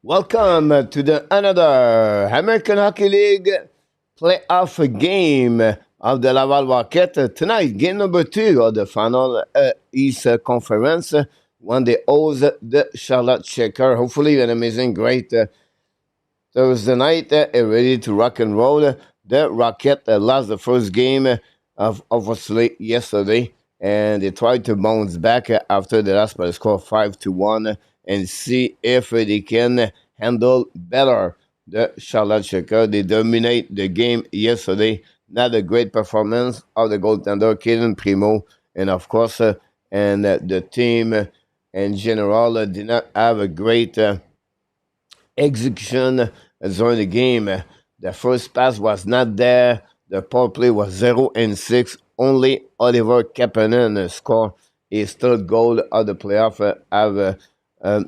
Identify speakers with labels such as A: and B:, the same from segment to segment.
A: Welcome to the another American Hockey League playoff game of the Laval Rocket. Tonight, game number 2 of the final East Conference when they host the Charlotte Checker. Hopefully, an amazing, great Thursday night, ready to rock and roll. The Rocket lost the first game of obviously yesterday, and they tried to bounce back after the last by the score 5-1 and see if they can handle better the Charlotte Checker. They dominate the game yesterday. Not a great performance of the goaltender Kaden Primo, and of course, the team in general did not have a great execution during the game. The first pass was not there. The power play was 0-6. Only Oliver Kapanen scored his third goal of the playoff. Have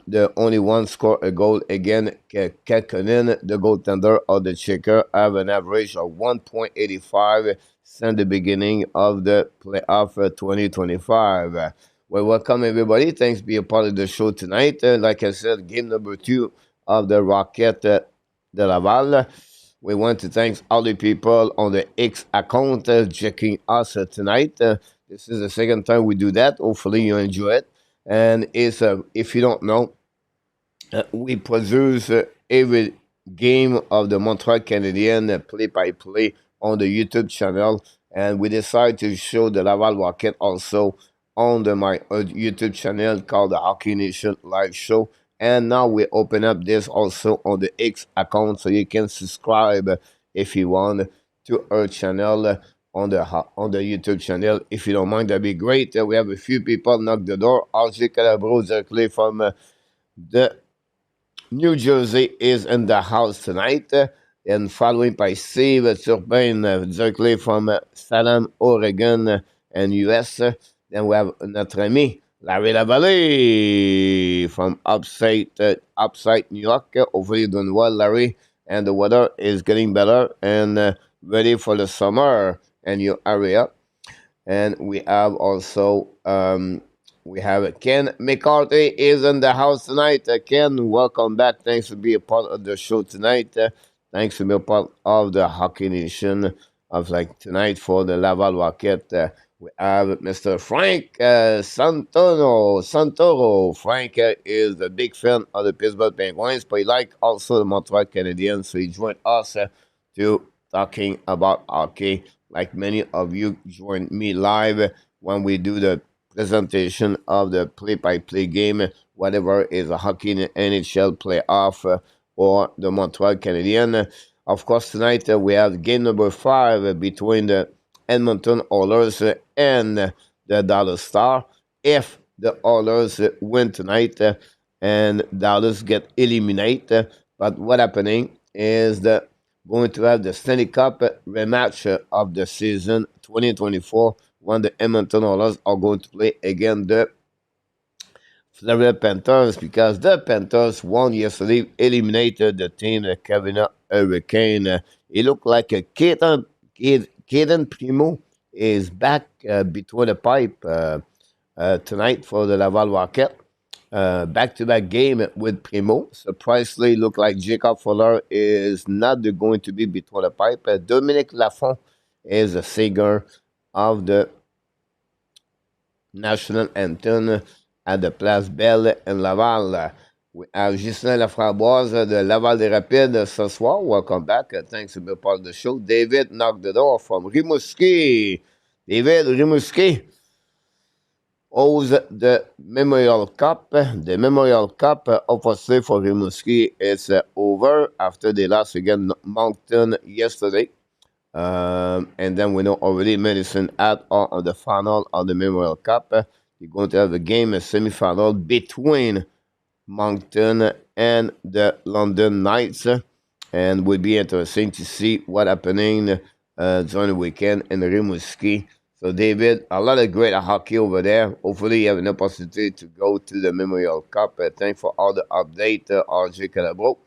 A: the only one score a goal again. Kähkönen, the goaltender of the Checker, have an average of 1.85 since the beginning of the playoff 2025. Well, welcome everybody. Thanks for being a part of the show tonight. Like I said, game number 2 of the Rocket de Laval. We want to thank all the people on the X account checking us tonight. This is the second time we do that. Hopefully you enjoy it. And it's if you don't know, we produce every game of the Montreal Canadiens play-by-play on the YouTube channel. And we decided to show the Laval Rocket also on my YouTube channel called the Hockey Nation Live Show. And now we open up this also on the X account, so you can subscribe if you want to our channel on the YouTube channel. If you don't mind, that'd be great. We have a few people knock the door. RJ Calabro directly from the New Jersey is in the house tonight. And following by Steve Turpin directly from Salem, Oregon, and US. Then we have notre ami Larry Lavallée from upstate New York. Hopefully you're doing well, Larry. And the weather is getting better and ready for the summer in your area. And we have also we have Ken McCarthy is in the house tonight. Ken, welcome back. Thanks for being a part of the show tonight. Thanks for being a part of the Hockey Nation of tonight for the Laval Rocket. We have Mr. Frank Santoro. Frank is a big fan of the Pittsburgh Penguins, but he likes also the Montreal Canadiens, so he joined us to talking about hockey. Like many of you join me live when we do the presentation of the play-by-play game, whatever is a hockey NHL playoff or the Montreal Canadiens. Of course, tonight we have game number 5 between the Edmonton Oilers and the Dallas Stars. If the Oilers win tonight and Dallas get eliminated, but what happening is that going to have the Stanley Cup rematch of the season 2024 when the Edmonton Oilers are going to play against the Florida Panthers, because the Panthers won yesterday, eliminated the team, the Carolina Hurricane. It looked like a Kaden Primo is back between the pipe tonight for the Laval Rocket. Back-to-back game with Primo. Surprisingly, look like Jacob Fuller is not going to be between the pipe. Dominic Lafont is a singer of the national anthem at the Place Belle in Laval. We have Justin Laframboise de Laval des Rapides ce soir. Welcome back. Thanks for being part of the show. David knocked the door from Rimouski. David Rimouski owes the Memorial Cup. The Memorial Cup, obviously, for Rimouski is over after they lost against Moncton yesterday. And then we know already Medicine at on the final of the Memorial Cup. You're going to have a game, a semi-final between Moncton and the London Knights, and would be interesting to see what happening during the weekend in Rimouski. So, David, a lot of great hockey over there. Hopefully, you have an opportunity to go to the Memorial Cup. Thanks for all the update, RJ Calabro.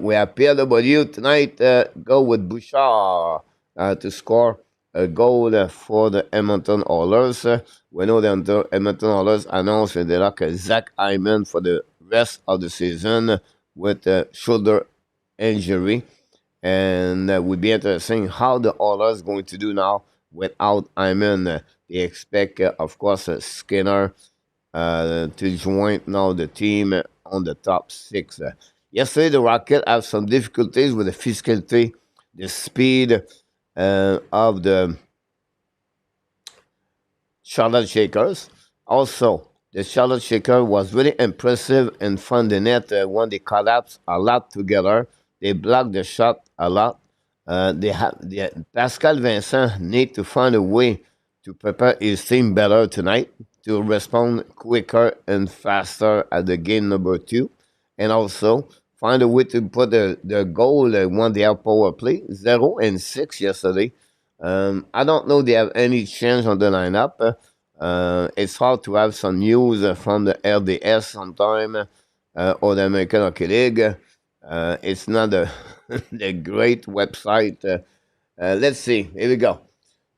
A: We have PLW tonight. Go with Bouchard to score a goal for the Edmonton Oilers. We know the Edmonton Oilers announced they like Zach Hyman for the rest of the season. with a shoulder injury. And it would be interesting how the Oilers going to do now without Hyman. They expect, of course, Skinner to join now the team on the top six. Yesterday, the Rocket have some difficulties with the physicality, the speed of the Charlotte Shakers. Also, the Charlotte Shaker was really impressive in front of the net when they collapsed a lot together. They blocked the shot a lot. Pascal Vincent need to find a way to prepare his team better tonight to respond quicker and faster at the game number 2. And also find a way to put the goal when they have power play. 0-6 yesterday. I don't know they have any change on the lineup. It's hard to have some news from the RDS sometime or the American Hockey League. It's not the great website. Let's see. Here we go.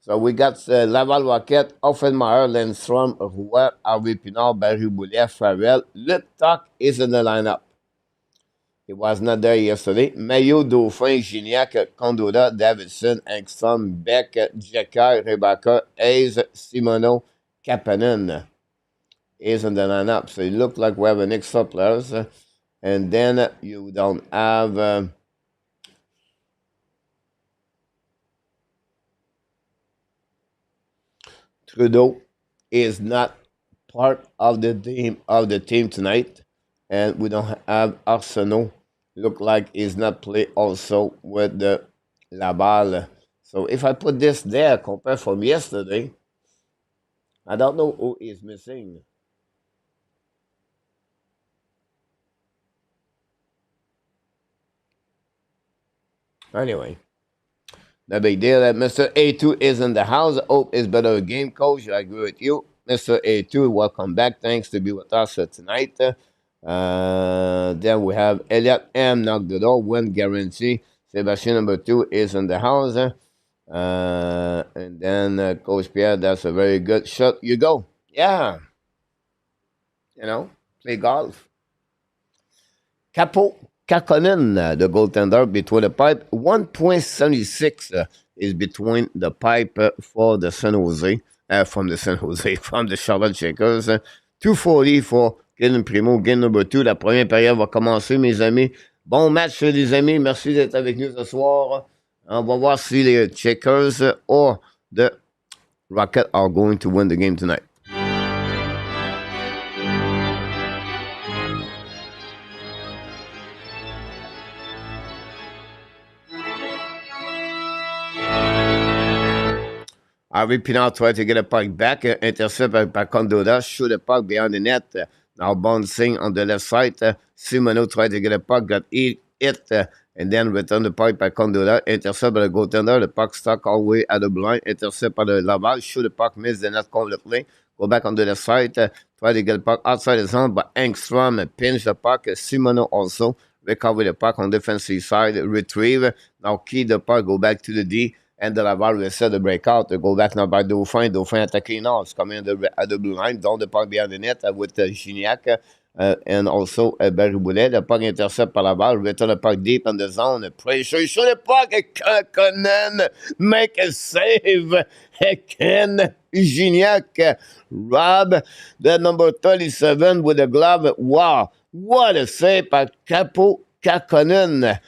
A: So we got Laval Rocket, Offenmeyer, Lindstrom, Roy, Harvey Pinard, Barry Boulet, Farrell. Liptak is in the lineup. He was not there yesterday. Mayo, Dauphin, Gignac, Condola, Davidson, Engstrom, Beck, Jekai, Rebecca, Hayes, Simoneau, Kapanen is in the lineup. So it looks like we have an extra players. And then you don't have Trudeau is not part of the team tonight, and we don't have Arsenault. Look like he's not play also with the Laval. So if I put this there compared from yesterday, I don't know who is missing. Anyway, no big deal. Mr. A2 is in the house. Hope is better game coach. I agree with you. Mr. A2, welcome back. Thanks to be with us tonight. Then we have Elliot M. Knock the door. Win guarantee. Sebastian number 2 is in the house. And then Coach Pierre, that's a very good shot. You go. Yeah. Play golf. Kaapo Kähkönen, the goaltender between the pipe. 1.76 is between the pipe for the San Jose, from the Charlotte Shakers. 240 for Kylian Primo, game number 2. La première période va commencer, mes amis. Bon match, les amis. Merci d'être avec nous ce soir. On va voir si les Shakers or the Rocket are going to win the game tonight. Harvey Pinard tried to get a puck back, intercepted by Condola, shoot the puck behind the net. Now bouncing on the left side. Simoneau tried to get a puck, got hit, and then returned the puck by Condola, intercepted by the goaltender. The puck stuck all the way at the blind, intercepted by the Laval, shoot the puck, missed the net completely. Go back on the left side, try to get the puck outside the zone, but Engstrom pinched the puck. Simoneau also recovered the puck on the defensive side, retrieve. Now key the puck, go back to the D. And the Laval essaie de break out, to go back now by Dauphin. Dauphin attaqué now. It's coming at the blue line. Down the puck behind the net with Gignac and also Barry Boulet. The puck intercept par Laval. Return the puck deep in the zone. Pressure. Shoot the puck. Kähkönen make a save. Ken Gignac. Rob, the number 37 with the glove. Wow. What a save by Kaapo Kähkönen.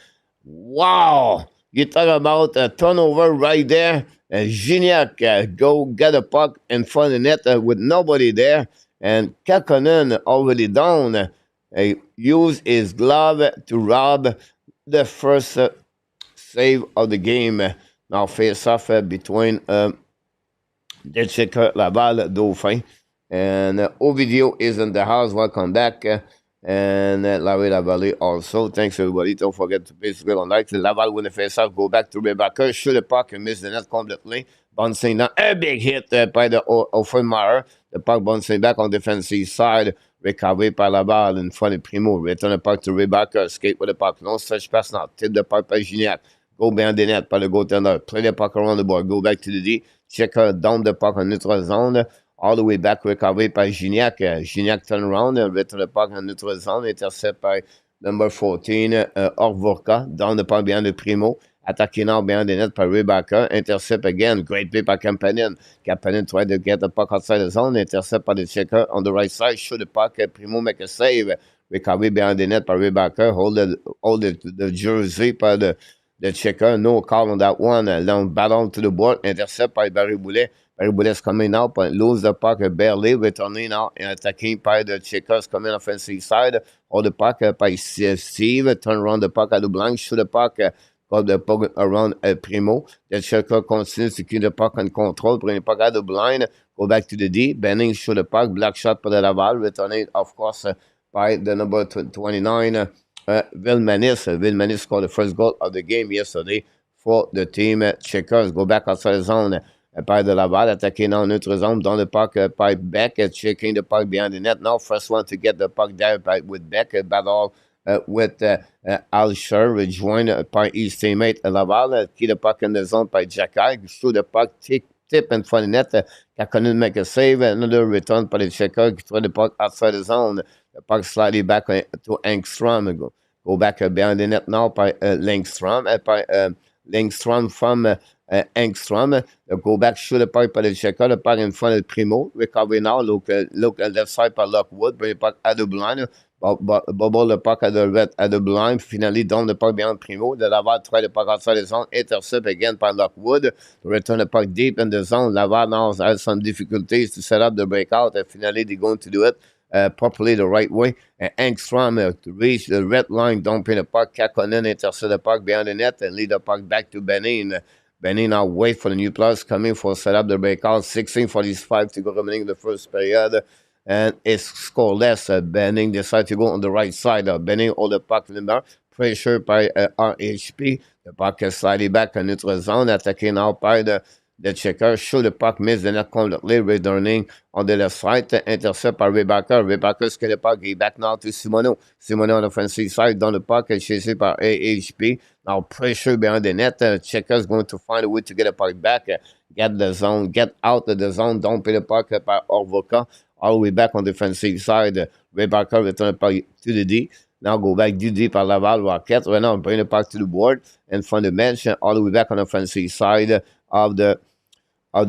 A: Wow. You talk about a turnover right there. Gignac go get a puck in front of the net with nobody there. And Kähkönen already down. Use his glove to rob the first save of the game. Now face off between the Checker, Laval, Dauphin. And Ovidio is in the house. Welcome back. And Larry Lavallee also. Thanks, everybody. Don't forget to basically on like. Laval win the face-off. Go back to Rebecca. Shoot the puck and miss the net completely. Bouncing down. A big hit by the Offenmeyer. The puck bouncing back on defensive side. Recovered by Laval in front of Primo. Return the puck to Rebecca. Skate with the puck. No stretch pass now. Tip the puck by Gignac. Go behind the net by the goaltender. Play the puck around the board. Go back to the D. Check her down the puck on neutral zone. All the way back, recovered by Gignac. Gignac turn around and return the puck in neutral zone, intercept by number 14, Orvorka, down the puck behind the Primo. Attacking now behind the net by Rebecca. Intercept again. Great play by Kampanen. Kampanen tried to get the puck outside the zone. Intercept by the checker on the right side. Shoot the puck. Primo make a save. Recovery behind the net by Rebecca. Hold the jersey by the checker. No call on that one. Long battle to the board. Intercept by Barry Boulet. Barry Boulet's coming out, but lose the puck barely. Returning now and attacking by the checkers coming offensive side. Hold the puck by Steve. Turn around the puck at the blank. Shoot the puck. Got the puck around Primo. The checker continues to keep the puck in control. Bring the puck out of the blind. Go back to the D. Benning shoot the puck. Black shot for the Laval. Returning, of course, by the number 29, Vilmanis. Vilmanis scored the first goal of the game yesterday for the team. Checkers go back outside the zone by the Laval. Attacking now neutral zone. Down the puck by Beck. Checking the puck behind the net. Now first one to get the puck there with Beck. Battle with Alsher, rejoined by his teammate Laval. Keep the puck in the zone by Jacky. Shoot the puck, tip in front of the net. Kähkönen make a save. Another return by the checker. Throw the puck outside the zone. The puck slightly back to Engstrom. Go back behind the net now by Langstrom. Langstrom from Engstrom. Go back, shoot the puck by the checker. The puck in front of Primo. Recovery now. Look left side by Lockwood. Bring the puck at the blind. Bubble the puck at the blind. Finally down the puck behind Primo. The Laval try the puck outside the zone. Intercept again by Lockwood. Return the puck deep in the zone. Laval now has some difficulties to set up the breakout. And finally they're going to do it properly the right way. Engstrom to reach the red line. Dumping the puck. Kähkönen intercept the puck behind the net and lead the puck back to Benin. Benin now wait for the new players coming for set up the breakout. 16:45 to go remaining in the first period. And it's scoreless. Benning decides to go on the right side. Benning hold the puck in the bar. Pressure by RHP. The puck is slightly back in neutral zone. Attacking out by the checker. Shoot the puck, miss the net completely. Returning on the left side. Intercept by Rebecca. Rebecca skate the puck. Give back now to Simoneau. Simoneau on the offensive side. Down the puck and chased by AHP. Now pressure behind the net. Checker's going to find a way to get the puck back. Get the zone. Get out of the zone. Don't pay the puck by Orvoka. All the way back on the defensive side. Rebecca return the puck to the D. Now go back deep by Laval Rocket. Right now bring the puck to the board and from the bench all the way back on the offensive side of the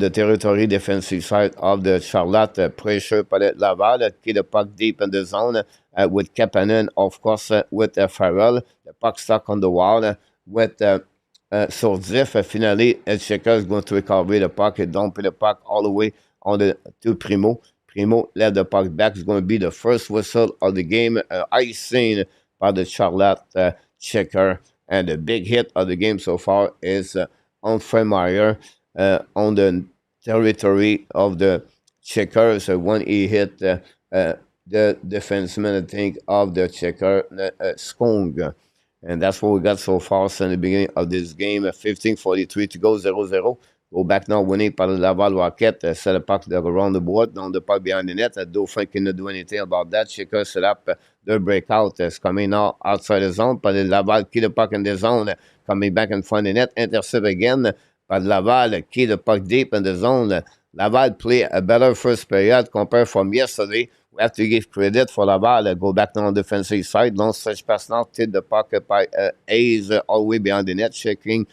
A: territory, defensive side of the Charlotte. Pressure by the Laval. Keep the puck deep in the zone with Kapanen, of course, with Farrell. The puck stuck on the wall with Sordif. Finally, Checker is going to recover the puck and dump the puck all the way on to Primo. Primo led the puck back. It's going to be the first whistle of the game. Icing by the Charlotte Checker. And the big hit of the game so far is on Fremeyer on the territory of the Checkers. When he hit the defenseman, I think, of the Checker, Skong. And that's what we got so far since the beginning of this game. 15:43 to go, 0-0. Go back now, winning by the Laval Rocket. Set a puck around the board, down the puck behind the net. Dauphin cannot do anything about that. Checker set up the breakout. It's coming now outside the zone. But the Laval keep the puck in the zone. Coming back in front of the net. Intercept again. But Laval keep the puck deep in the zone. Laval play a better first period compared from yesterday. We have to give credit for Laval. Go back now on the defensive side. Long stretch pass now. Tip the puck by Hayes all the way behind the net. Checking.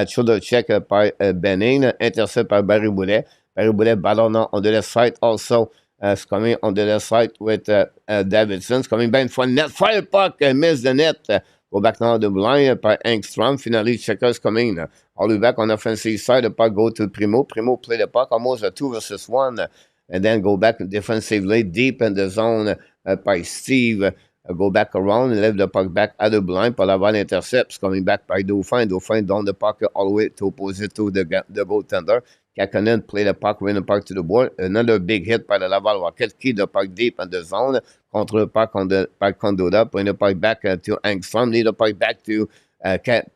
A: Shoulder check by Benin. Intercept by Barry Boulet. Barry Boulet battle now on the left side. Also is coming on the left side with Davidson. Coming back in front net. Fire puck. Miss the net. Go back now the line by Engstrom. Finally, Checkers coming all the way back on the offensive side. The puck go to Primo. Primo play the puck almost a 2-1. And then go back defensively deep in the zone by Steve. Go back around and leave the puck back at the blind. Laval intercepts coming back by Dauphin. Dauphin down the puck all the way to opposite to the goaltender. Kähkönen play the puck, win the puck to the board. Another big hit by the Laval Rocket. Keep the puck deep in the zone. Control the puck on the puck conduit. Bring the puck back to Engstrom. Lead the puck back to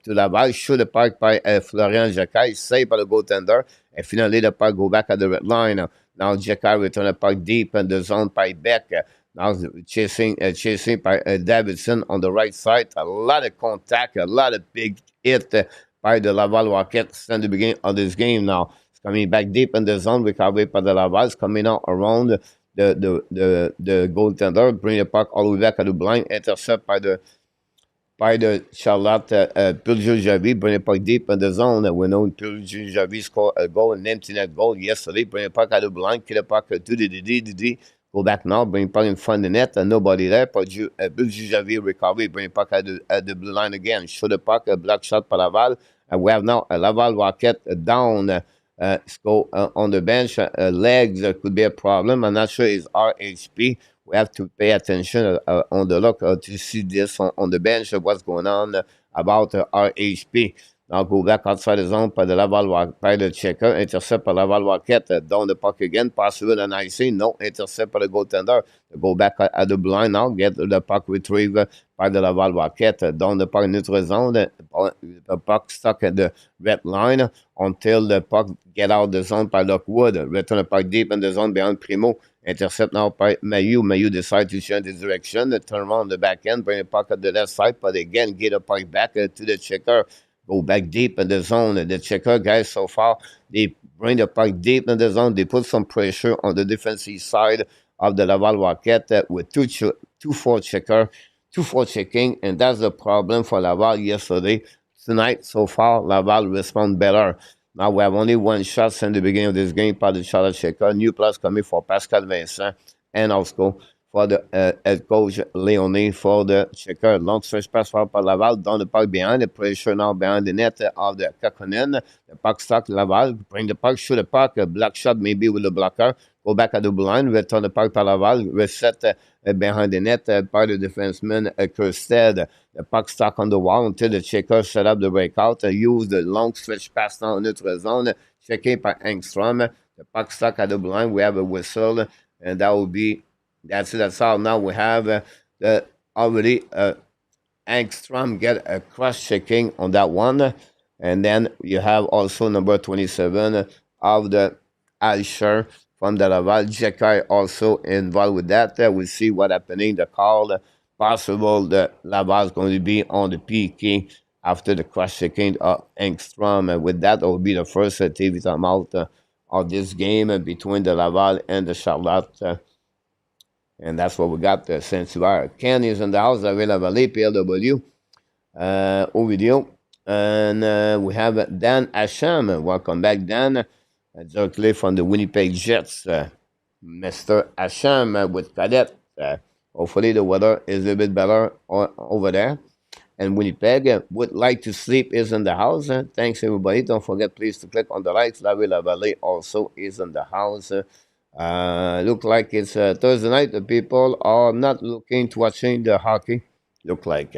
A: Laval. Shoot the puck by Florian Jacquet. Saved by the goaltender. And finally the puck go back at the red line. Now Jacquet return the puck deep in the zone by Beck. Now chasing by Davidson on the right side. A lot of contact, a lot of big hit by the Laval Rocket since the beginning of this game now. It's coming back deep in the zone, recovered by the Laval. It's coming out around the goaltender, bring the puck all the way back at the blind, intercept by the by the Charlotte Piljujavi, bring it back deep in the zone. We know Piljujavi scored a goal, an empty net goal yesterday. Bring it back at the blind, kill it back to the go back now, bring it back in front of the net, and nobody there. Piljujavi recovery, bring it back at the blue line again. Show the puck, a black shot for Laval. And we have now a Laval Rocket down. Score on the bench. Legs could be a problem. I'm not sure it's RHP. We have to pay attention on the look to see this on the bench, what's going on about RHP. Now go back outside the zone by the Laval by the checker, intercept by Laval Rocket, down the puck again, possible and I see no intercept by the goaltender. Go back at the blind now, get the puck retrieved by the Laval Rocket, down the puck neutral zone, the puck stuck at the red line until the puck get out of the zone by Lockwood, return the puck deep in the zone behind Primo. Intercept now by Mayu. Mayu decides to change his direction, turn around the back end, bring the puck at the left side, but again, get the puck back to the checker, go back deep in the zone. The checker guys, so far, they bring the puck deep in the zone. They put some pressure on the defensive side of the Laval Rocket with 2-4 checker, 2-4 checking, and that's the problem for Laval yesterday. Tonight, so far, Laval respond better. Now we have only one shot since the beginning of this game by the Charlotte checker. New plus coming for Pascal Vincent and also for the head coach Leonie for the checker. Long stretch pass for Laval down the puck behind. The pressure now behind the net of the Kähkönen. The puck stuck Laval. Bring the puck, shoot the puck. A black shot maybe with the blocker. Go back at the blind. Return the puck to Laval. Reset behind the net by the defenseman Kirstead. The puck stuck on the wall until the checker set up the breakout. Use the long stretch pass down neutral zone. Checking by Engstrom. The puck stuck at the blind. We have a whistle. And that will be, that's it. That's all. Now we have already Engstrom get a cross-checking on that one. And then you have also number 27 of the Alsher from the Laval. Jekai also involved with that. We'll see what happening. The call possible that Laval is going to be on the PK after the cross-checking of Engstrom. And with that, it will be the first TV timeout of this game between the Laval and the Charlotte. And that's what we got since you are. Ken is in the house, available PLW video. And we have Dan Asham. Welcome back, Dan. Directly from the Winnipeg Jets. Mr. Asham with Cadet. Hopefully the weather is a bit better over there. And Winnipeg would like to sleep is in the house. Thanks, everybody. Don't forget, please, to click on the likes. La Valley also is in the house. Look like it's Thursday night. The people are not looking to watching the hockey. Look like.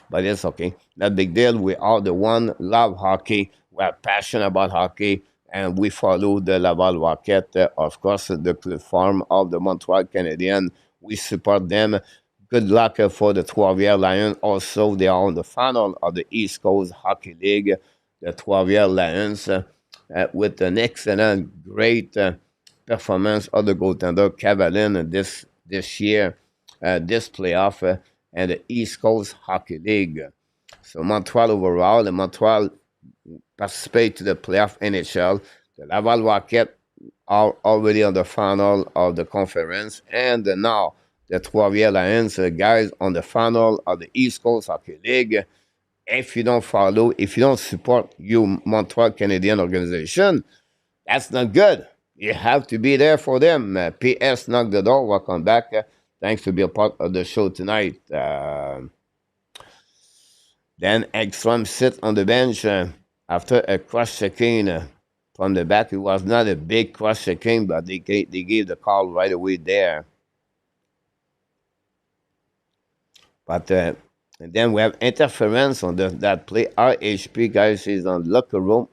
A: But it's okay. Not big deal. We are the one love hockey. We are passionate about hockey. And we follow the Laval Rocket. Of course, the platform of the Montreal Canadiens. We support them. Good luck for the Trois-Rivières Lions. Also, they are on the final of the East Coast Hockey League. The Trois-Rivières Lions with an excellent, great performance of the goaltender Kähkönen this year, this playoff, and the East Coast Hockey League. So Montreal overall, and Montreal participate to the playoff NHL. The Laval Rocket are already on the final of the conference, and now the Trois-Rivières Lions guys on the final of the East Coast Hockey League. If you don't follow, if you don't support your Montreal Canadian organization, that's not good. You have to be there for them. PS, knock the door. Welcome back. Thanks to be a part of the show tonight. Then Ekstrom sit on the bench after a cross-checking from the back. It was not a big cross-checking, but they gave the call right away there. But and then we have interference on that play. RHP, guys, is on locker room.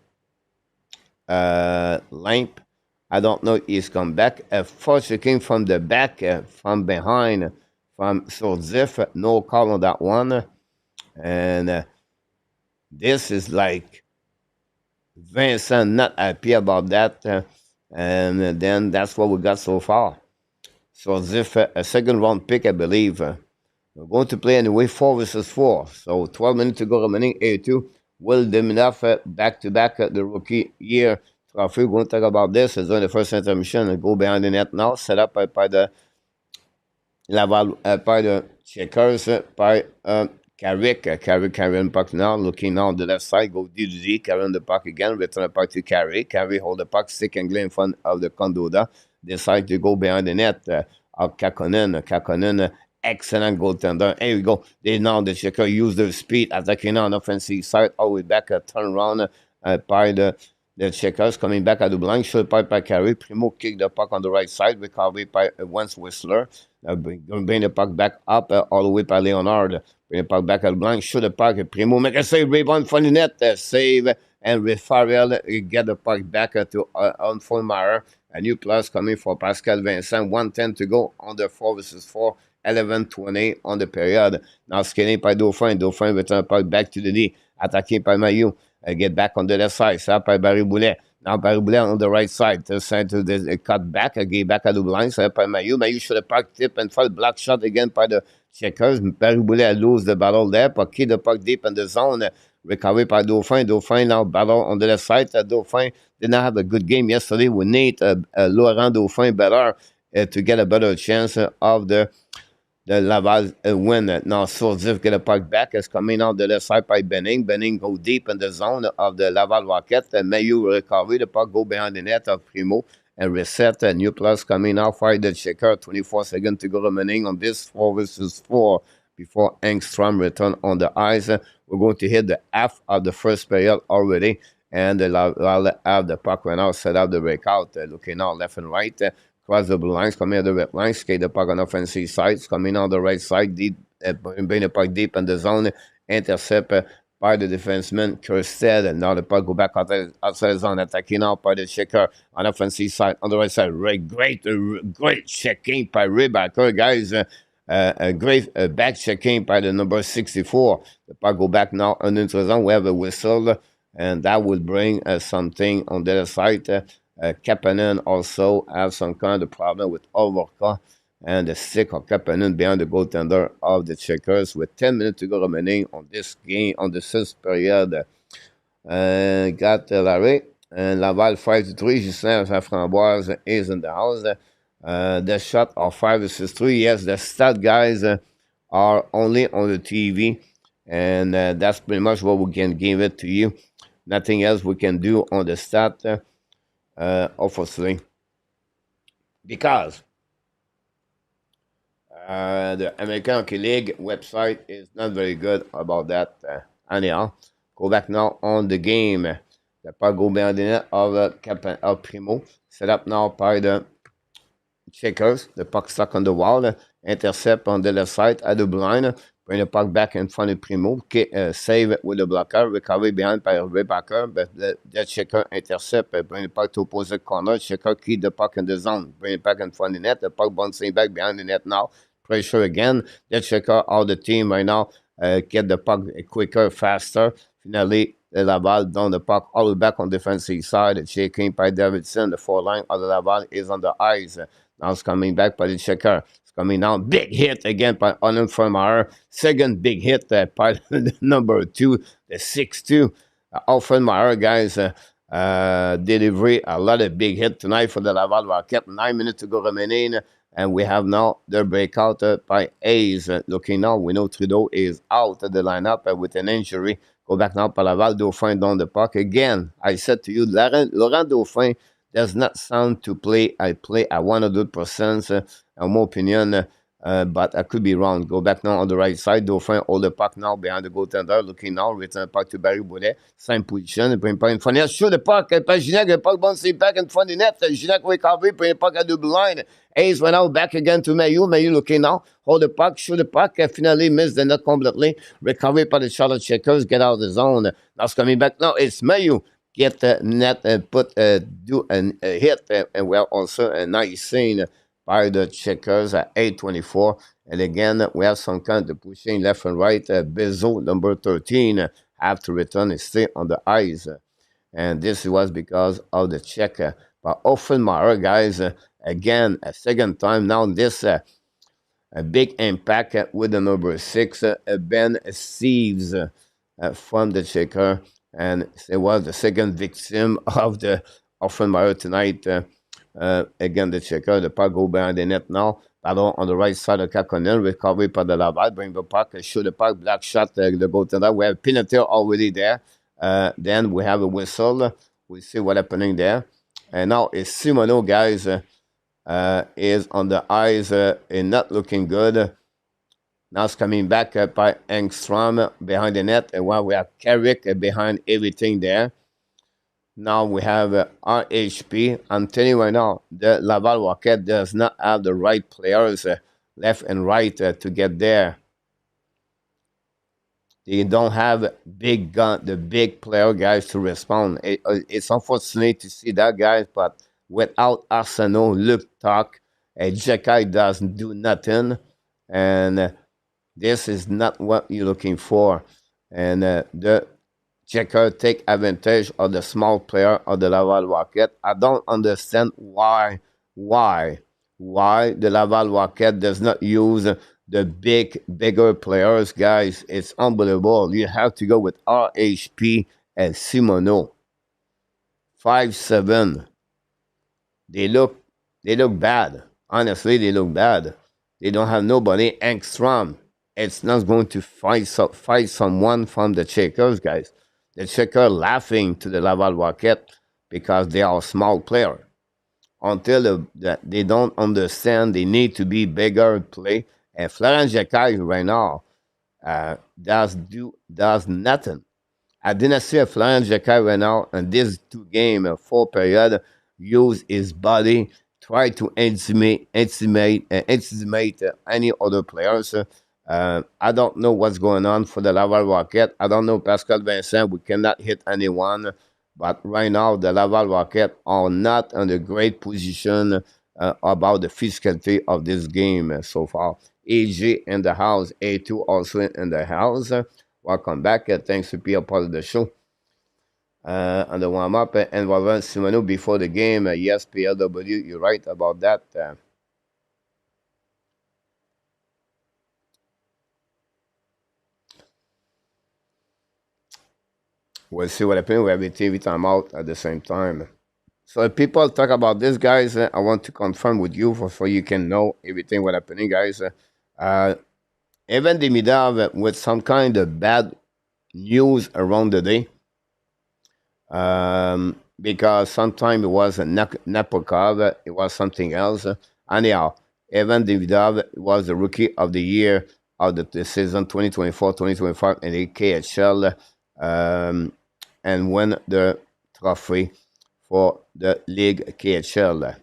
A: Lamp. I don't know if he's come back. First checking from the back, from behind, from Sorzif. No call on that one. And this is like Vincent not happy about that. And then that's what we got so far. Sorzif, a second round pick, I believe. We're going to play anyway 4 versus 4. So 12 minutes to go remaining. A2 will Deminaf back-to-back the rookie year trophy. We're going to talk about this. It's on the first intermission and go behind the net now. Set up by the Laval, by the checkers, by Carrick carrying the puck now, looking on the left side, go D, carrying the puck again, return the puck to Carrick. Carrick hold the puck, stick and in front of the Condoda. Decide to go behind the net of Kähkönen, excellent goaltender. Here we go. They now the checker use their speed, attacking on offensive side, all the way back, turn around by the checkers coming back at the blank, shot by Carey. Primo kick the puck on the right side, recovered by Wentz Whistler. Bring the puck back up all the way by Leonard. Bring the puck back at the blank, shoot the puck. Primo make a save, rebound from the net, save, and with Farrell get the puck back to on Fulmeyer. A new plus coming for Pascal Vincent. 1:10 to go on the 4 versus 4. 11:20 on the period. Now skating by Dauphin. Dauphin return the puck back to the D. Attacking by Mailloux. Get back on the left side. Ça by Barry Boulet. Now Barry Boulet on the right side. To the cut back. Get back at the line. Ça by Mailloux. Mailloux should have puck tip and fall block shot again by the checkers. Barry Boulet lose the battle there. But keep the puck deep in the zone. Recovered by Dauphin. Dauphin now battle on the left side. Dauphin did not have a good game yesterday. We need Laurent Dauphin better to get a better chance of the Laval win. Now Sourdif get a puck back. It's coming out the left side by Benning. Benning go deep in the zone of the Laval Rocket. Mailloux recovery. The puck go behind the net of Primo and reset. New plus coming out for the checker. 24 seconds to go remaining on this 4 versus 4 before Engstrom return on the ice. We're going to hit the half of the first period already. And the Laval have the puck right now, set up the breakout. Looking out left and right. Cross the blue lines, coming out the red lines, skate the puck on offensive sides, coming on the right side, deep, bring the puck deep in the zone, intercept by the defenseman, Kirsted, and now the puck go back outside the zone, attacking out by the checker on offensive side, on the right side. Great checking by Rebacker, guys. A great back checking by the number 64. The puck go back now into the zone. We have a whistle, and that will bring something on the other side. Kähkönen also have some kind of problem with Overka and the stick of Kähkönen behind the goaltender of the checkers with 10 minutes to go remaining on this game, on the 6th period. Got Larry and Laval 5-3. Justin Framboise is in the house. The shot of 5 versus 3. Yes, the stat guys are only on the TV, and that's pretty much what we can give it to you. Nothing else we can do on the stat. Obviously, because the American Hockey League website is not very good about that. Anyhow, go back now on the game. The puck go behind the net of Primo. Set up now by the checkers. The puck stuck on the wall. Intercept on the left side at the blind. Bring the puck back in front of Primo. Save with the blocker. Recovery behind by Rebacker. But the checker intercept. Bring the puck to opposite corner. Checker keep the puck in the zone. Bring it back in front of the net. The puck bouncing back behind the net now. Pressure again. The checker, all the team right now, get the puck quicker, faster. Finally, the Laval down the puck all the way back on defensive side. Checking by Davidson. The 4 line of the Laval is on the ice. Now it's coming back by the checker. Coming down, big hit again by Onen Fulmeyer. Second big hit by the number 2, the 6'2". Fulmeyer, guys, delivery, a lot of big hit tonight for the Laval Rocket. 9 minutes to go remaining, and we have now the breakout by Hayes. Looking now, we know Trudeau is out of the lineup with an injury. Go back now by Laval. Dauphin down the puck again. I said to you, Laurent Dauphin does not sound to play. I play at 100%, in my opinion, but I could be wrong. Go back now on the right side. Dauphin hold the puck now behind the goaltender. Looking now, return the puck to Barry Boulet. Same position. Bring the puck in front. Yes, shoot the puck. Gignac, the puck bouncing back in front of the net. Gignac recovery. Bring the puck at the blue line. Hayes went out back again to Mailloux. Mailloux looking now. Hold the puck. Shoot the puck. Finally missed the net completely. Recovery by the Charlotte Checkers. Get out of the zone. Now it's coming back. No, it's Mailloux. Get the net and do a hit. And we have also a nice scene by the checkers at 8:24. And again, we have some kind of pushing left and right. Bezo, number 13, have to return and stay on the ice. And this was because of the checker. But Fulmeyer, guys, again, a second time now, this a big impact with the number 6, Ben Steves from the checker. And it was the second victim of the Fulmeyer tonight. Again, the checker, the puck go behind the net now. Pardon, on the right side of Kähkönen, recovery by the Laval, bring the puck, shoot the puck, black shot, the goaltender. We have penalty already there. Then we have a whistle. We see what happening there. And now it's Simoneau, guys, is on the eyes and not looking good. Now it's coming back by Engstrom behind the net. And while we have Carrick behind everything there. Now we have RHP. I'm telling you right now, the Laval Rocket does not have the right players left and right to get there. They don't have the big player guys to respond. It's unfortunate to see that, guys, but without Arsenault, Luke Talk, Jekai doesn't do nothing. And this is not what you're looking for. And the Checker take advantage of the small player of the Laval Rocket. I don't understand why the Laval Rocket does not use the bigger players, guys. It's unbelievable. You have to go with RHP and Simoneau. 5'7". They look bad. Honestly, they look bad. They don't have nobody. Engstrom. It's not going to fight someone from the Checkers, guys. The Checker laughing to the Laval Rocket because they are a small player. Until they don't understand they need to be bigger play. And Florent Jekai right now does nothing. I didn't see a Florent Jekai right now in this 2 game, 4 period, use his body, try to intimidate any other players. I don't know what's going on for the Laval Rocket. I don't know Pascal Vincent. We cannot hit anyone. But right now, the Laval Rocket are not in a great position about the physicality of this game so far. AG in the house, A2 also in the house. Welcome back. Thanks for being a part of the show. On the warm-up, and Laurent Simoneau before the game. Yes, PLW, you're right about that. We'll see what happens. We have a TV timeout at the same time. So if people talk about this, guys, I want to confirm with you so you can know everything what happening, guys. Even the Midav with some kind of bad news around the day. Because sometimes it was a Napokov, it was something else. Anyhow, Evan Davidov was the rookie of the year of the season 2024-2025 in the KHL and won the trophy for the league KHL.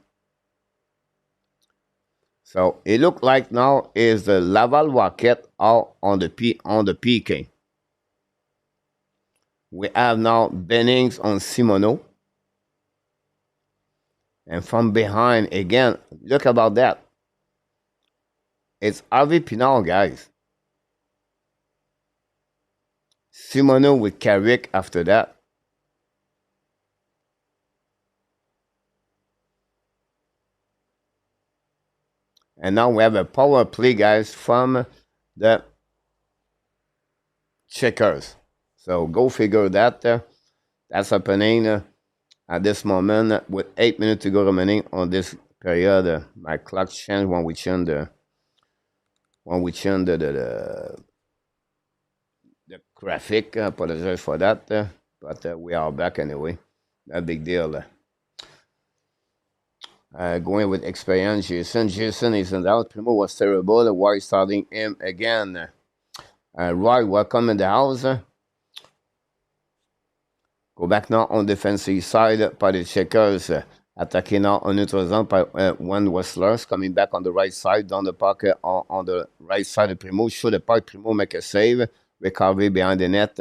A: So it looked like now is the Laval Rocket out on the PK. We have now Bennings on Simoneau. And from behind, again, look about that. It's Harvey Pinal, guys. Simoneau with Carrick after that. And now we have a power play, guys, from the Checkers. So go figure that. That's happening at this moment with 8 minutes to go remaining on this period. My clock changed when we changed the graphic. I apologize for that, but we are back anyway. No big deal. Going with experience, Jason. Jason is in the out. Primo was terrible. Why starting him again? Roy, welcome in the house. Go back now on defensive side by the Checkers. Attacking now on neutral zone by one Wrestlers. Coming back on the right side, down the park on the right side of Primo. Show the puck. Primo make a save. Recovery behind the net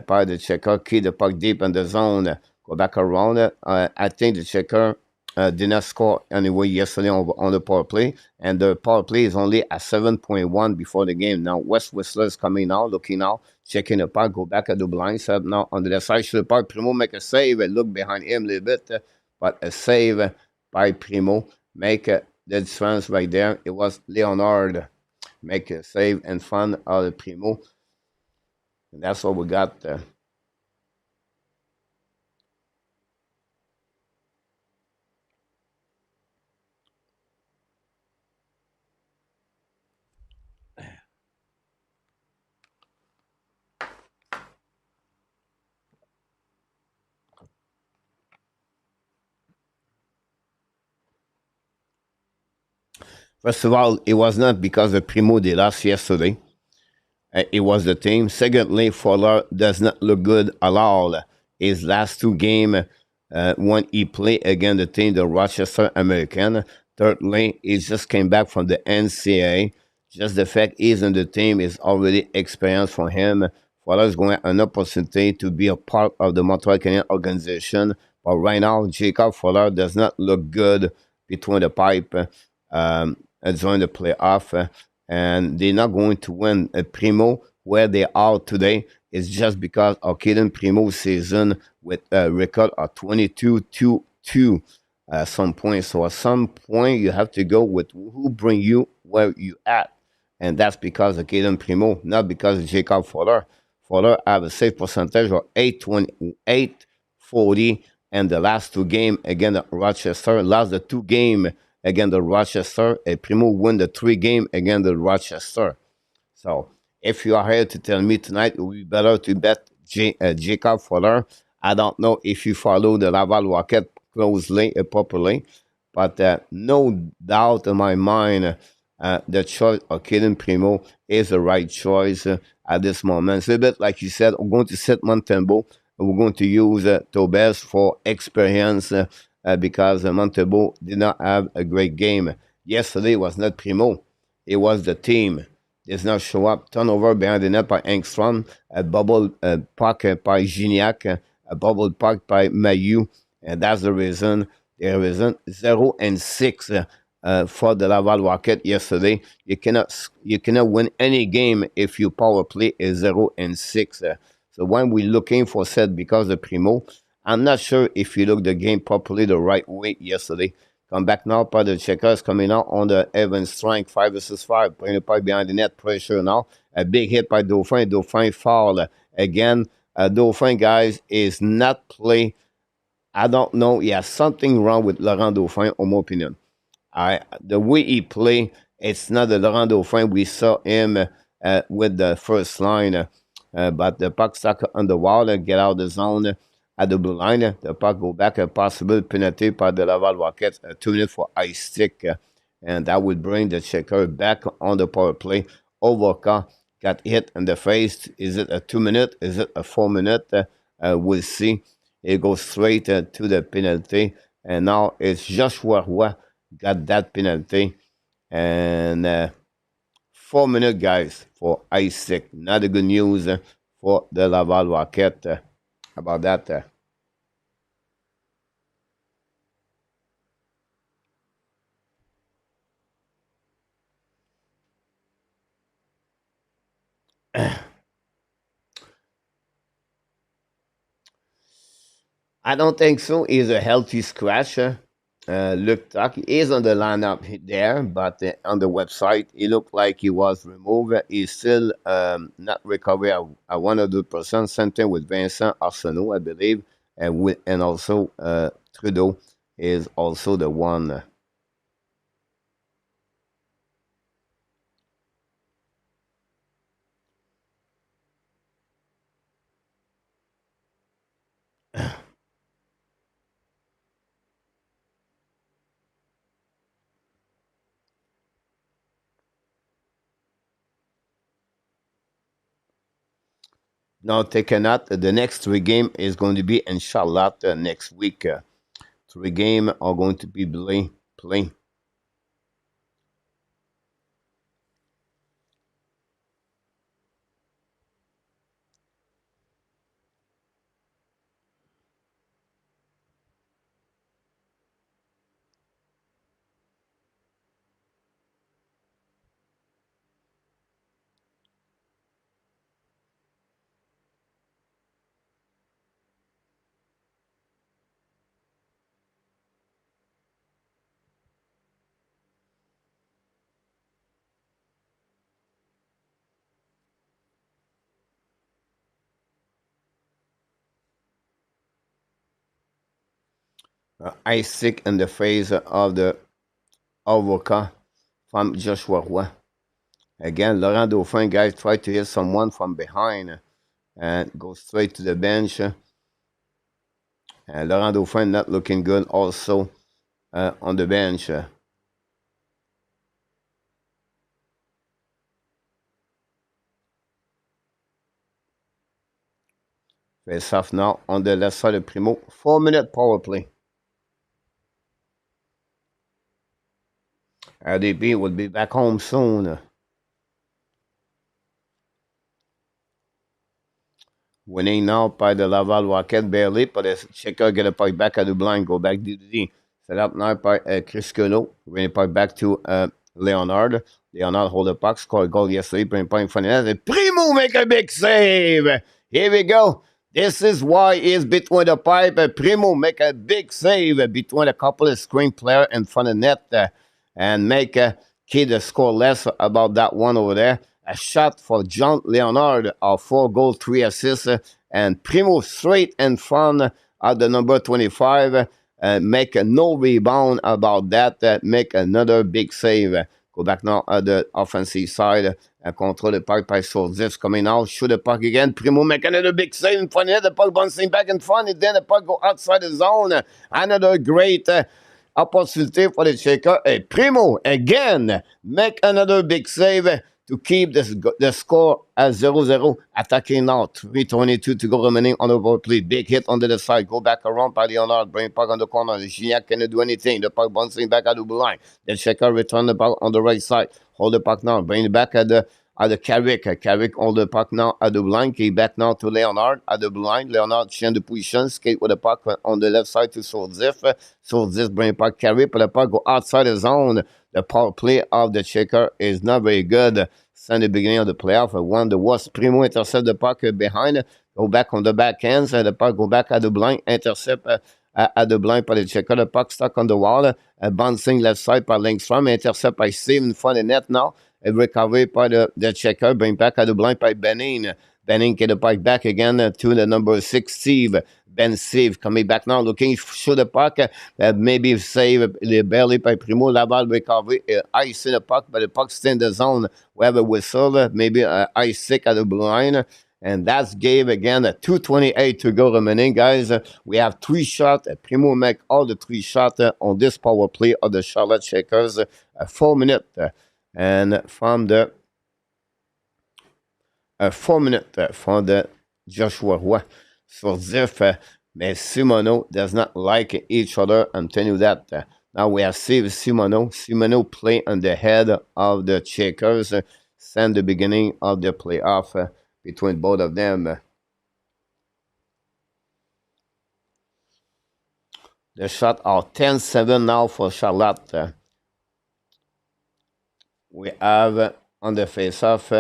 A: by the Checker. Key the puck deep in the zone. Go back around. I think the Checker did not score anyway yesterday on the power play. And the power play is only at 7.1 before the game. Now, West Whistler is coming now, looking now, checking the puck, go back at the blind side now on the left side. Should the puck, Primo make a save and look behind him a little bit. But a save by Primo make the difference right there. It was Leonard make a save in front of the Primo. And that's what we got. First of all, it was not because of Primo they lost yesterday. It was the team. Secondly, Fuller does not look good at all. His last two games, when he played against the team, the Rochester American. Thirdly, he just came back from the NCAA. Just the fact he's in the team is already experience for him. Fuller is going to have an opportunity to be a part of the Montreal Canadiens organization. But right now, Jacob Fuller does not look good between the pipe during the playoff. And they're not going to win a Primo where they are today. It's just because of Caden Primo's season with a record of 22-2 at some point. So at some point, you have to go with who bring you where you at. And that's because of Caden Primo, not because of Jacob Fuller. Fuller have a save percentage of 840, and the last two games against Rochester, lost the two game against the Rochester, and Primo won the 3 game against the Rochester. So if you are here to tell me tonight it would be better to bet Jacob Fuller, I don't know if you follow the Laval Rocket closely properly, but no doubt in my mind the choice of Caden Primo is the right choice at this moment. It's a bit like you said, we're going to set Montembeault. We're going to use Tobes for experience because Montembeault did not have a great game. Yesterday was not Primo. It was the team. Does not show up. Turnover behind the net by Engstrom. A bubble puck by Gignac. A bubble puck by Mayu. And that's the reason. The reason 0-6 for the Laval Rocket yesterday. You cannot win any game if your power play is 0-6. So when we're looking for set because of Primo, I'm not sure if you look the game properly the right way yesterday. Come back now, part of the checkers coming out on the Evans strength 5 versus 5, putting the puck behind the net, pressure now. A big hit by Dauphin. Dauphin foul again. Dauphin, guys, is not play. I don't know. He has something wrong with Laurent Dauphin, in my opinion. The way he play, it's not the Laurent Dauphin we saw him with the first line. But the puck stuck on the wall, get out of the zone at the blue line. The puck go back, a possible penalty by the Laval Rockets, 2 minutes for ice stick. And that would bring the checker back on the power play. Overka got hit in the face. Is it a 2 minute? Is it a 4 minute? We'll see. It goes straight to the penalty. And now it's Joshua Roy got that penalty. And 4 minutes, guys, for ice stick. Not a good news for the Laval Rocket about that. I don't think so. He's a healthy scratcher. Looked like he is on the lineup there, but on the website, he looked like he was removed. He's still not recovered at 100%. Same thing with Vincent Arsenault, I believe, and also Trudeau is also the one. Now, taking out the next 3 game is going to be in Charlotte next week. 3 game are going to be playing. Ice stick in the face of the Avoca from Joshua Roy. Again, Laurent Dauphin, guys, try to hit someone from behind and go straight to the bench. Laurent Dauphin not looking good also on the bench. Face off now on the left side of Primo. 4-minute power play. RDP will be back home soon. Winning now by the Laval Rocket barely, but the checker get a puck back at the blind, go back to the set up now by Chris Cuno. Bring the puck back to Leonard. Leonard hold the puck, score a goal yesterday, bring the puck in front of net. Primo make a big save. Here we go. This is why he's between the pipe. Primo make a big save between a couple of screen player in front of net and make Kid score less about that one over there. A shot for John Leonard, our 4 goals, 3 assists, and Primo straight in front at the number 25. Make no rebound about that. Make another big save. Go back now at the offensive side. Control the puck by Sourdif coming out. Shoot the puck again. Primo make another big save in front of the puck bouncing back in front. And then the puck go outside the zone. Another great opportunity for the checker. Primo again make another big save to keep the score at 0-0. Attacking now. 3:22 to go remaining on the overplay. Big hit under the side. Go back around by Leonard. Bring puck on the corner. Gignac cannot do anything. The puck bouncing back at the blue line. The checker return the puck on the right side. Hold the puck now. Bring it back at the Carrick. Carrick hold the puck now at the blue line. Key back now to Leonard at the blue line. Leonard change the position. Skate with the puck on the left side to Sourdif. Sourdif bring the puck carry, but the puck go outside the zone. The power play of the checker is not very good. Since the beginning of the playoff, one the worst. Primo intercept the puck behind. Go back on the backhand. The puck go back at the blind. Intercept at the blind by the checker. The puck stuck on the wall. Bouncing left side by Lindstrom. Intercept by Steve in front of the net now. Recovery by the checker. Bring back at the blind by Benin. Benin get the puck back again to the number 6, Steve. Ben Steve coming back now, looking shoot the puck. Maybe save barely by Primo. Laval recovery. Ice in the puck, but the puck stay in the zone. We have a whistle. Maybe ice sick at the blue line. And that's gave again 2:28 to go remaining, guys. We have 3 shots. Primo make all the 3 shots on this power play of the Charlotte Shakers. 4 minutes. And from the 4 minutes from the Joshua Roy. Sourdif, but Simoneau does not like each other. I'm telling you that. Now we have Steve Simoneau. Simoneau play on the head of the Checkers since the beginning of the playoff between both of them. The shot are 10-7 now for Charlotte. We have on the face-off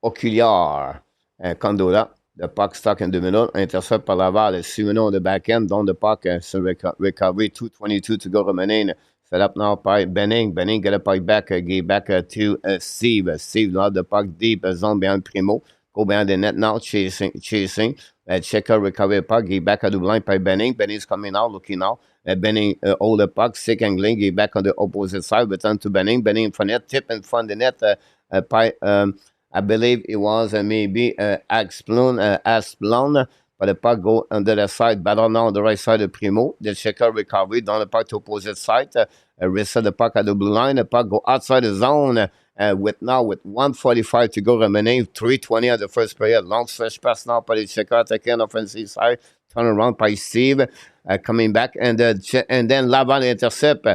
A: Oculiar and Condola. The puck stuck in the middle, intercept par Laval, Simoneau on the back end, down the puck, recovery, 2:22 to go remaining. Set up now by Benning. Benning get a puck back, give back to Steve. Steve now the puck deep, zone behind Primo. Go behind the net now, chasing. Checker recovery puck, give back at the line by Benning. Benning's coming out, looking now. Benning hold the puck, sick angling, give back on the opposite side, return to Benning. Benning in front of net, tip in front of the net by I believe it was maybe Asplon, but the puck go under the side, battle now on the right side of Primo. The checker recovery down the puck to opposite side, reset the puck at the blue line. The puck go outside the zone with 1:45 to go remaining, 3:20 at the first period. Long stretch pass now by the checker attacking offensive side. Turn around by Steve. Coming back and then Laval intercept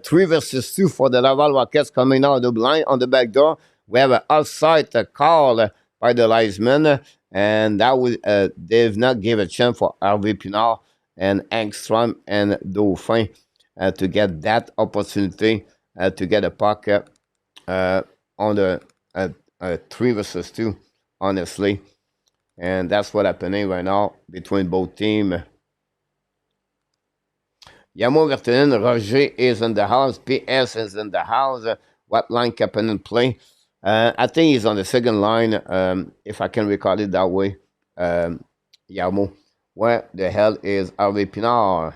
A: 3 versus 2 for the Laval Rockets coming out of the blind on the back door. We have an offside call by the linesman, and that was they've not give a chance for Harvey Pinard and Engstrom and Dauphin to get that opportunity to get a puck on the 3 versus 2, honestly. And that's what's happening right now between both teams. Yamo Vertinen, Roger is in the house, PS is in the house. What line Kapanen play? I think he's on the second line, if I can recall it that way. Yamo. Where the hell is Harvey Pinard?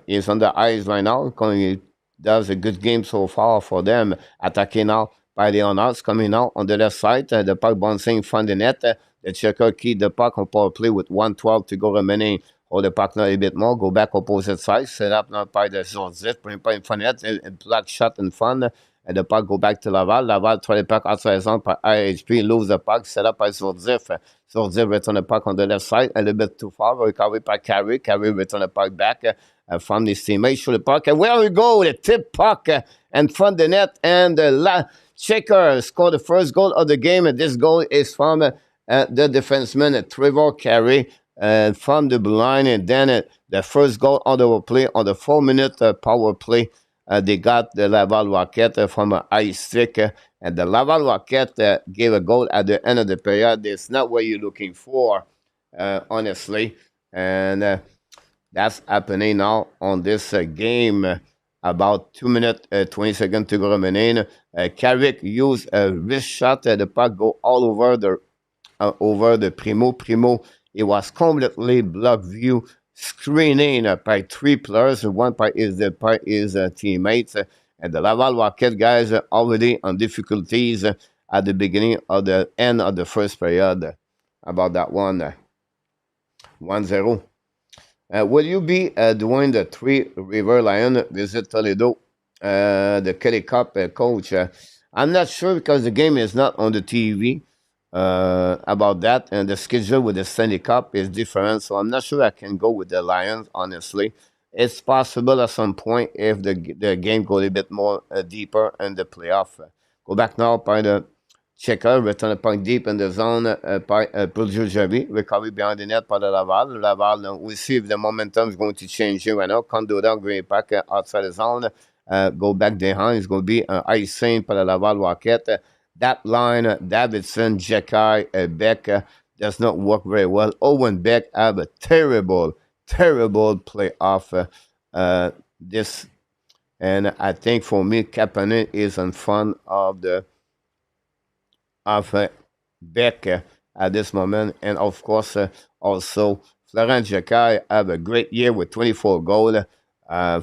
A: He's on the ice right now. He does a good game so far for them. Attacking now by the honors, coming out on the left side. The puck bouncing in front of the net. The checker keep the puck on power play with 1:12 to go remaining. Hold the puck now a bit more. Go back opposite side. Set up now by the Zorzit. Bring puck in front of the net. A black shot in front. and the puck go back to Laval. Laval try the puck outside the zone by IHP, lose the puck, set up by Zordif. Zordif return the puck on the left side, a little bit too far, recovered by Carey. Carey return the puck back from his teammate, shoot the puck, and where we go, the tip puck in front of the net, and the Checker scored the first goal of the game, and this goal is from the defenseman, Trevor Carey, from the blue line, and then the first goal on the play, on the 4-minute power play, they got the Laval Rocket from an ice stick, and the Laval Rocket gave a goal at the end of the period. It's not what you're looking for, honestly, and that's happening now on this game. About 2 minutes, 20 seconds to go remaining. Carrick used a wrist shot. The puck go all over the Primo. Primo, it was completely blocked view, screening by 3 players, one by his teammates. And the Laval Rocket guys are already on difficulties at the beginning of the end of the first period. About that one, 1-0. Will you be doing the Three River Lion visit Toledo, the Kelly Cup coach? I'm not sure because the game is not on the TV about that, and the schedule with the Stanley Cup is different, so I'm not sure I can go with the Lions, honestly. It's possible at some point if the game goes a bit more deeper in the playoff. Go back now by the Checker, return the puck deep in the zone by Pulju Javi, recovery behind the net by the Laval. Laval, we see if the momentum is going to change here right now. Can't do that, going back outside the zone, go back behind. It's going to be icing by the Laval Rocket. That line, Davidson, Jekai, Beck, does not work very well. Owen Beck have a terrible playoff this, and I think for me, Kapanen is in front of Beck at this moment, and of course also Florent Jekai have a great year with 24 goals.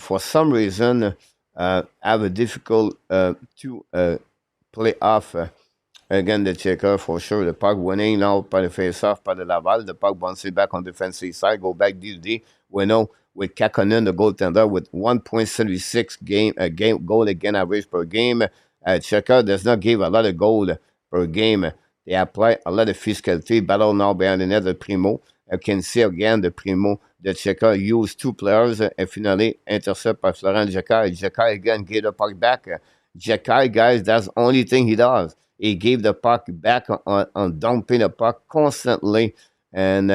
A: For some reason, have a difficult to play off again the Checker for sure. The puck winning now by the face-off by the Laval. The puck bounces back on the defensive side, go back DD. We know with Kähkönen, the goaltender, with 1.76 goal again average per game. Checker does not give a lot of goal per game. They apply a lot of physicality. Battle now behind the net, the Primo. You can see again the Primo. The Checker used 2 players and finally intercept by Florent Jekai. Jekai again gave the puck back. Jekai, guys, that's the only thing he does. He gave the puck back on dumping the puck constantly. And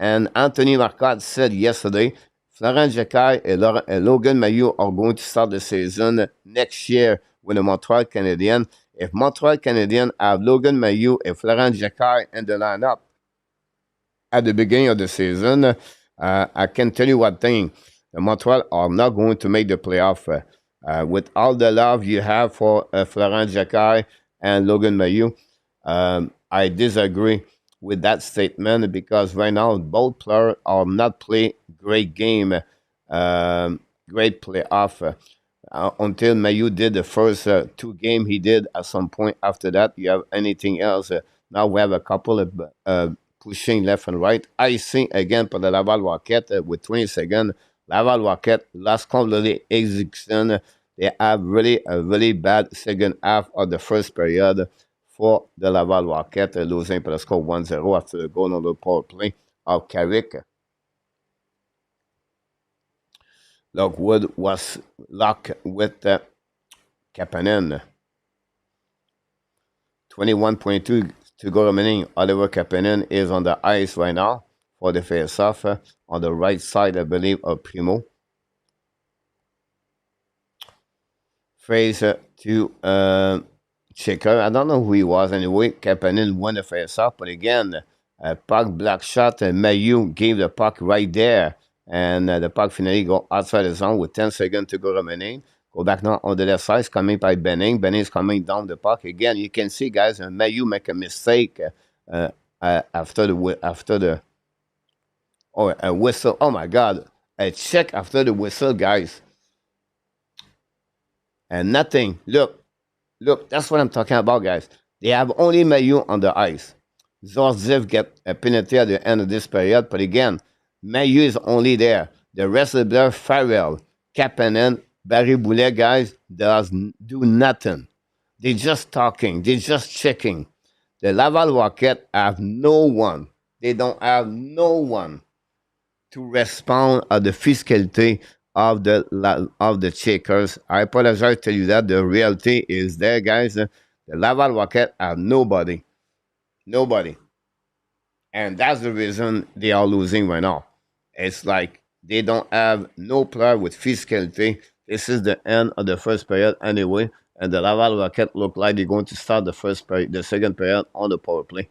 A: And Anthony Marcotte said yesterday, Florent Jekai and Logan Mailloux are going to start the season next year with the Montreal Canadiens. If Montreal Canadiens have Logan Mailloux and Florent Jekai in the lineup at the beginning of the season, I can tell you one thing. The Montreal are not going to make the playoff. With all the love you have for Florent Jekai and Logan Mailloux, I disagree with that statement because right now both players are not playing great game, great playoff. Until Mailloux did the first 2 games he did at some point after that, you have anything else. Now we have a couple of pushing left and right. Icing again for the Laval Rocket with 20 seconds. Laval Rocket lost completely execution. They have really a really bad second half of the first period for the Laval Rocket, losing by the score 1-0 after the goal on the power play of Carrick. Lockwood was locked with Kapanen. 21.2 to go remaining. Oliver Kapanen is on the ice right now for the face-off on the right side, I believe, of Primo. Face to Checker. I don't know who he was anyway. Kapanen won the face-off, but again, puck block shot, and Mailloux gave the puck right there. And the puck finally go outside the zone with 10 seconds to go remaining. Go back now on the left side, coming by Benning. Benning's coming down the puck. Again, you can see, guys, Mailloux make a mistake after the a whistle. Oh, my God. A check after the whistle, guys. And nothing. Look, that's what I'm talking about, guys. They have only Mailloux on the ice. Zorzev get a penalty at the end of this period, but again, Mailloux is only there. The rest of the Farrell, Kapanen, Barry Boulet, guys, do nothing. They're just talking. They're just checking. The Laval Rocket have no one. They don't have no one to respond at the physicality of the checkers. I apologize to tell you that the reality is there, guys. The Laval Rocket have nobody. Nobody. And that's the reason they are losing right now. It's like they don't have no player with physicality. This is the end of the first period anyway, and the Laval Rocket look like they're going to start the second period on the power play.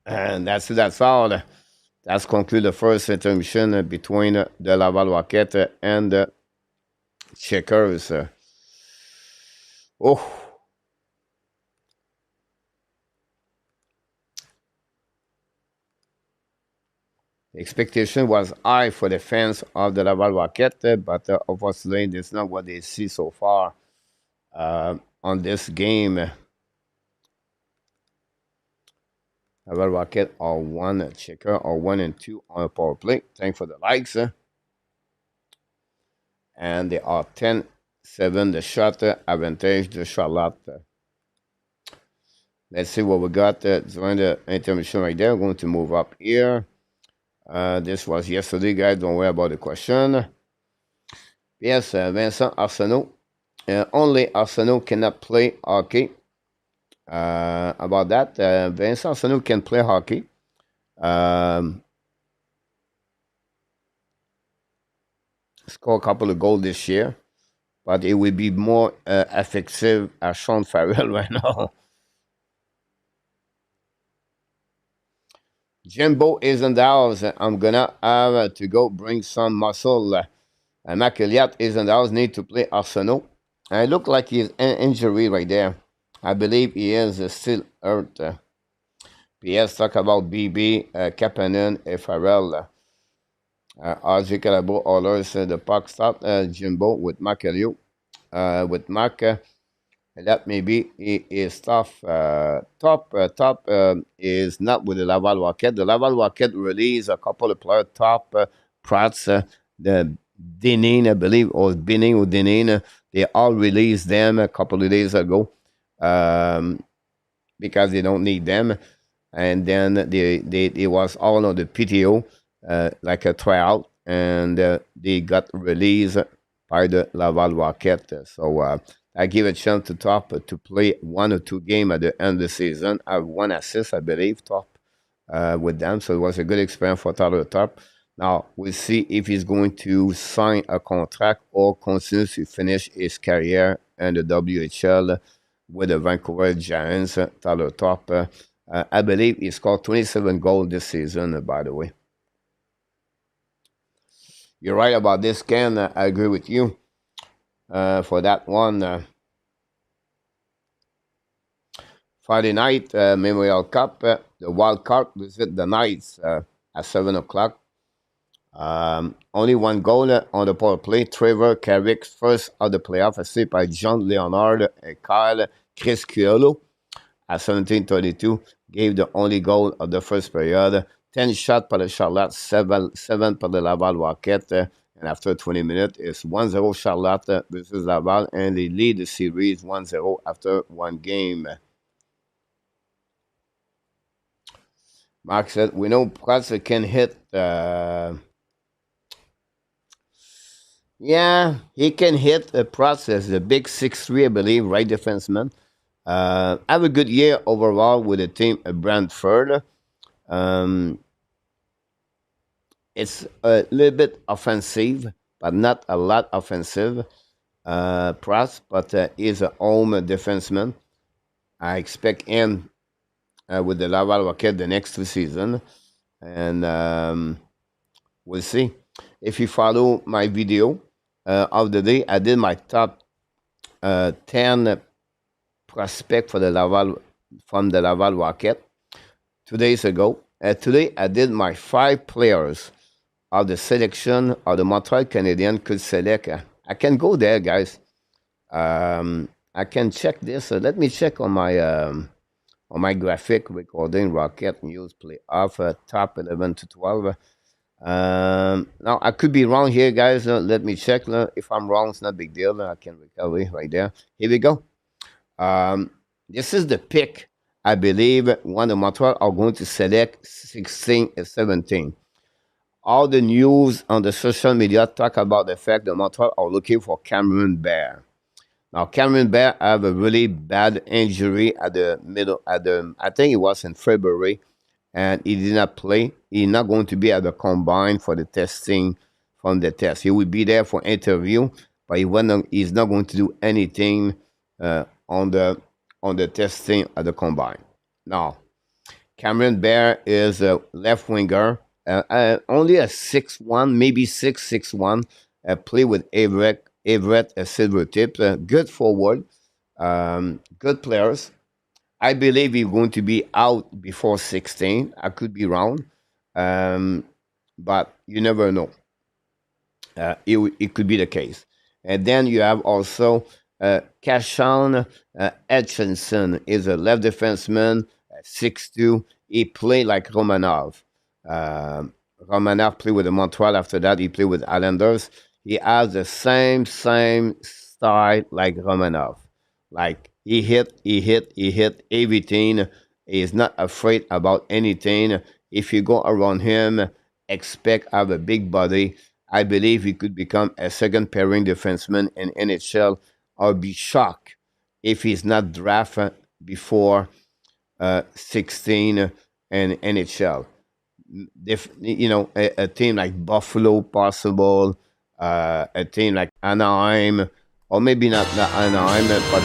A: And that's all. That's conclude the first intermission between the Laval Rocket and the Checkers. Oh, the expectation was high for the fans of the Laval Rocket, but obviously that's not what they see so far on this game. Laval Rocket are one, Checker are 1-2 on a power play. Thanks for the likes. And they are 10-7 the shot advantage to Charlotte. Let's see what we got during the intermission right there. We're going to move up here. This was yesterday, guys. Don't worry about the question. Yes, Vincent Arsenault. Only Arsenault cannot play hockey. About that, Vincent Arsenault can play hockey. Score a couple of goals this year, but it will be more effective as Sean Farrell right now. Jimbo is in the house. I'm gonna have to go bring some muscle. Mac Elliott is in the house. Need to play Arsenault. And it looked like he's injury right there. I believe he is still hurt. PS talk about BB, Kapanen, and Farrell. RJ Calabo, Oilers, the puck stop. Jimbo with Mac Elliott. With Mac. That maybe is tough. Top is not with the Laval Rocket. The Laval Rocket released a couple of players, top Prats, the Denin, I believe, or Benin or Denin. They all released them a couple of days ago because they don't need them. And then they was all on the PTO, like a tryout, and they got released by the Laval Rocket. So I give a chance to Top to play 1 or 2 games at the end of the season. I have 1 assist, I believe, Top with them. So it was a good experience for Tyler Top. Now, we'll see if he's going to sign a contract or continue to finish his career in the WHL with the Vancouver Giants. Tyler Top, I believe he scored 27 goals this season, by the way. You're right about this, Ken. I agree with you for that one. Friday night, Memorial Cup, the Wild Card visit the Knights at 7 o'clock. Only 1 goal on the power play. Trevor Carrick's first of the playoff, assisted by John Leonard and Kyle Chris Cuolo at 17:32. Gave the only goal of the first period. 10 shots for the Charlotte, 7 for the Laval Rocket. And after 20 minutes, it's 1-0 Charlotte versus Laval, and they lead the series 1-0 after 1 game. Mark said, we know Prats can hit. Yeah, he can hit a process. The big 6'3", I believe, right defenseman. Have a good year overall with the team at Brantford. It's a little bit offensive, but not a lot offensive. Prats, but he's a home defenseman. I expect him with the Laval Rocket the next 2 seasons. And we'll see. If you follow my video of the day, I did my top 10 prospect for the Laval from the Laval Rocket 2 days ago. Today, I did my 5 players of the selection of the Montreal Canadiens could select. I can go there, guys. I can check this. Let me check on my on my graphic recording Rocket News playoff top 11 to 12. Now I could be wrong here, guys. Let me check. If I'm wrong, it's not a big deal. I can recover right there. Here we go. Um, this is the pick. I believe one of Montreal are going to select 16 and 17. All the news on the social media talk about the fact that Montreal are looking for Cameron Bear. Now, Cameron Bear have a really bad injury at the middle, I think it was in February, and he did not play. He's not going to be at the combine for the testing from the test. He will be there for interview, but he's not going to do anything on the testing at the combine. Now, Cameron Bear is a left winger, only a 6'1", maybe 6'1", play with Everett Silvertip, good forward, good players. I believe he's going to be out before 16. I could be wrong, but you never know. It could be the case. And then you have also Kashan Etchinson is a left defenseman, 6'2". He played like Romanov. Romanov played with the Montreal. After that, he played with Islanders. He has the same style like Romanov. Like he hit everything. He is not afraid about anything. If you go around him, expect have a big body. I believe he could become a second pairing defenseman in NHL. I'll be shocked if he's not drafted before 16 in NHL. If a team like Buffalo possible, a team like Anaheim, or maybe not Anaheim, but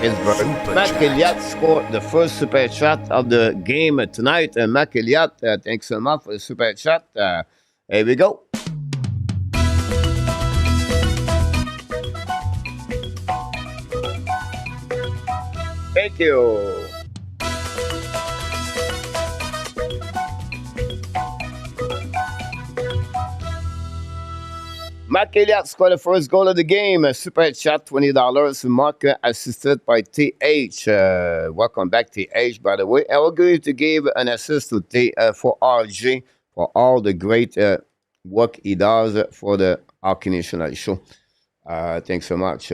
A: Pittsburgh. Mac Elliott scored the first super shot of the game tonight. Mac Elliott, thanks so much for the super shot. Here we go. Thank you. Mac Elliott scored the first goal of the game. A super chat, $20. Mark assisted by TH. Welcome back, TH, by the way. And we're going to give an assist to for RG for all the great work he does for the Hockey National Show. Thanks so much.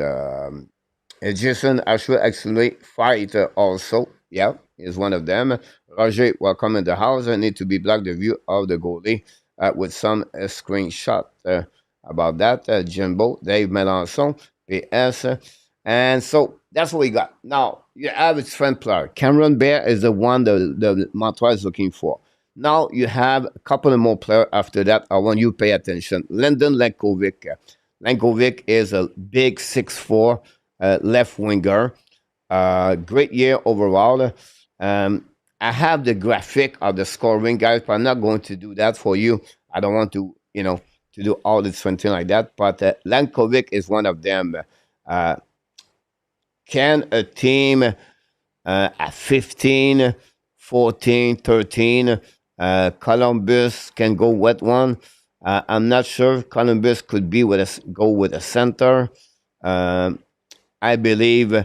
A: Jason actually fight also. Yeah, is one of them. Roger, welcome in the house. I need to be blocked the view of the goalie with some screenshot about that. Jimbo, Dave Melanson, PS. And so that's what we got. Now, you have its friend player. Cameron Bear is the one the Montreal is looking for. Now you have a couple of more players after that. I want you to pay attention. Lyndon Lenkovic. Lenkovic is a big 6'4", left winger. Great year overall. I have the graphic of the scoring, guys, but I'm not going to do that for you. I don't want to, to do all this something like that. But Lankovic is one of them. Can a team at 15, 14, 13, Columbus can go with one? I'm not sure. Columbus could be go with a center. I believe,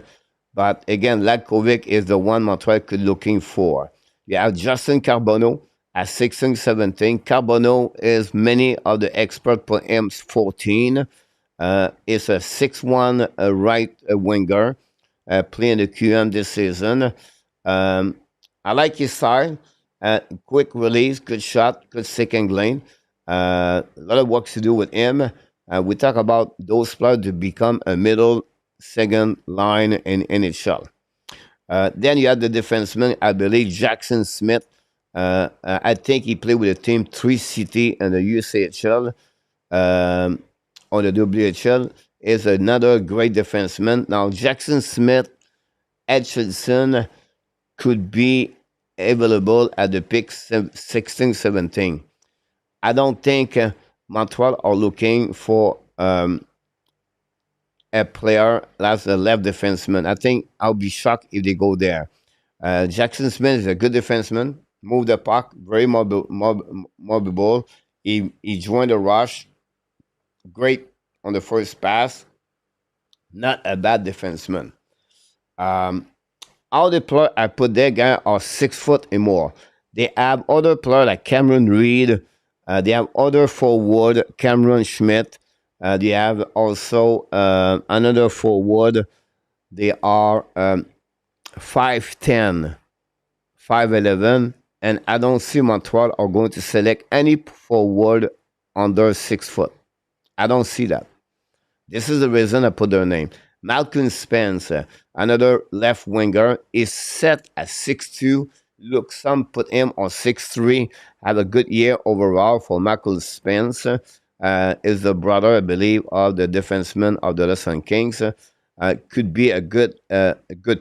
A: but again, Latkovic is the one Montreal could looking for. You have Justin Carbonneau at 16, 17. Carbonneau is many of the experts put him 14. Is a 6'1" right winger playing the QM this season. I like his style. Quick release, good shot, good second lane. A lot of work to do with him. We talk about those players to become a middle second line in NHL. Then you have the defenseman, I believe, Jackson Smith. I think he played with the team 3CT and the USHL or the WHL. Is another great defenseman. Now, Jackson Smith, Etchinson could be available at the pick 16, 17. I don't think Montreal are looking for a player as a left defenseman. I think I'll be shocked if they go there. Jackson Smith is a good defenseman. Move the puck, very mobile. He joined the rush. Great on the first pass. Not a bad defenseman. all the players I put there, guys, are 6 foot and more. They have other players like Cameron Reed. They have other forward, Cameron Schmidt. They have also another forward. They are 5'10", 5'11", and I don't see Montreal are going to select any forward under 6 foot. I don't see that. This is the reason I put their name. Malcolm Spence, another left winger, is set at 6'2". Look, some put him on 6'3". Have a good year overall for Malcolm Spence. Is the brother, I believe, of the defenseman of the Los Angeles Kings. Could be a good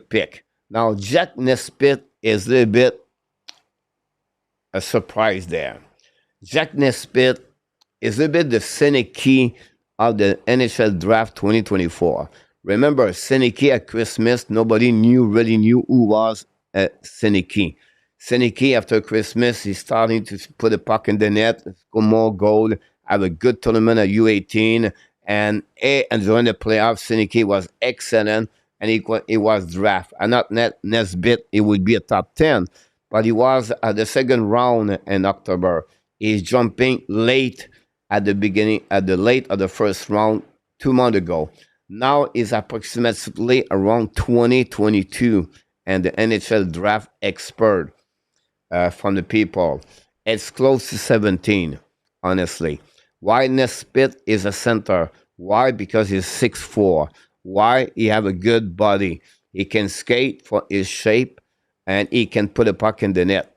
A: pick. Now, Jack Nesbitt is a little bit a surprise there. Jack Nesbitt is a bit the Seneki of the NHL Draft 2024. Remember, Seneki at Christmas, nobody really knew who was Seneki. Seneki, after Christmas, he's starting to put a puck in the net, score more goal, have a good tournament at U18, and during the playoffs, Seneki was excellent, and he was draft. And not Nesbitt, it would be a top 10, but he was at the second round in October. He's jumping late at the late of the first round 2 months ago. Now is approximately around 2022, and the NHL draft expert from the people. It's close to 17, honestly. Why Nesbitt is a center? Why? Because he's 6'4". Why? He have a good body. He can skate for his shape, and he can put a puck in the net.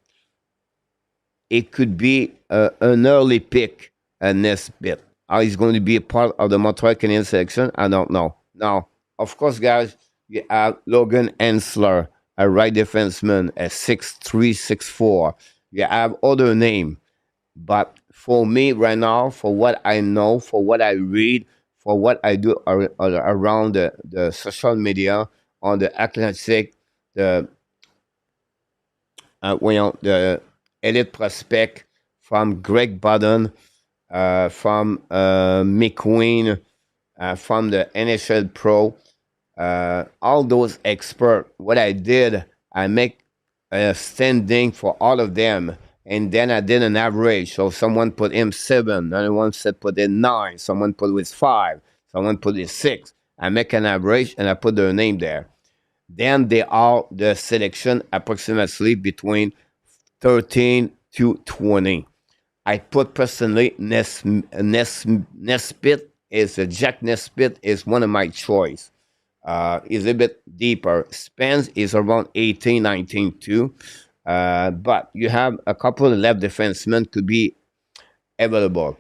A: It could be an early pick, Nesbitt. How he's going to be a part of the Montreal Canadiens selection, I don't know. Now, of course, guys, you have Logan Ensler, a right defenseman, a 6'3", 6'4". You have other name. But for me right now, for what I know, for what I read, for what I do around the social media, on the Atlantic, the elite prospect from Greg Budden, from McQueen, from the NHL Pro, all those experts. What I did, I make a standing for all of them, and then I did an average. So someone put him 7, another one said put in 9, someone put with 5, someone put in 6. I make an average and I put their name there. Then they are the selection approximately between 13 to 20. I put personally Nesbitt is Jack Nesbitt is one of my choice. Is a bit deeper. Spence is around 18, 19 too. But you have a couple of left defensemen could be available.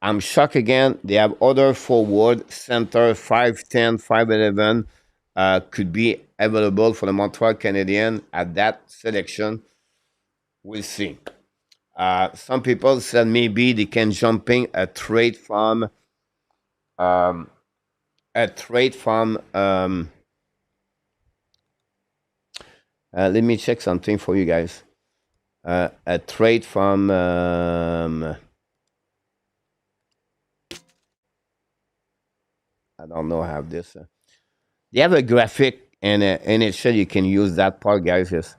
A: I'm shocked again. They have other forward, center, 5'10", 5'11", could be available for the Montreal Canadiens at that selection. We'll see. Some people said maybe they can jumping a trade from let me check something for you guys. A trade from I don't know. I have this. They have a graphic, and it said you can use that part, guys. Yes.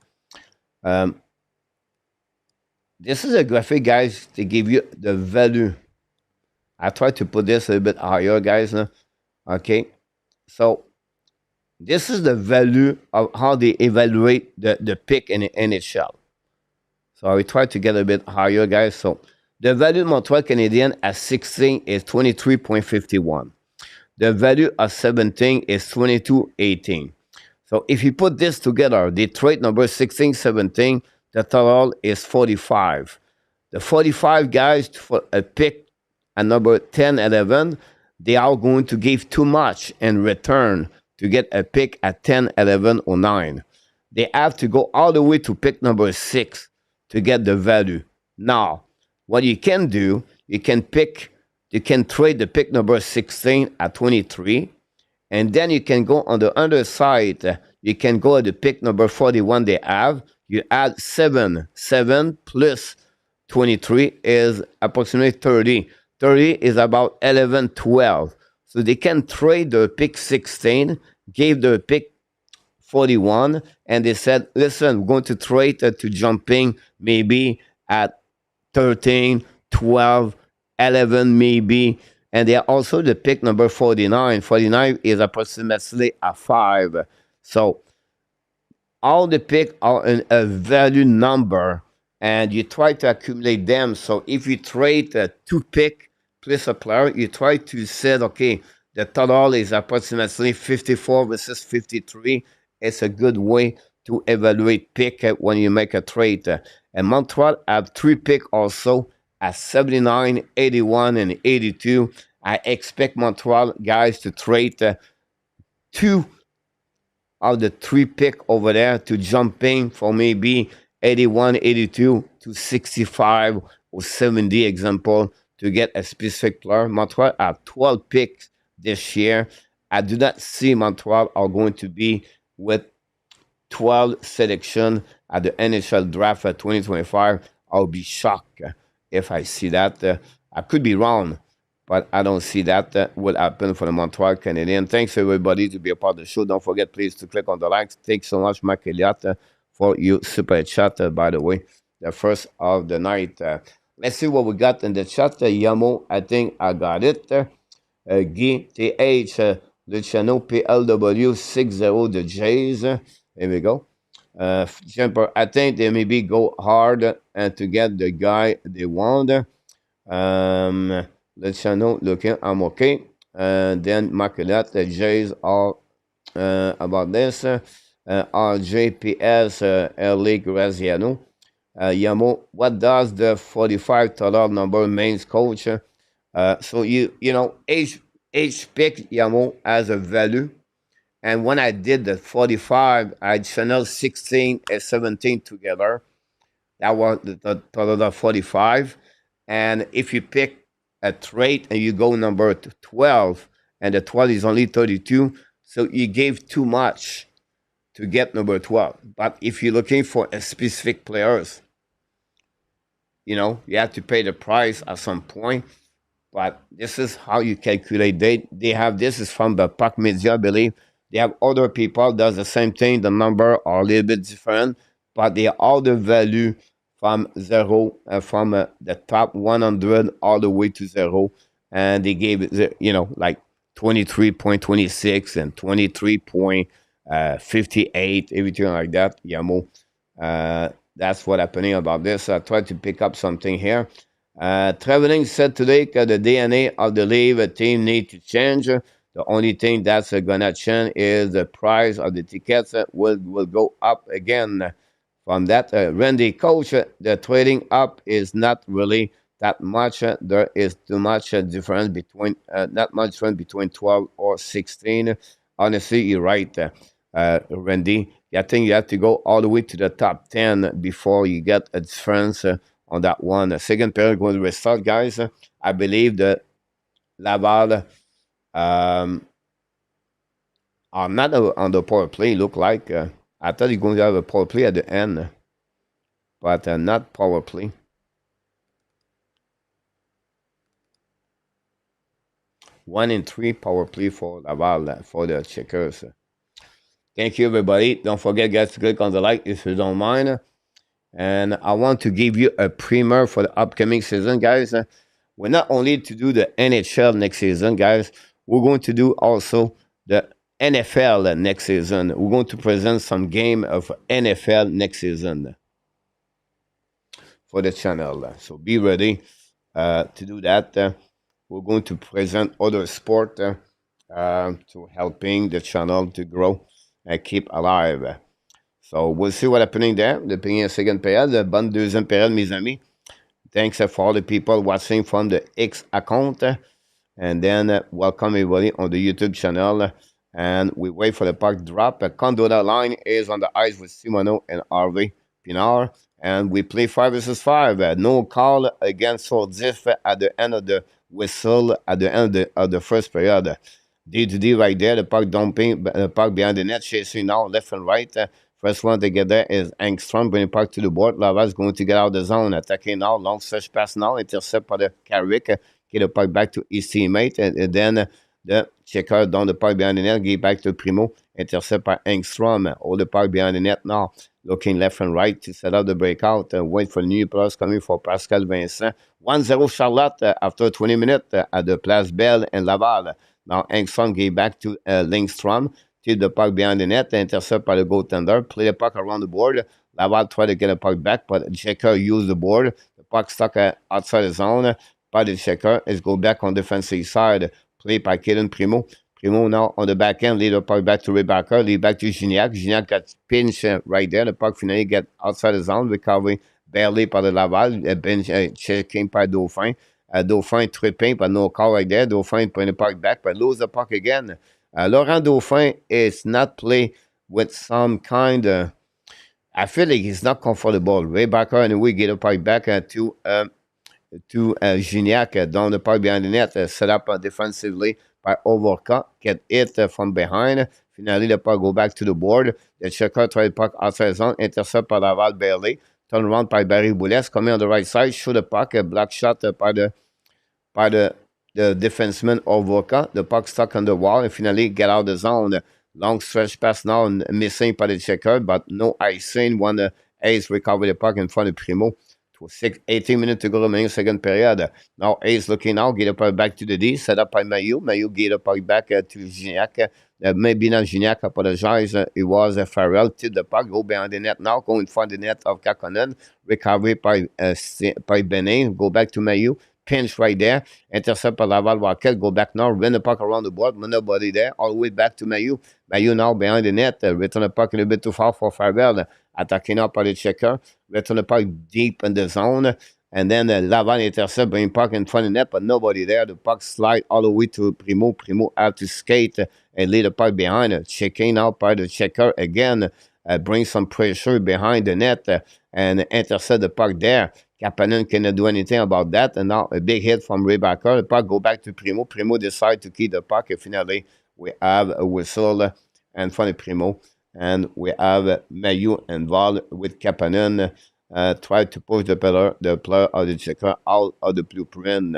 A: This is a graphic, guys, to give you the value. I try to put this a little bit higher, guys. Okay. So this is the value of how they evaluate the pick in the NHL. So I will try to get a bit higher, guys. So the value of Montreal Canadiens at 16 is 23.51. The value of 17 is 22.18. So if you put this together, the trade number 16, 17, the total is 45. The 45 guys for a pick at number 10, 11, they are going to give too much in return to get a pick at 10, 11, or 9. They have to go all the way to pick number 6 to get the value. Now, what you can do, you can trade the pick number 16 at 23, and then you can go on the other side. You can go at the pick number 41 they have. You add 7. 7 plus 23 is approximately 30. 30 is about 11, 12. So they can trade the pick 16, give the pick 41, and they said, listen, we're going to trade to jumping maybe at 13, 12, 11 maybe. And they are also the pick number 49. 49 is approximately a 5. So all the pick are a value number, and you try to accumulate them. So if you trade two pick plus a player, you try to say, okay, the total is approximately 54 versus 53. It's a good way to evaluate pick when you make a trade. And Montreal have three pick also at 79, 81, and 82. I expect Montreal guys to trade two of the three pick over there to jumping for maybe 81, 82 to 65 or 70 example to get a specific player. Montreal have 12 picks this year. I do not see Montreal are going to be with 12 selection at the NHL draft at 2025. I'll be shocked if I see that. I could be wrong, but I don't see that will happen for the Montreal Canadiens. Thanks everybody to be a part of the show. Don't forget, please, to click on the likes. Thanks so much, Mark Elliott, for your super chat, by the way, the first of the night. Let's see what we got in the chat. Yamo, I think I got it. Guy, TH, Luciano, PLW, 60, the Jays. Here we go. Jumper, I think they maybe go hard and to get the guy they want. Luciano looking, I'm okay. Then Maculat, the Jays are about this. RJPS, LA Graziano. Yamo, what does the 45 total number means, coach? So you know, each pick, Yamo, has a value. And when I did the 45, I channeled 16 and 17 together. That was the total of 45. And if you pick a trait and you go number 12, and the 12 is only 32, so you gave too much to get number 12. But if you're looking for a specific players, you know, you have to pay the price at some point. But this is how you calculate. They have, this is from the Puck Media, I believe. They have other people does the same thing. The number are a little bit different, but they all the value from zero, from the top 100 all the way to zero. And they gave it, you know, like 23.26 and 23.58, everything like that. Yamo. That's what happening about this. I tried to pick up something here. Traveling said today that the DNA of the league team need to change. The only thing that's gonna change is the price of the tickets will go up again. From that, Randy, coach, the trading up is not really that much. There is too much difference between, not much difference between 12 or 16. Honestly, you're right, Randy. I think you have to go all the way to the top 10 before you get a difference on that one. The second period going to restart, guys. I believe that Laval are not on the power play. Look like I thought you're going to have a power play at the end, but not power play. One in three power play for Laval for the Checkers. Thank you, everybody. Don't forget, guys, to click on the like if you don't mind. And I want to give you a primer for the upcoming season, guys. We're not only to do the NHL next season, guys. We're going to do also the NFL next season. We're going to present some game of NFL next season for the channel. So be ready to do that. We're going to present other sport to helping the channel to grow and keep alive. So we'll see what's happening there. The première second période, bonne deuxième période, mes amis. Thanks for all the people watching from the X account. And then welcome everybody on the YouTube channel. And we wait for the puck drop. Condola line is on the ice with Simoneau and Harvey Pinard. And we play 5 versus 5. No call against Sordif at the end of the whistle, at the end of the first period. D2D right there, the puck dumping, the puck behind the net, chasing now left and right. First one to get there is Angstrom, bringing the puck to the board. Laval is going to get out of the zone, attacking now, long stretch pass now, intercept by the Carrick, get the puck back to his teammate, and then the checker down the park behind the net, give back to Primo, intercept by Engstrom, hold the park behind the net now, looking left and right to set up the breakout, wait for the new plus coming for Pascal Vincent. 1-0 Charlotte after 20 minutes at the Place Belle in Laval. Now Engstrom gave back to Lindstrom, to the puck behind the net, intercept by the goaltender, play the puck around the board. Laval tried to get the puck back, but checker used the board. The puck stuck outside the zone by the checker. It's go back on defensive side. Play by Kaden Primo. Primo now on the back end, lead the puck back to Rebecca, lead back to Gignac. Gignac got pinched right there. The puck finally get outside the zone, recovery barely par the Laval. Bench checking by Dauphin. Dauphin tripping, but no call right there. Dauphin putting the puck back, but lose the puck again. Laurent Dauphin is not play with some kind of. I feel like he's not comfortable. Rebecca and we get the puck back to Gignac down the park behind the net, set up defensively by Overcut, get it from behind. Finally, the puck go back to the board. The checker try the puck outside zone, intercept by Laval barely. Turn around by Barry Boulez, coming on the right side, shoot the puck, a block shot by the defenseman Overcut. The puck stuck on the wall and finally get out of the zone. Long stretch pass now, missing by the checker, but no icing. One Ace recover the puck in front of Primo. 18 minutes to go remaining second period. Now Ace looking out, get the puck back to the D, set up by Mayu. Mayu get the puck back to Gignac. Maybe not Gignac, apologize. It was Farrell. Tip the puck, go behind the net now, go in front of the net of Kähkönen. Recovery by Benin, go back to Mayu. Pinch right there. Intercept by Laval Rocket. Go back now. Run the puck around the board. Nobody there. All the way back to Mayu. Mayu now behind the net. Return the puck a little bit too far for Farrell. Attacking up by the checker. Return the puck deep in the zone. And then Laval intercept, bring puck in front of the net, but nobody there. The puck slide all the way to Primo. Primo have to skate and lead the puck behind. Checking out by the checker again. Bring some pressure behind the net and intercept the puck there. Kapanen cannot do anything about that. And now a big hit from Rebecca. The puck go back to Primo. Primo decide to keep the puck. And finally, we have a whistle in front of Primo. And we have Mayu involved with Kapanen. Try to push the player of the checker out of the blueprint.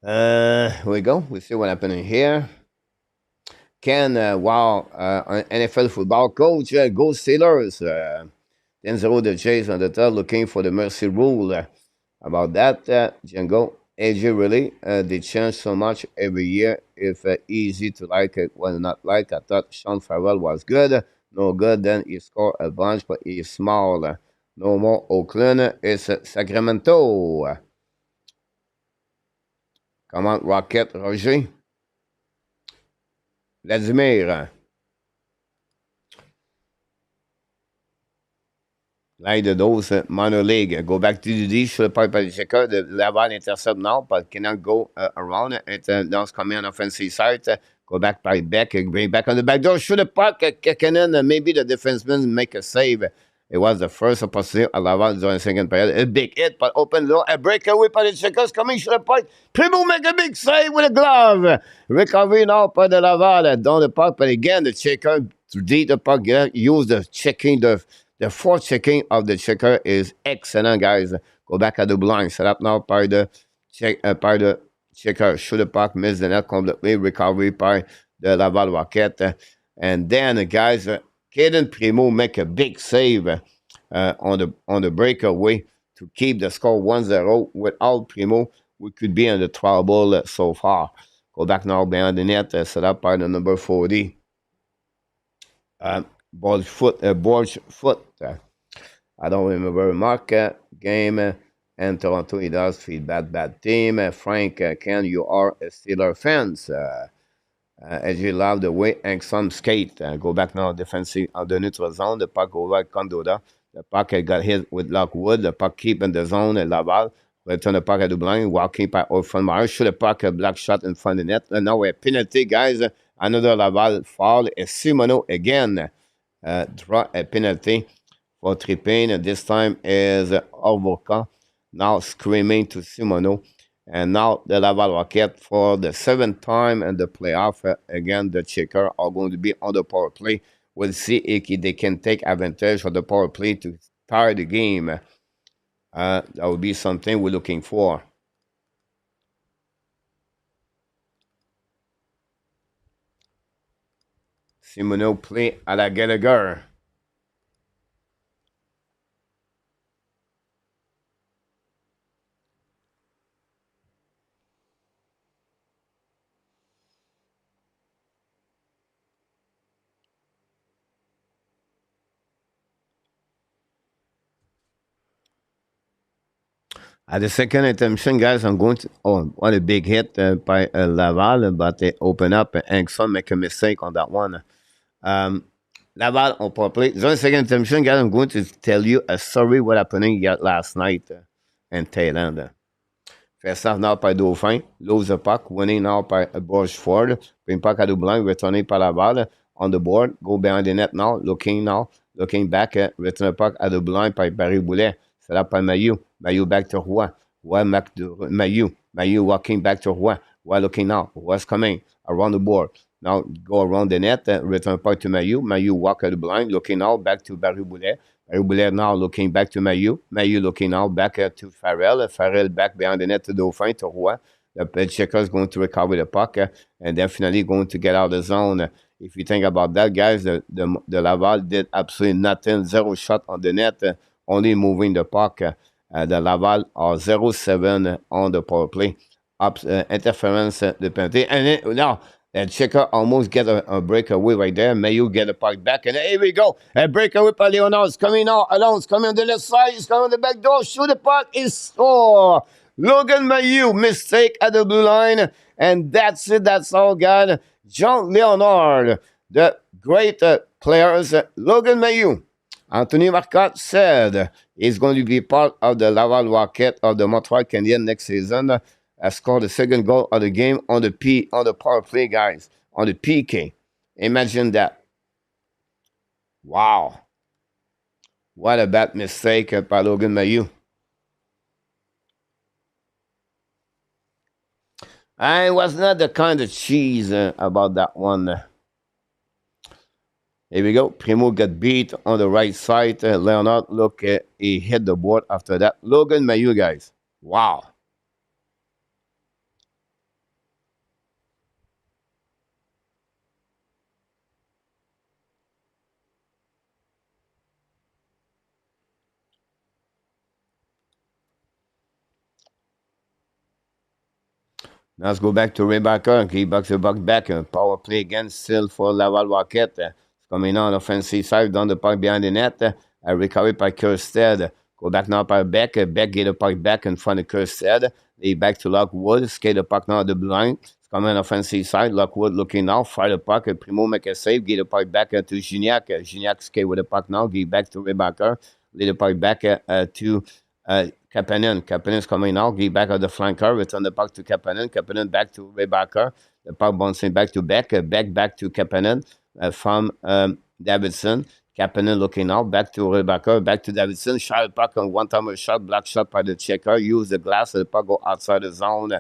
A: Here we go. We see what happening here. Ken, NFL football coach, go Steelers. 10-0 the Jays on the top, looking for the mercy rule. About that, Django, AJ really, they change so much every year. If easy to like it, well, not like. I thought Sean Farrell was good. No good, then he scored a bunch, but he's small. No more Oakland, it's Sacramento. Come on, Rocket, Roger. Vladimir. Like the dose minor league. Go back to the D, shoot the pipe by the checker. The Laval intercept now, but cannot go around. It now coming on offensive side. Go back by Beck, bring back on the back door, shoot the puck. Kähkönen, maybe the defenseman make a save. It was the first opportunity at Laval during the second period. A big hit, but open door, a breakaway by the checkers coming, shoot the puck. Primo make a big save with a glove. Recovery now by the Laval down the puck, but again, the checker to deep the puck, use the checking, the fourth checking of the checker is excellent, guys. Go back at the blind, set up now by the checker, shoot the puck, miss the net completely, recovery by the Laval Rocket. And then, guys, Caden Primo make a big save on the breakaway to keep the score 1-0. Without Primo, we could be in the trouble so far. Go back now behind the net, set up by the number 40. Borge foot. I don't remember Mark game. And Toronto, he does feed bad team. Frank, Ken, you are a Steeler fans. As you love the way and some skate. Go back now defensive of the neutral zone. The puck go right Condoda. The puck got hit with Lockwood. The puck keep in the zone at Laval. Return the puck at the blind. Walking by Orphan shoot the puck a black shot in front of the net. And now a penalty, guys. Another Laval foul. Simoneau again. Draw a penalty for tripping. This time is Orvoka. Now screaming to Simoneau. And now the Laval Rocket for the seventh time in the playoff. Again, the checker are going to be on the power play. We'll see if they can take advantage of the power play to tie the game. That would be something we're looking for. Simoneau play à la Gallagher. At the second intermission, guys, I'm going to. Oh, what a big hit by Laval, but they open up and Angson make a mistake on that one. Um, Laval on power play. During the second intermission, guys, I'm going to tell you a story what happening last night in Thailand. First half now par Dauphin, lose the puck, winning now by Borgeford, bring puck à Dublin, returning par Laval on the board, go behind the net now, looking back, return the puck à Dublin by Barry Boulet, set up by Mailloux back to Roy, back to Mailloux walking back to Roy looking now, Roy's coming around the board, now go around the net, return the puck to Mailloux walk at Dublin, looking now back to Barry Boulet, Roublard now looking back to Mailloux looking now back to Farrell. Farrell back behind the net to Dauphin, to Roy. The checker is going to recover the puck and definitely going to get out of the zone. If you think about that, guys, the Laval did absolutely nothing. Zero shot on the net, only moving the puck. The Laval are 0-7 on the power play. Interference, the penalty. And now, and Checker almost get a breakaway right there. Mayu get a puck back. And here we go. A breakaway by Leonard. It's coming now. Alone. It's coming on the left side. It's coming on the back door. Shoot the puck. It's score. Logan Mayu. Mistake at the blue line. And that's it. That's all, guys. John Leonard. The great players. Logan Mayu. Anthony Marcotte said he's going to be part of the Laval Rocket of the Montreal Canadiens next season. Scored the second goal of the game on the power play, guys, on the PK. Imagine that. Wow. What a bad mistake by Logan Mailloux. I was not the kind of cheese about that one. Here we go. Primo got beat on the right side. Leonard, look, he hit the board after that. Logan Mailloux, guys. Wow. Now let's go back to Rebecca. He bucks the buck back. Power play again, still for Laval Rocket. Coming on offensive side, down the puck behind the net. Recovery by Kirstead. Go back now by Beck. Beck get the puck back in front of Kirstead. They back to Lockwood. Skate the puck now at the blind. Coming on offensive side. Lockwood looking now. Fire the puck. Primo make a save. Get the puck back to Gignac. Gignac skate with the puck now. Get back to Rebecca. Lay the puck back to Kapanen. Kapanen's coming now. Get back at the flanker. Return the puck to Kapanen. Kapanen back to Rebecca. The puck bouncing back to Beck. Beck back to Kapanen from Davidson. Kapanen looking now. Back to Rebecca. Back to Davidson. Shot puck on one-timer shot. Black shot by the checker. Use the glass. The puck go outside the zone.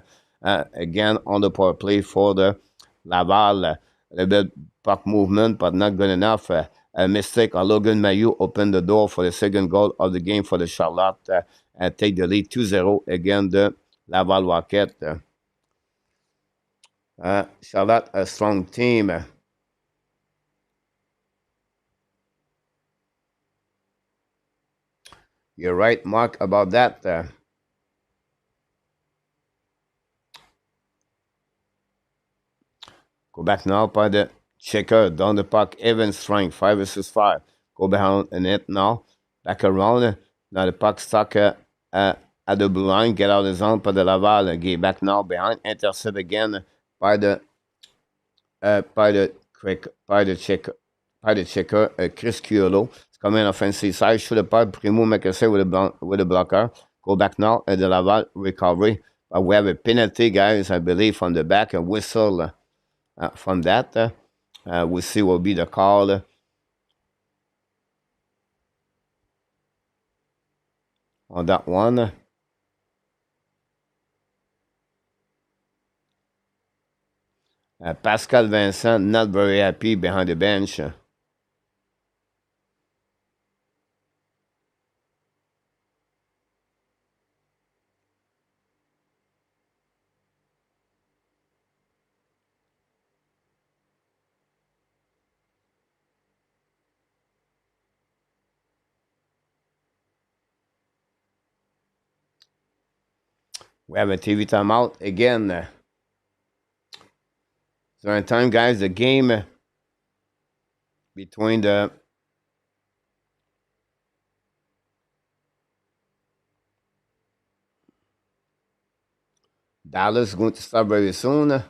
A: Again on the power play for the Laval. A little bit puck movement, but not good enough. A mistake on Logan Mailloux opened the door for the second goal of the game for the Charlotte. Take the lead 2-0 against the Laval Rocket. Charlotte, a strong team. You're right, Mark, about that. Go back now by the checker, down the puck, even strength, 5 versus 5. Go behind the net now, back around. Now the puck stuck at the blue line, get out of the zone by the Laval. Get back now behind, intercept again by the checker, Chris Cuolo. It's coming offensive side, shoot the puck, Primo make a save with a blocker. Go back now at the Laval recovery. But we have a penalty, guys, I believe, from the back, a whistle. From that, we'll see what will be the call. On that one. Pascal Vincent, not very happy behind the bench. We have a TV timeout again. During time, guys, the game between the Dallas going to start very soon.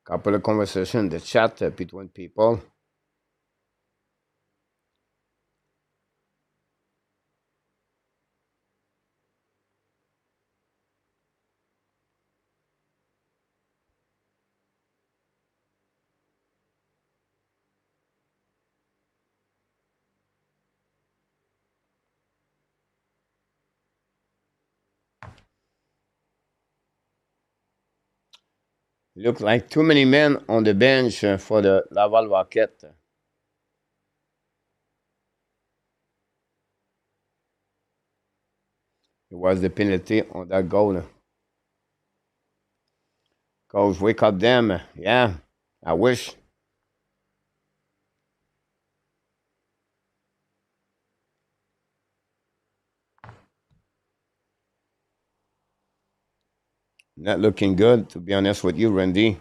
A: Couple of conversation, the chat between people. Look like too many men on the bench for the Laval Rocket. It was the penalty on that goal. Coach, wake up them. Yeah, I wish. Not looking good, to be honest with you, Randy.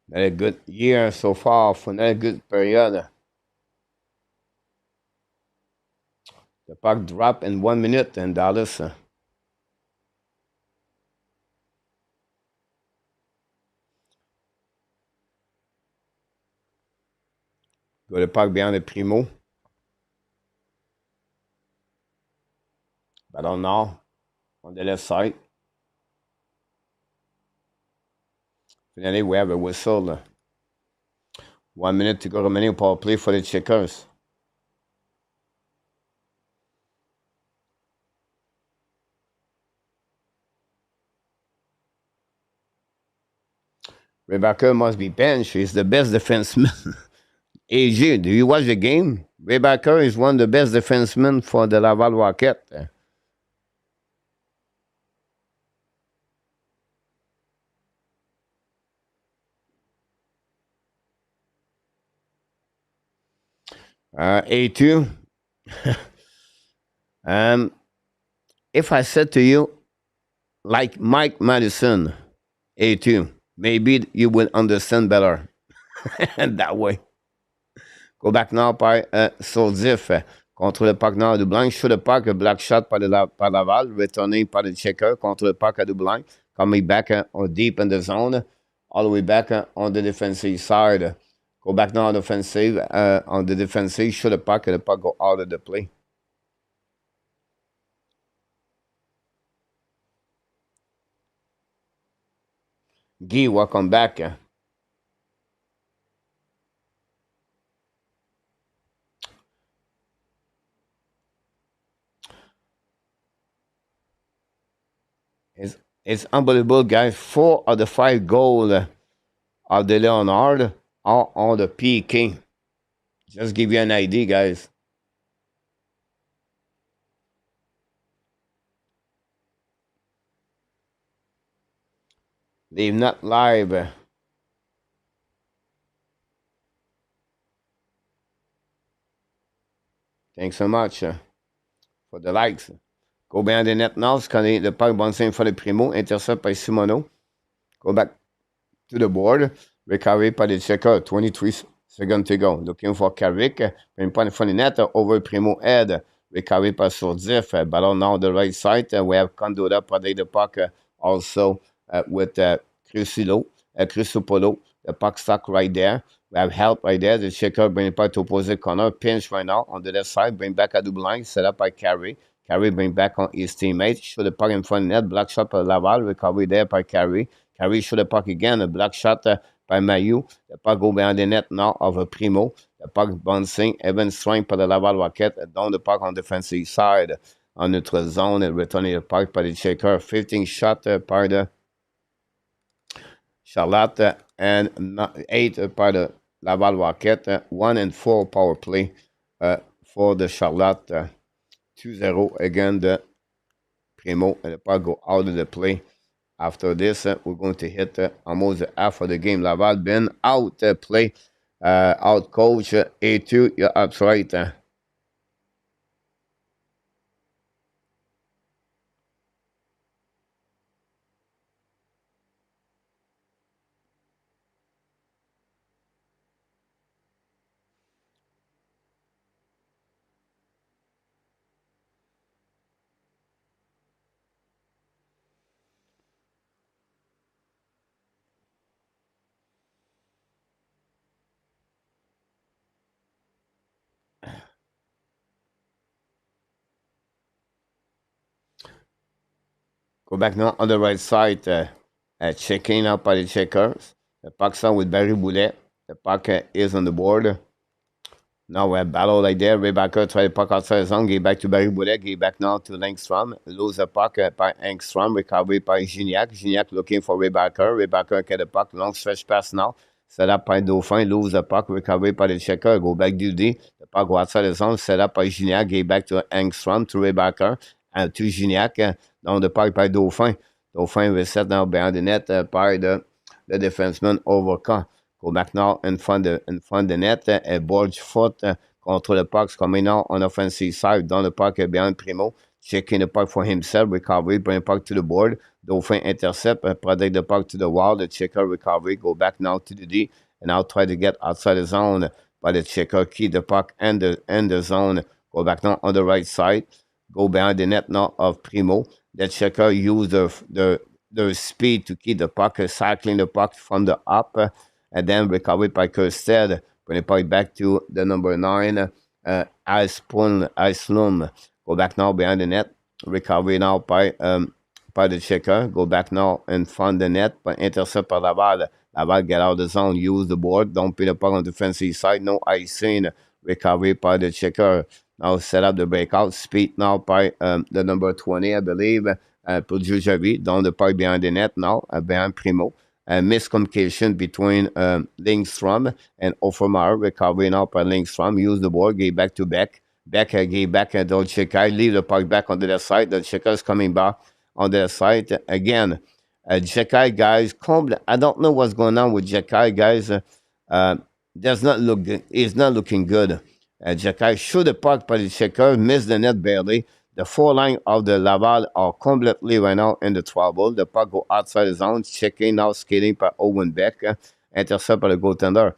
A: Not a good year so far for not a good period. The puck dropped in 1 minute in Dallas. Go the puck behind the Primo. Ballon nord on the left side. Finally, we have a whistle. 1 minute to go remaining power play for the Checkers. Rebecca must be benched. He's the best defenseman. AJ, do you watch the game? Rebecca is one of the best defensemen for the Laval Rocket. 82. If I said to you, like Mike Madison, A2, maybe you will understand better that way. Go back now par Soldif contre le puck nord à Dublin. Shoot the puck, a black shot par Laval, retourné par le checker contre le puck à Dublin. Coming back on deep in the zone, all the way back on the defensive side. Go back now on the defensive, shoot the puck, and the puck go out of the play. Guy, welcome back. It's unbelievable, guys. 4 of the 5 goals of the Leonard are on the PK. Just give you an idea, guys. Leave not live. Thanks so much for the likes. Go behind the net now. Scanner the puck, bon for the Primo. Intercept by Simono. Go back to the board. Recovery by the checker. 23 Second to go. Looking for Carrick. Bring point in front of the net. Over Primo head. Recovery by Sourdif. Ballon now on the right side. We have Condola protect the puck also with Crisupolo. The puck stuck right there. We have help right there. The checker bring it back to opposite corner. Pinch right now on the left side. Bring back at line. Set up by Carey. Carey bring back on his teammate. Shoot the puck in front of the net. Black shot by Laval. Recovery there by Carey. Carey shoot the puck again. A black shot by Mayu. The puck go behind the net now of a Primo. The puck bouncing. Even strength by the Laval Rocket. Down the puck on defensive side. En notre zone. And returning the puck by the checker. 15 shot by the Charlotte and 8 by the Laval Rocket. 1 and 4 power play for the Charlotte. 2-0 again the Primo. And the puck go out of the play. After this, we're going to hit almost the half of the game. Laval been out play, out coach A2. Yeah, that's right. Go back now on the right side, checking out by the checkers. The puck's on with Barry Boulet. The puck is on the board. Now we have battle like there. Rebecca try to puck outside the zone. Get back to Barry Boulet. Get back now to Langstrom. Lose the puck by Angstrom. Recovery by Gignac. Gignac looking for Rebecca. Rebecca get the puck. Long stretch pass now. Set up by Dauphin. Lose the puck. Recovery by the checker. Go back to D. The puck go outside the zone. Set up by Gignac. Get back to Angstrom. To Rebecca. And to Gignac. Down the puck by Dauphin. Dauphin will set now behind the net by the defenseman Overcome. Go back now in front of the net. A Borge foot control the puck coming now on offensive side. Down the puck behind Primo. Checking the puck for himself. Recovery. Bring the puck to the board. Dauphin intercept. Protect the puck to the wall. The checker recovery. Go back now to the D. And now try to get outside the zone. But the checker keep the puck and the zone. Go back now on the right side. Go behind the net now of Primo. The checker use the speed to keep the puck, cycling the puck from the up, and then recovered by Kerstead. Bring the puck back to the number 9, Islum. Go back now behind the net. Recovery now by the checker. Go back now in front of the net, but intercept by Laval. Laval get out of the zone, use the board. Don't put the puck on the defensive side. No icing. Recovery by the checker. Now set up the breakout. Speed now by the number 20, I believe. Pujujavi down the park behind the net now, behind Primo. Miscommunication between Lindstrom and Offermeyer. Recovery now by Lindstrom. Use the board. Get back to Beck. Beck get back and don't check. I leave the puck back on the left side. The checker is coming back on the left side again. Jekai guys, I don't know what's going on with Jekai guys. Does not look good. He's not looking good. Jekai shoot the puck, but the checker missed the net barely. The four line of the Laval are completely right now in the trouble. The puck go outside the zone. Checking now, skating by Owen Beck. Intercept by the goaltender.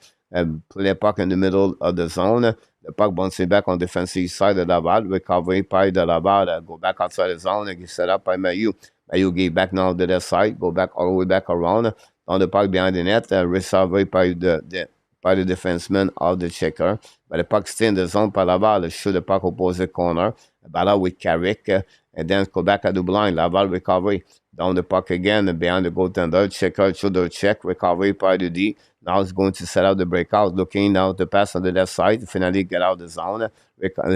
A: Play the puck in the middle of the zone. The puck bouncing back on the defensive side of Laval. Recovery by the Laval. Go back outside the zone and get set up by Mayu. Mayu get back now to the side. Go back all the way back around. On the puck behind the net. Recovery by the defenseman of the checker. But the puck stay in the zone by Laval. Shoot the puck opposite corner. Battle with Carrick, and then go back at the blind. Laval recovery. Down the puck again, and behind the goaltender. Checker, shoulder check, recovery by the D. Now it's going to set up the breakout. Looking now the pass on the left side. Finally get out the zone.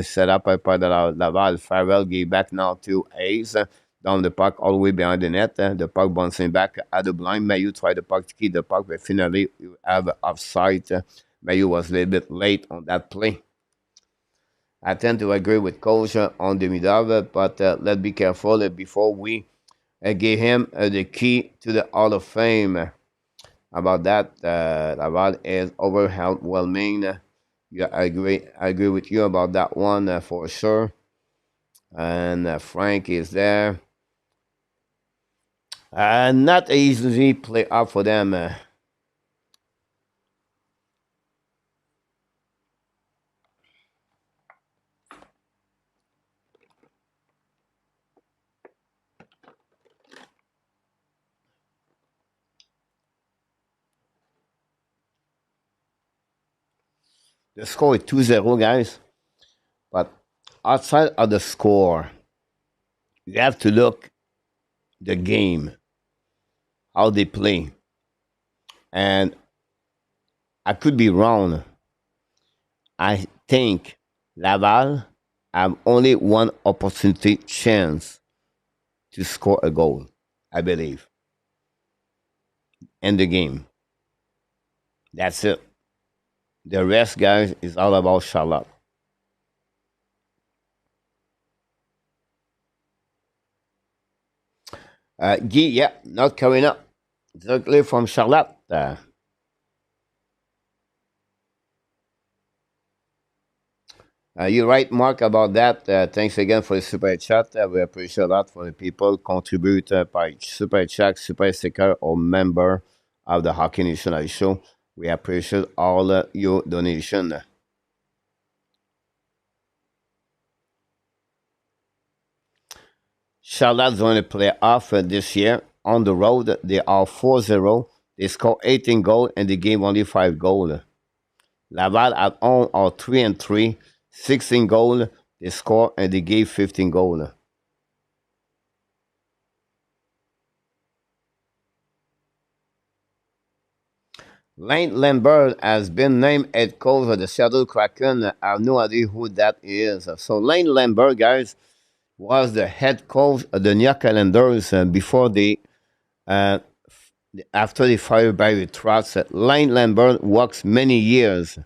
A: Set up by the Laval. Farrell get back now to Hayes. Down the puck all the way behind the net. The puck bouncing back at the blind. Mayu tried the puck to keep the puck, but finally you have offside. Mayu was a little bit late on that play. I tend to agree with Coach on Demidov, but let's be careful before we give him the key to the Hall of Fame. About that, Laval is overwhelming. Yeah, I agree with you about that one for sure. And Frank is there. Not easily play up for them. The score is 2-0, guys. But outside of the score, you have to look the game, how they play. And I could be wrong. I think Laval have only one opportunity chance to score a goal, I believe, in the game. That's it. The rest, guys, is all about Charlotte. Guy, yeah, not coming up. Directly from Charlotte. You're right, Mark, about that. Thanks again for the super chat. We appreciate a lot for the people contribute by super chat, super sticker, or member of the Hockey National Show. We appreciate all your donation. Charlotte's only play off this year on the road. They are 4-0. They score 18 goals and they game only 5 goals. Laval at home are 3-3, 16 goals. They score and they gave 15 goals. Lane Lambert has been named head coach of the Seattle Kraken. I have no idea who that is. So Lane Lambert, guys, was the head coach of the New York Islanders before uh, after they fired Barry Trotz. Lane Lambert works many years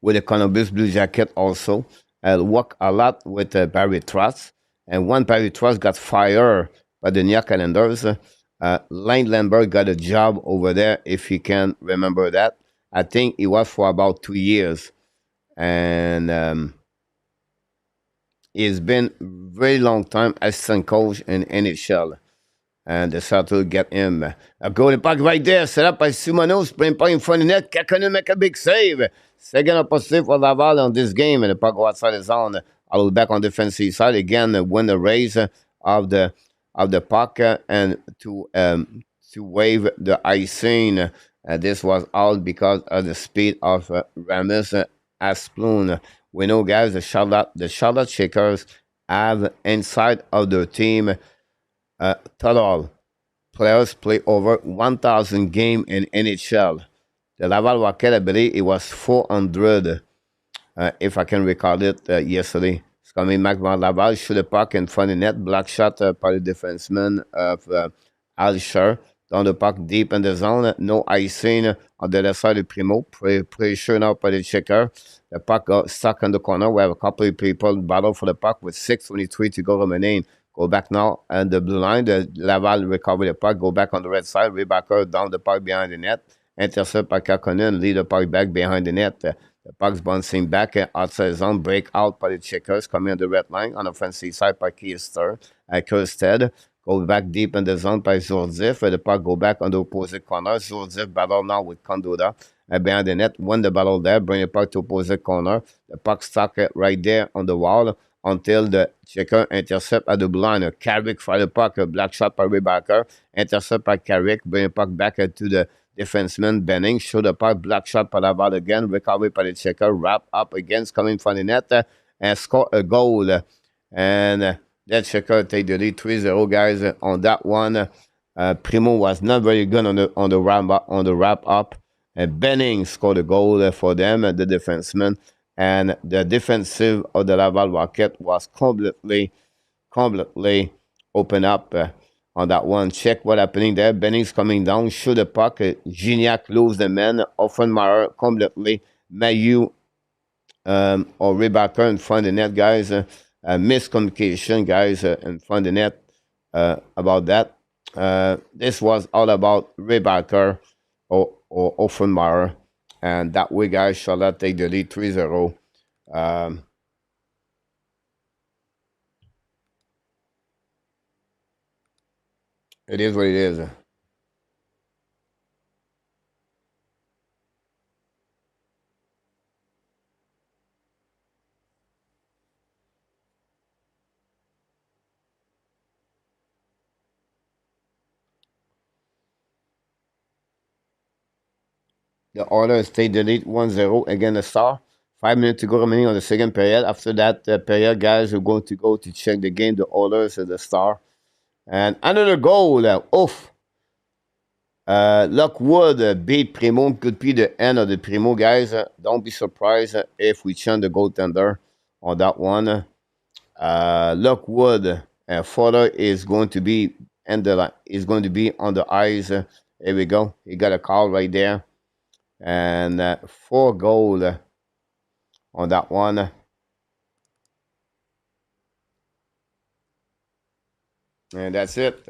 A: with the Columbus Blue Jacket also. Worked a lot with Barry Trotz. And when Barry Trotz got fired by the New York Islanders, Lane Lambert got a job over there, if you can remember that. I think it was for about 2 years. And he's been very long time assistant coach in NHL. And the Sato get him. A goal puck right there, set up by Simonos, playing puck in front of the net. Kähkönen make a big save. Second opposite for Laval on this game, and the puck go outside the zone. All back on defensive side again. Win the race of the puck and to wave the icing. This was all because of the speed of Ramis Asplund. We know, guys, the Charlotte Shakers have inside of their team total players play over 1,000 games in NHL. The Laval Rocket, I believe it was 400, if I can recall it yesterday. It's coming back from Laval, shoot the puck in front of the net, block shot by the defenseman of Alsher. Down the puck deep in the zone, no icing on the left side of Primo. Pressure now by the checker. The puck got stuck in the corner. We have a couple of people battle for the puck with 6:23 to go remaining. Go back now and the blue line. The Laval recover the puck. Go back on the red side. Rebacker down the puck behind the net. Intercept by Kähkönen. Lead the puck back behind the net. The puck's bouncing back outside zone. Break out by the checkers. Coming on the red line. On the offensive side by Kirsted. Go back deep in the zone by Zordzev. The puck go back on the opposite corner. Zordzev battle now with Kondoda. Behind the net. Win the battle there. Bring the puck to opposite corner. The puck stuck right there on the wall until the checker intercept at the blue line. Carrick fire the puck. A black shot by Rebacker. Intercept by Carrick. Bring the puck back to the defenseman Benning. Show the puck. Black shot by Laval again. Recovery by the checker. Wrap up against coming from the net and score a goal. And that checker take the lead 3-0, guys. On that one, Primo was not very good on the wrap up. And Benning scored a goal for them, the defenseman. And the defensive of the Laval Rocket was completely open up on that one. Check what happening there. Benning's coming down, shoot the puck. Gignac lose the man. Offenmeyer completely. Mayu or Rebacker in front of the net, guys. Miscommunication, guys, in front of the net about that. This was all about Rebacker or Offenmeyer. And that way, guys, Charlotte take the lead 3-0. It is what it is. The Oilers stayed the lead 1-0 against the Star. 5 minutes to go remaining on the second period. After that period, guys, we're going to go to check the game. The Oilers and the Star. And another goal. Oof. Lockwood beat Primo. Could be the end of the Primo, guys. Don't be surprised if we change the goaltender on that one. Lockwood Fodder is going to be is going to be on the ice. Here we go. He got a call right there, and 4 goal on that one. And that's it.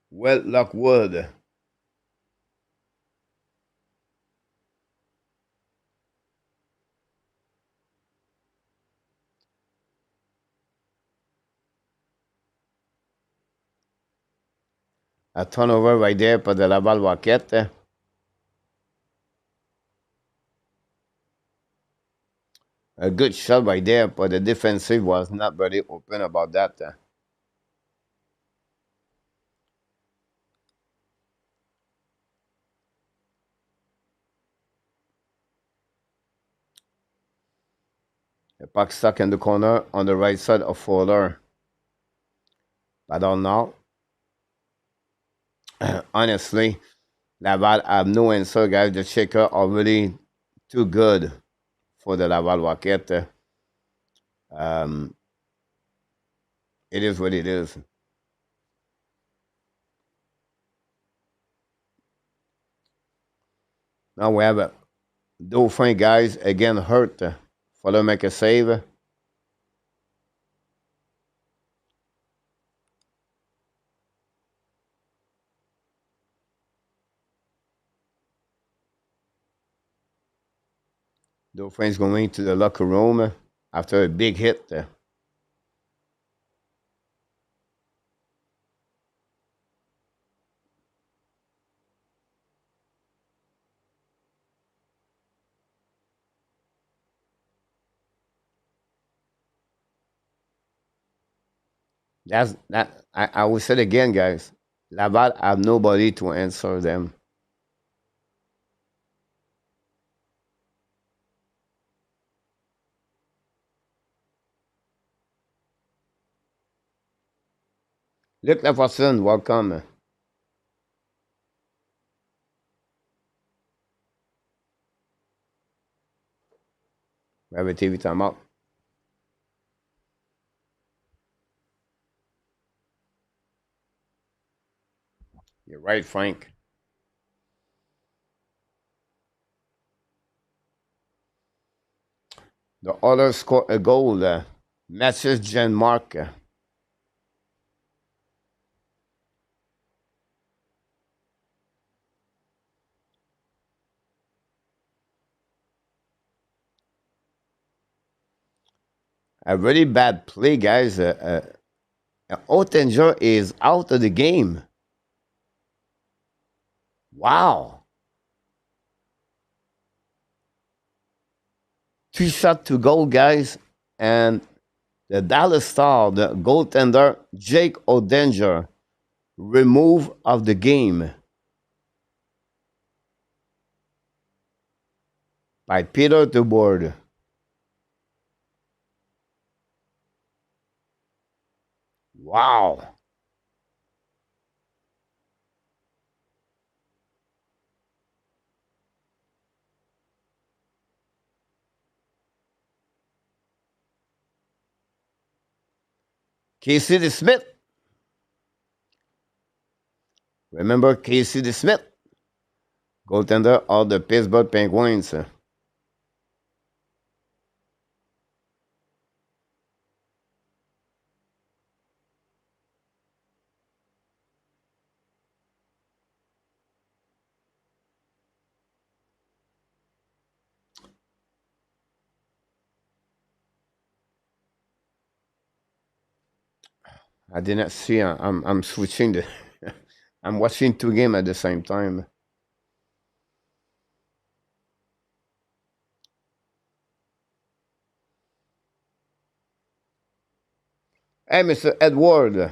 A: Well, Lockwood. A turnover right there for the Laval Rocket. A good shot right there, but the defensive was not very open about that. The puck stuck in the corner on the right side of Fowler. I don't know. Honestly, Laval have no answer, guys. The checker are really too good for the Laval Rocket. Um, it is what it is. Now we have a Dauphin guys again hurt. Follow make a save. Dauphin's going to the locker room after a big hit. That's that. I will say it again, guys. Laval have nobody to answer them. Luc Lafortune, welcome. We have a TV timeout. You're right, Frank. The other scored a goal. Matches Jean Marc. A really bad play, guys. Ottinger is out of the game. Wow. 2 shot to goal, guys. And the Dallas Star, the goaltender, Jake Ottinger, removed of the game by Peter DeBoard. Wow. Casey DeSmith. Remember Casey DeSmith, goaltender of the Pittsburgh Penguins. I did not see. I'm switching the. I'm watching 2 games at the same time. Hey, Mr. Edward.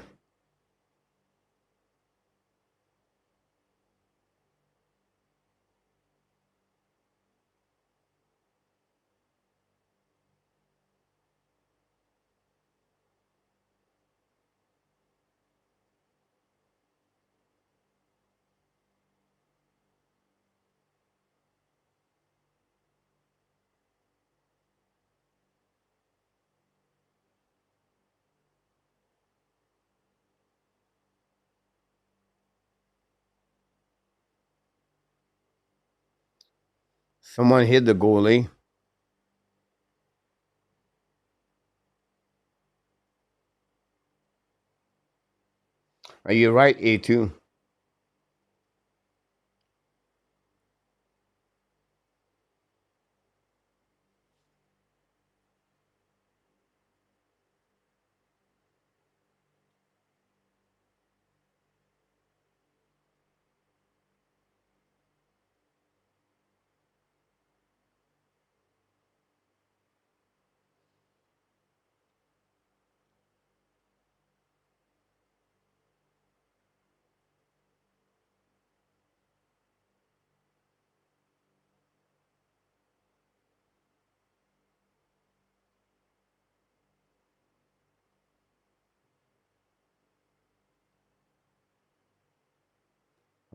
A: Someone hit the goalie. Are you right, A2?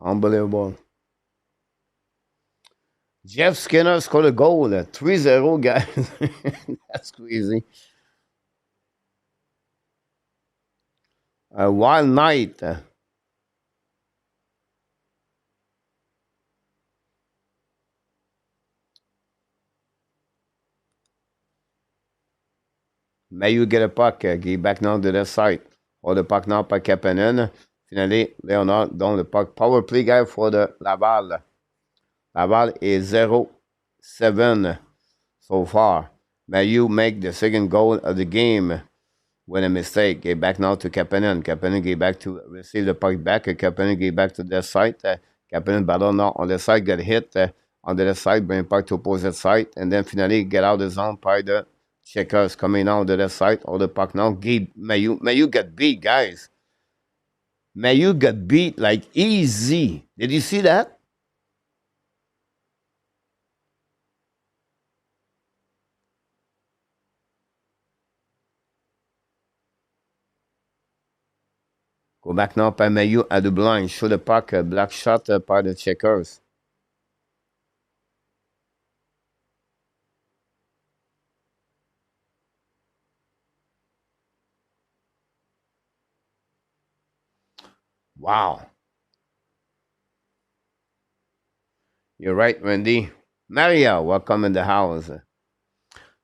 A: Unbelievable. Jeff Skinner scored a goal. 3-0, guys. That's crazy. A wild night. Mayu get a puck. Get back now to the side. Hold the puck now by Kapanen. Finally, Leonard down the puck. Power play guy for the Laval. Laval is 0-7 so far. Mayu make the second goal of the game with a mistake. Get back now to Kapanen. Kapanen get back to receive the puck back. Kapanen get back to the side. Kapanen battle now on the side, get hit on the left side, bring puck to opposite side, and then finally get out of the zone by the checkers coming out on the left side. All the puck now. Mayu. Mayu get beat, guys. Mayu got beat like easy. Did you see that? Go back now by Mayu at the blind. Show the puck, black shot by the checkers. Wow. You're right, Wendy. Maria, welcome in the house.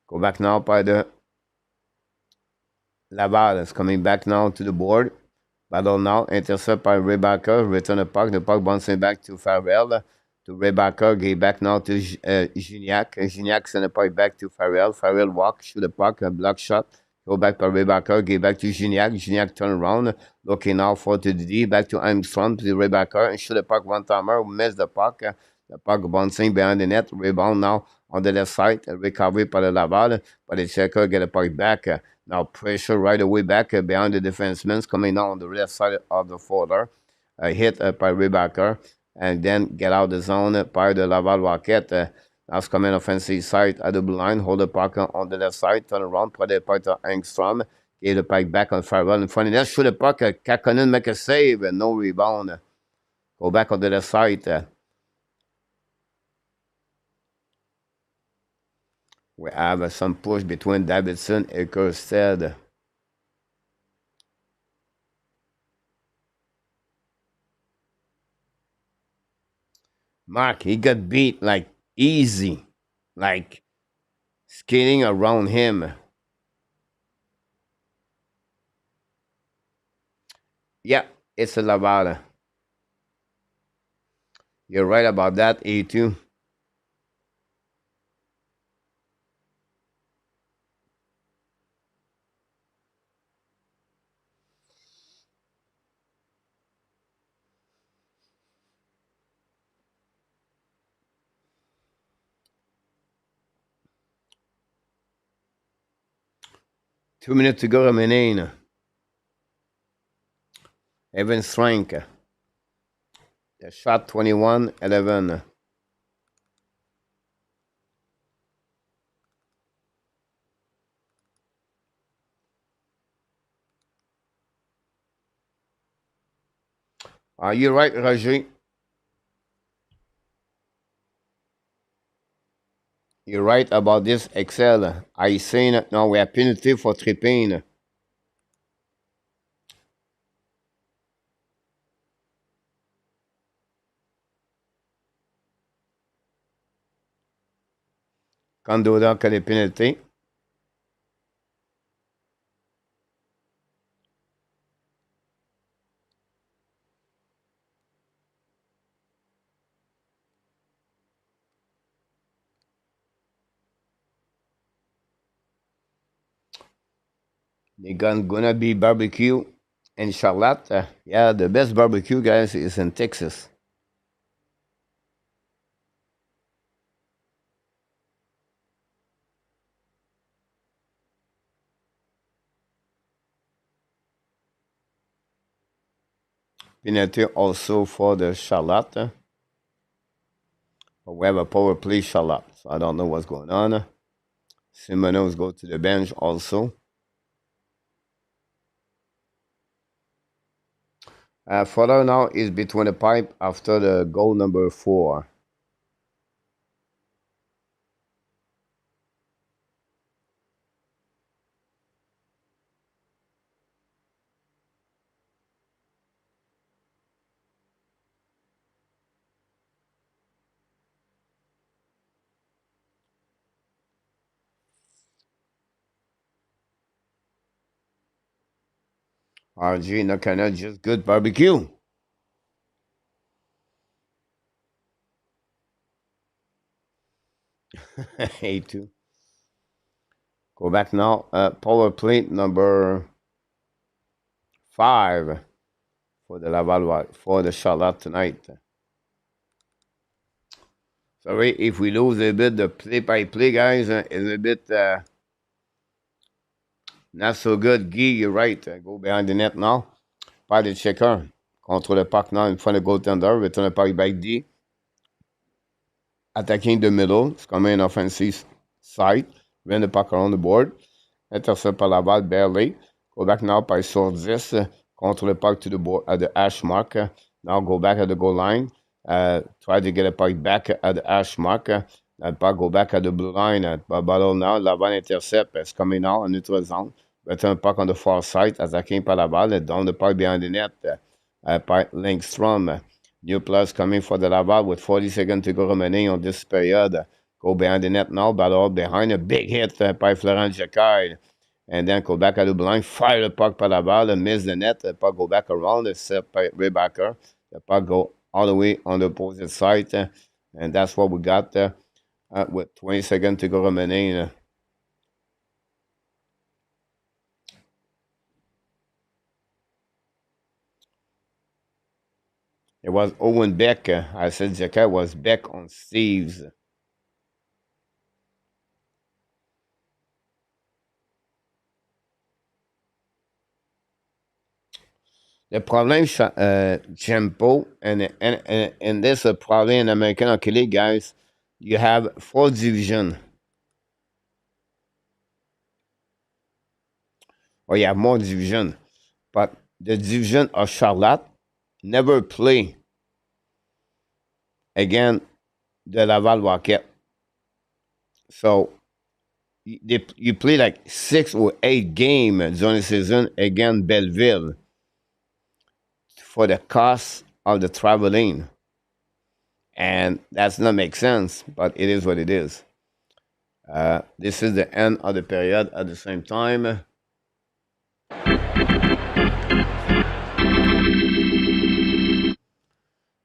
A: Go back now by the Laval is coming back now to the board. Battle now, intercept by Rebecca, return the puck bouncing back to Farrell, to Rebecca, get back now to Gignac. Gignac send the puck back to Farrell. Farrell walk, shoot the puck, a block shot. Go back by Rebecca, get back to Gignac. Gignac turn around, looking now for to the D, back to Armstrong, to the Rebecca, and shoot the puck one timer, miss the puck. The puck bouncing behind the net, rebound now on the left side, recovery by the Laval, but the checker get the puck back. Now pressure right away back behind the defensemen coming down on the left side of the folder. Hit by Rebecca and then get out the zone by the Laval Rocket. That's coming offensive side at the blue line. Hold the puck on the left side. Turn around. Put the puck to Engstrom. Give the puck back on Farrell in front of that. Shoot the puck. Kähkönen make a save. No rebound. Go back on the left side. We have some push between Davidson and Kerstead. Mark, he got beat like easy, like skating around him. Yeah, it's a Laval. You're right about that, A2. Two minutes to go remaining. Evan Strank. The shot 21-11. Are you right, Roger? You're right about this, Excel. I saying now we have penalty for tripping. Condora que les pénalités. They're gonna be barbecue in Charlotte. Yeah, the best barbecue, guys, is in Texas. Penalty also for the Charlotte. But we have a power play Charlotte, so I don't know what's going on. Simoneau's go to the bench also. Further now is between the pipe after the goal number 4. RG Nakana, just good barbecue. A2. Go back now. Power play number 5 for the Laval for the Charlotte tonight. Sorry if we lose a bit. The play-by-play, guys, is a bit not so good. Guy, you're right. Go behind the net now. Pas de checker. Contre le parc now in front of goaltender. Return the puck back D. Attacking the middle. It's coming in offensive side. Win the puck around the board. Intercept par Laval, barely. Go back now by sur 10. Contre le puck to the board at the hash mark. Now go back at the goal line. Try to get a puck back at the hash mark. That puck go back at the blue line. Battle now. Laval intercept. It's coming now in neutral zone. Return puck on the far side. Attacking par Laval. Down the puck behind the net. By Lindstrom. New plus coming for the Laval with 40 seconds to go remaining on this period. Go behind the net now. Battle behind a big hit by Florent Jacquard. And then go back at the blind. Fire the puck by Laval. Miss the net. The puck go back around. It's set by Rebacker. The puck go all the way on the opposite side. And that's what we got with 20 seconds to go remaining. It was Owen Beck. I said Jacquard was Beck on Steve's. Le problème, Jempo, and this a problem in American Hockey League, guys. You have 4 divisions. Or you have more divisions. But the division of Charlotte never play again the Laval Rocket. So you play like 6 or 8 games during the season against Belleville for the cost of the traveling. And that's not make sense, but it is what it is. This is the end of the period at the same time.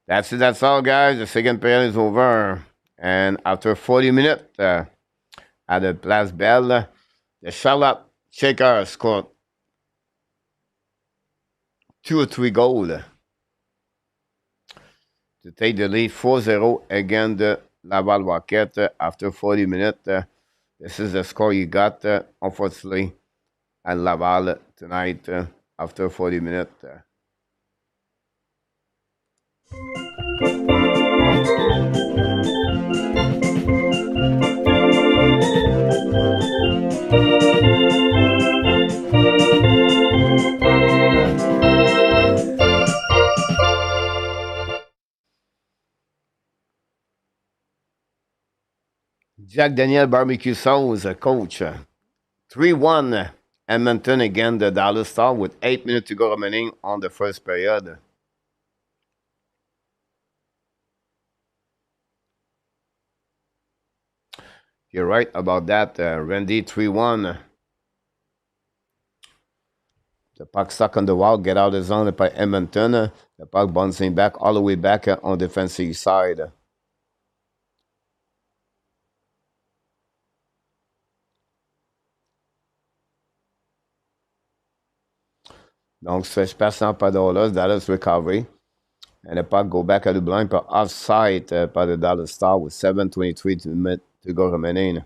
A: That's it. That's all, guys. The second period is over. And after 40 minutes at the Place Belle, the Charlotte Shaker scored 2 or 3 goals to take the lead 4-0 against the Laval Rocket after 40 minutes. This is the score you got, unfortunately, at Laval tonight after 40 minutes. Jack Daniel Barbecue Sauce, coach. 3-1 Edmonton again, the Dallas Star with 8 minutes to go remaining on the first period. You're right about that, Randy. 3-1. The puck stuck on the wall, get out of zone by Edmonton. The puck bouncing back all the way back on defensive side. Donc, stretch pass par Dallas recovery. And the puck go back at the blind, but offside by the Dallas Star with 7:23 to go remaining.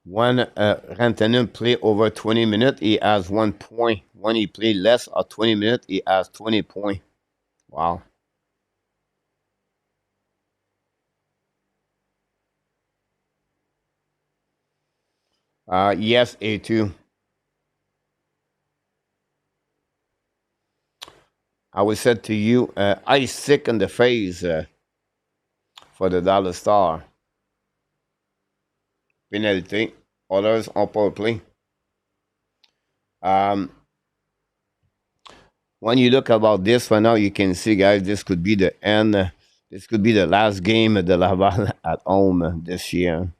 A: When Rantanen play over 20 minutes, he has 1 point. When he play less or 20 minutes, he has 20 points. Wow. Yes, A2. I would say to you, ice sick in the face for the Dallas Star. Penalty. Others on power play. When you look about this right now, you can see, guys, this could be the end. This could be the last game of the Laval at home this year.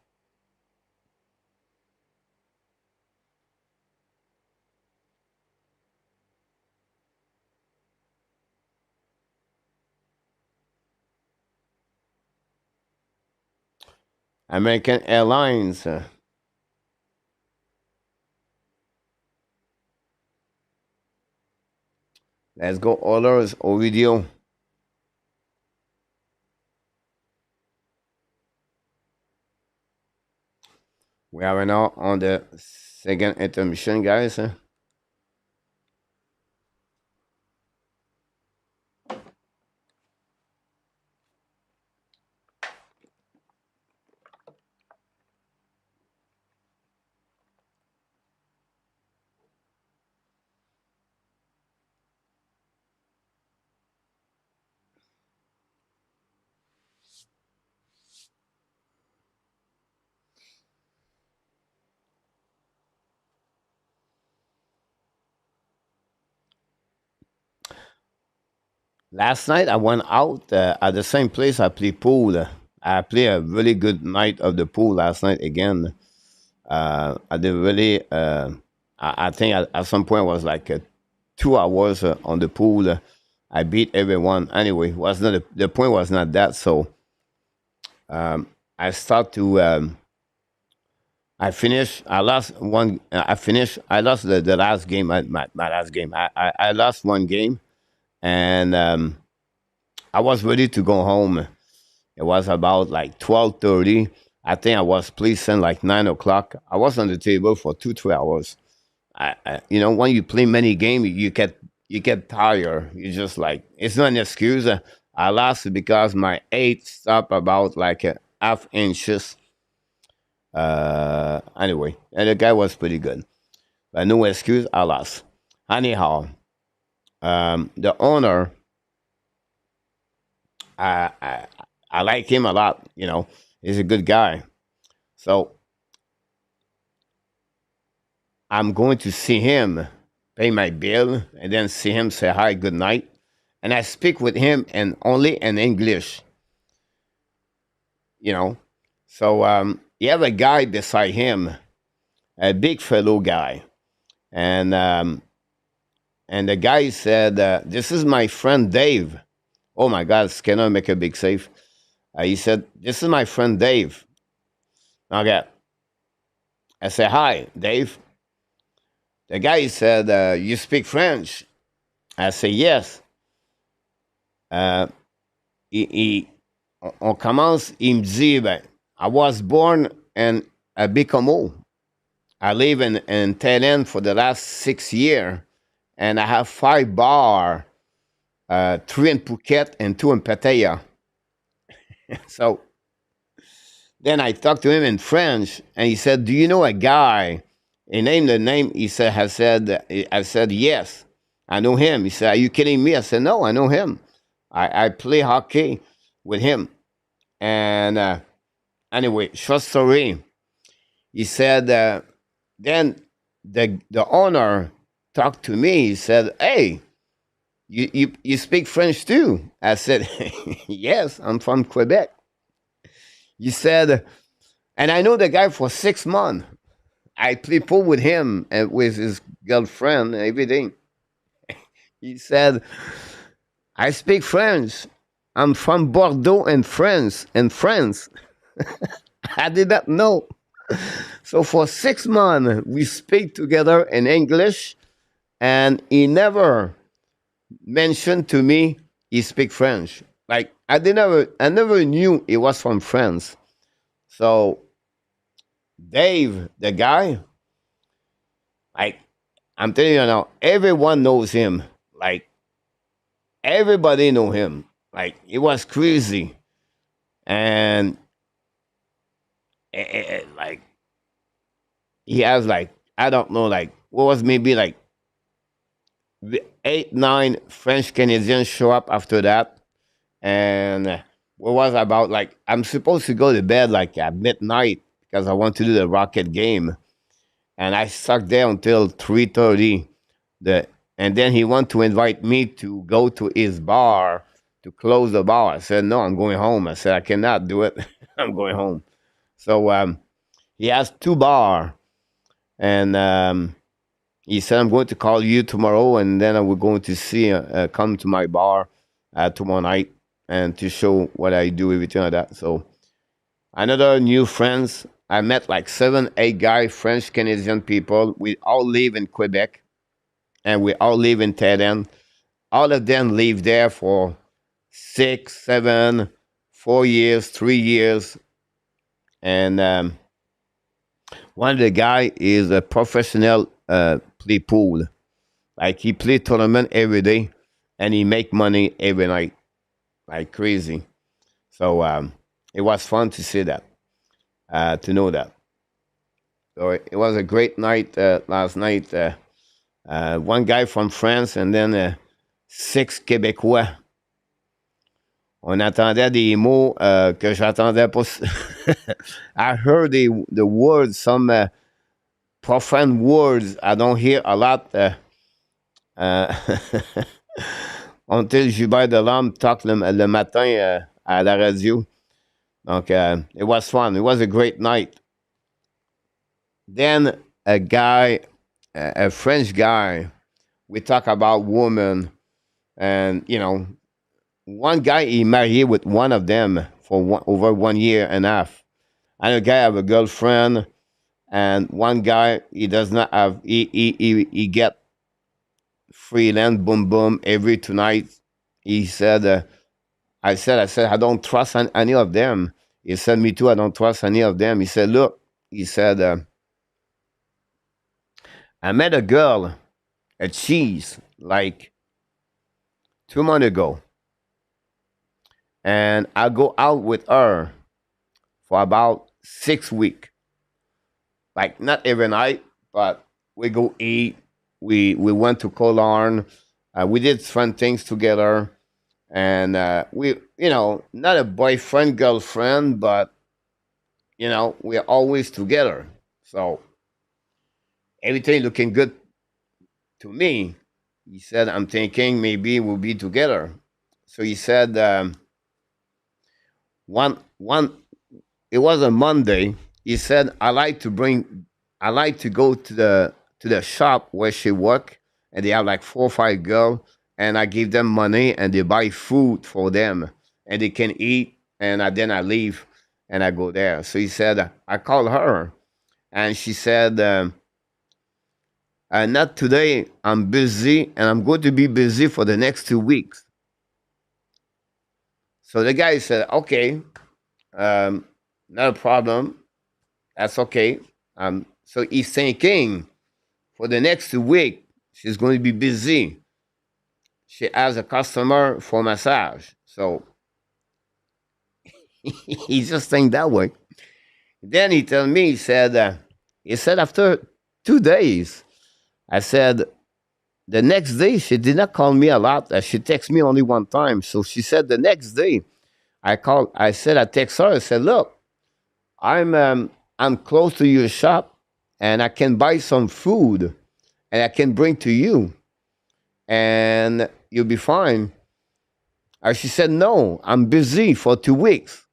A: American Airlines. Let's go, Oilers, Ovidio. We are now on the second intermission, guys. Last night I went out at the same place I play pool. I played a really good night of the pool last night again. I did really. I think at some point it was like 2 hours on the pool. I beat everyone. Anyway, was not the point was not that. So I start to. I finished. I lost one. I finished. I lost the last game. My last game. I lost one game, and I was ready to go home. It was about like 12:30. I think I was pleasing like 9 o'clock. I was on the table for 2 3 hours. When you play many games, you get tired. You just like it's not an excuse. I lost because my eight stopped about like a half inches. Anyway, and the guy was pretty good, but no excuse. I lost. Anyhow, the owner, I like him a lot. He's a good guy. So I'm going to see him, pay my bill, and then see him say hi, good night. And I speak with him and only in English. So he have a guy beside him, a big fellow guy, and the guy said, "This is my friend Dave." Oh my God, Skinner make a big save. He said, "This is my friend Dave." Okay, I said, "Hi, Dave." The guy said, "You speak French?" I said, "Yes." Euh, on commence, il me dit, ben, I was born in Bécomo. I live in Thailand for the last 6 years, and I have 5 bars, 3 in Phuket and 2 in Pattaya. So then I talked to him in French, and he said, "Do you know a guy?" He named the name. I said, "Yes, I know him." He said, "Are you kidding me?" I said, "No, I know him. I play hockey with him." And anyway, short story. He said, then the owner talked to me. He said, "Hey, you speak French too? I said, yes, I'm from Quebec. He said, and I know the guy for 6 months. I play pool with him and with his girlfriend and everything. He said, I speak French. I'm from Bordeaux in France. I did not know. So for 6 months, we speak together in English, and he never mentioned to me he speak French. Like I never knew he was from France. So Dave, the guy, like I'm telling you now, everyone knows him. Like everybody know him. Like it was crazy, and like he has like I don't know, like what was maybe like 8, 9 French Canadians show up after that, and what was about like I'm supposed to go to bed like at midnight because I want to do the Rocket game, and I stuck there until 3:30. The and then he want to invite me to go to his bar to close the bar. I said no, I'm going home. I said I cannot do it. I'm going home. So he has 2 bar, and he said I'm going to call you tomorrow, and then we're going to see come to my bar tomorrow night and to show what I do, everything like that. So another new friends. I met like 7, 8 guy French Canadian people. We all live in Quebec, and we all live in Tedden. All of them live there for 6, 7, 4 years, 3 years, and one of the guy is a professional play pool. Like he play tournament every day, and he make money every night, like crazy. So it was fun to see that, to know that. So it was a great night last night. One guy from France, and then 6 Québécois. On attendait des mots que j'attendais pas. I heard the words, some profane words I don't hear a lot uh, until Gilbert Delorme talk le matin à la radio. Donc, it was fun. It was a great night. Then a French guy, we talk about women, and one guy he married with one of them for over 1 year and a half. Another guy have a girlfriend, and one guy he does not have. He get freelance boom boom every 2 night. He said, I said I don't trust any of them. He said me too. I don't trust any of them. He said, look, he said, I met a girl at Cheese like 2 months ago, and I go out with her for about 6 weeks. Like not every night, but we go eat. We went to Colarn. We did fun things together, and we not a boyfriend girlfriend, but we're always together. So everything looking good to me. He said, I'm thinking maybe we'll be together. So he said, one it was a Monday. He said, I like to go to the shop where she work, and they have like 4 or 5 girls, and I give them money, and they buy food for them, and they can eat, and then I leave, and I go there. So he said, I called her, and she said, not today, I'm busy, and I'm going to be busy for the next 2 weeks. So the guy said, okay, not a problem. That's okay. So he's thinking for the next 2 weeks, she's going to be busy. She has a customer for massage. So he's just thinking that way. Then he told me, he said after 2 days, I said, the next day, she did not call me a lot. She texted me only one time. So she said the next day, I text her. I said, look, I'm close to your shop, and I can buy some food, and I can bring to you. and you'll be fine. And she said, no, I'm busy for 2 weeks.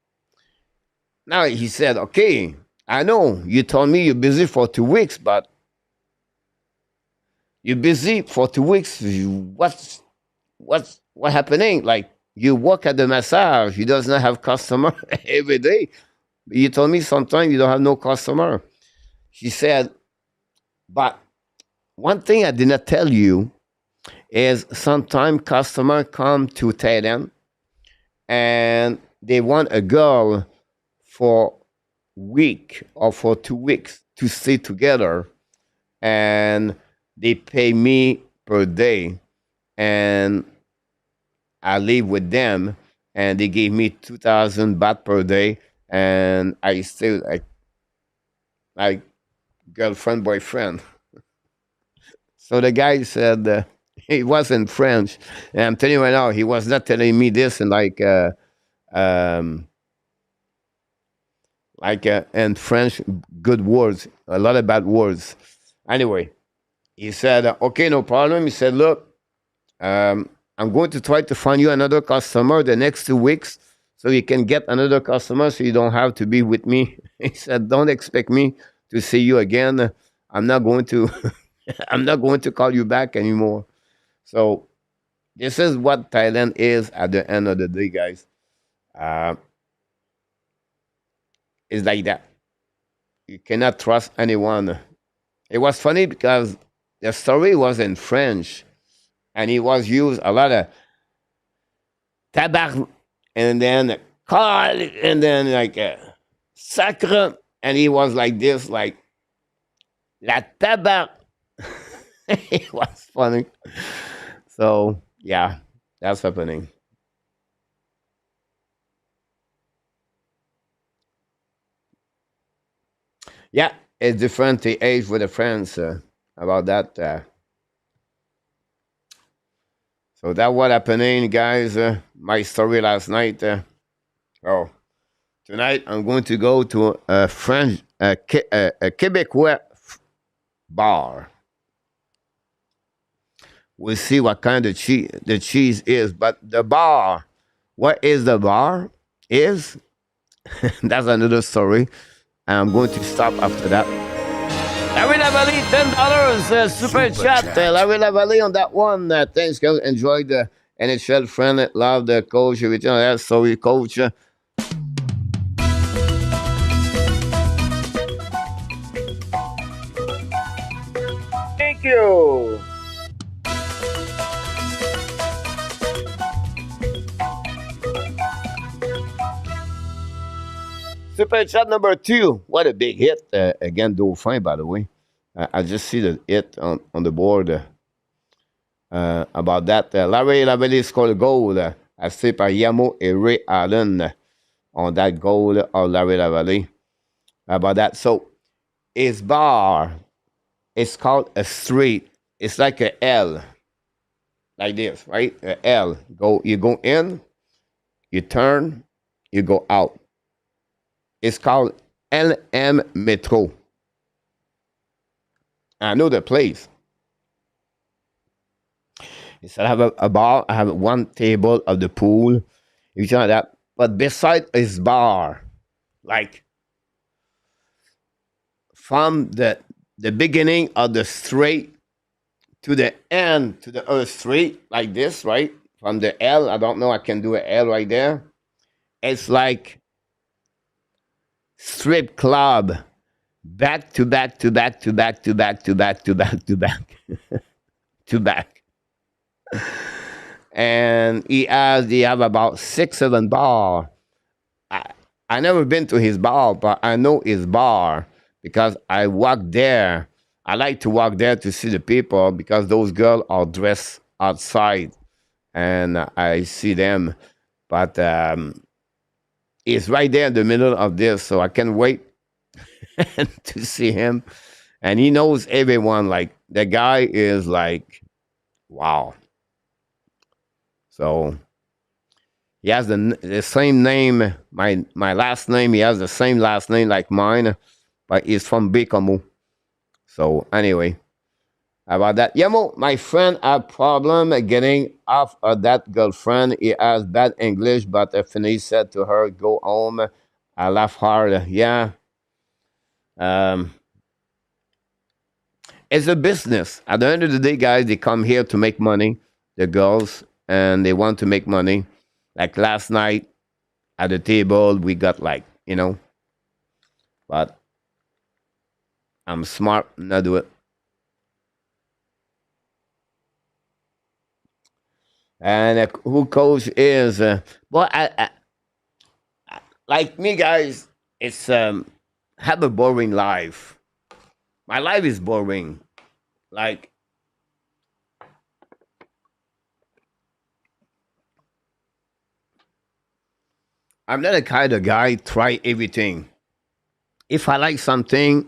A: Now he said, okay, I know you told me you're busy for 2 weeks, but you're busy for 2 weeks. What happening? Like you work at the massage, you does not have customer every day. You told me sometimes you don't have no customer. She said, but one thing I did not tell you is sometimes customer come to Thailand and they want a girl for week or for 2 weeks to stay together, and they pay me per day, and I live with them, and they gave me 2,000 baht per day, and I still like girlfriend boyfriend. So the guy said he wasn't French, and I'm telling you right now, he was not telling me this in um, and French good words, a lot of bad words. Anyway, he said, okay, no problem. He said, look, I'm going to try to find you another customer the next 2 weeks so you can get another customer so you don't have to be with me. He said, don't expect me to see you again. I'm not going to I'm not going to call you back anymore. So this is what Thailand is at the end of the day, guys. Uh, it's like that. You cannot trust anyone. It was funny because the story was in French, and it was used a lot of tabac, and then call, and then like sacre, and he was like this, like la tabac. It was funny. So yeah, that's happening. Yeah, it's different the age with the friends about that. So that what happening, guys. My story last night. Oh, tonight I'm going to go to a French, a Quebecois bar. We'll see what kind of cheese the cheese is, but the bar. What is the bar? Is that's another story. And I'm going to stop after that. Larry Lavalley, $10 super chat. Larry Lavalley on that one. Thanks, guys. Enjoy the NHL friend. Love the coach. Everything like that. Sorry, coach. Thank you. Super chat number 2. What a big hit. Again, Dauphin, by the way. I just see the hit on the board about that. Larry Lavalley scored a goal assisté par Yamo et Ray Allen on that goal of Larry Lavalley. About that. So, his bar is called a street. It's like a L. Like this, right? A L. You go in, you turn, you go out. It's called LM Metro. I know the place. He said, I have a bar, I have one table of the pool, you know that. But beside his bar, like from the beginning of the street to the end to the other street, like this, right? From the L, I don't know, I can do an L right there. It's like strip club, back to back to back to back to back to back to back to back to back. And he have about 6-7 bar. I never been to his bar, but I know his bar because I walk there. I like to walk there to see the people because those girls are dressed outside, and I see them. But it's right there in the middle of this, so I can't wait to see him. And he knows everyone. Like the guy is like, wow. So he has the same name. My last name. He has the same last name like mine, but he's from Bécomo. So anyway, about that. Yamo, my friend had problem getting off of that girlfriend. He has bad English, but Finney said to her, "Go home." I laugh hard. Yeah, um, it's a business. At the end of the day, guys, they come here to make money. The girls and they want to make money. Like last night at the table, we got like but I'm smart, not do it. And who coach is? Well, like me, guys. It's have a boring life. My life is boring. Like I'm not a kind of guy try everything. If I like something,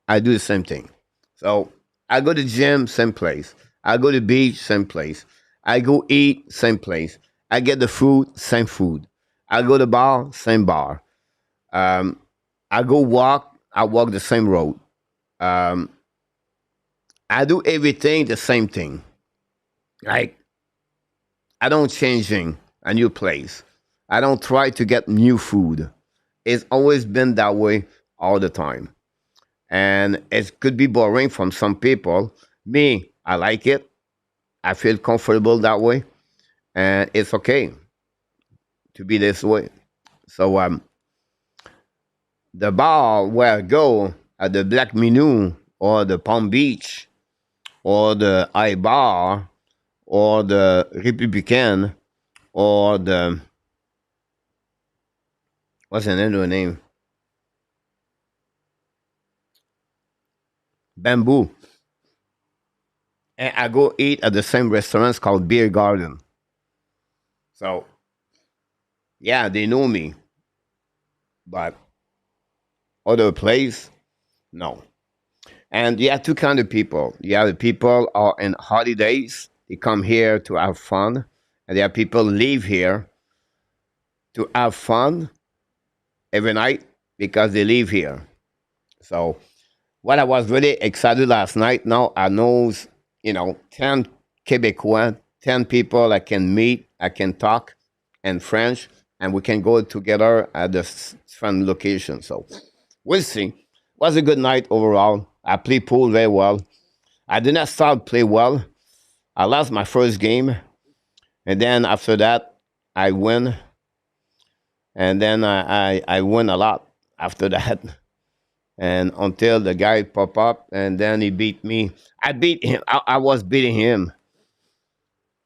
A: I do the same thing. So I go to gym, same place. I go to beach, same place. I go eat, same place. I get the food, same food. I go to bar, same bar. Um, I go walk, I walk the same road. Um, I do everything the same thing. Like I don't changing a new place. I don't try to get new food. It's always been that way all the time. And it could be boring from some people. Me, I like it. I feel comfortable that way, and it's okay to be this way. So the bar where I go at the Black Minu or the Palm Beach or the I Bar or the Republican or the what's the name? Bamboo. And I go eat at the same restaurants called Beer Garden. So yeah, they know me, but other place, no. And you have two kind of people. You have the people are in holidays. They come here to have fun, and there are people live here to have fun every night because they live here. So what I was really excited last night. Now I knows 10 Quebecois, 10 people I can meet, I can talk in French, and we can go together at the different location. So we'll see. It was a good night overall. I played pool very well. I did not start play well. I lost my first game, and then after that, I win, and then I win a lot after that. And until the guy pop up, and then he beat me. I beat him. I was beating him.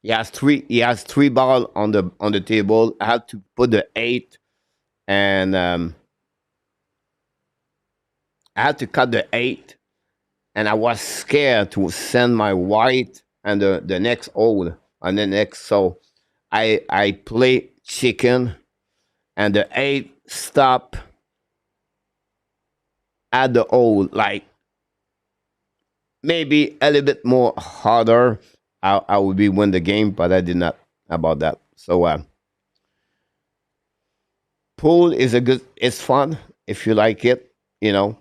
A: He has three. He has three ball on the table. I had to put the eight, and I had to cut the eight, and I was scared to send my white and the next old and the next. So I play chicken, and the eight stop at the old, like maybe a little bit more harder. I would be win the game, but I did not about that. So pool is a good. It's fun if you like it. It's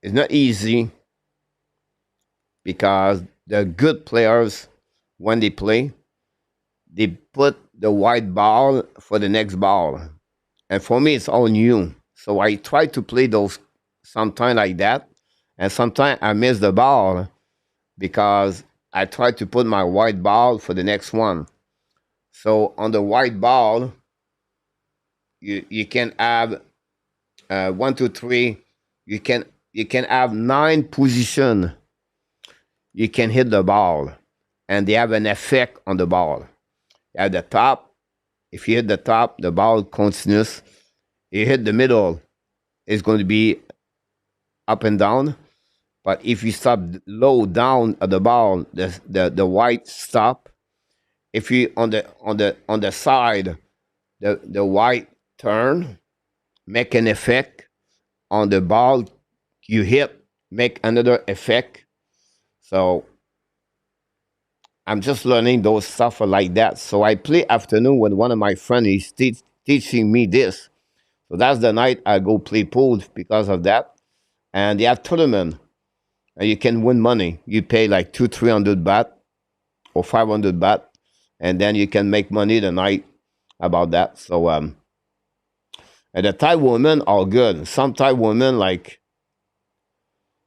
A: not easy because the good players when they put the white ball for the next ball, and for me it's all new. So I try to play those sometimes like that, and sometimes I miss the ball because I try to put my white ball for the next one. So on the white ball, you can have one, two, three. You can have nine position. You can hit the ball, and they have an effect on the ball. At the top, if you hit the top, the ball continues. You hit the middle, it's going to be up and down. But if you stop low down at the ball, the white stop. If you on the side, the white turn, make an effect on the ball you hit, make another effect. So I'm just learning those stuff like that. So I play afternoon with one of my friends. He's teaching me this. So that's the night I go play pool because of that. And they have tournament. and you can win money. You pay like 200-300 baht or 500 baht, and then you can make money the night about that. So and the Thai women are good. Some Thai women, like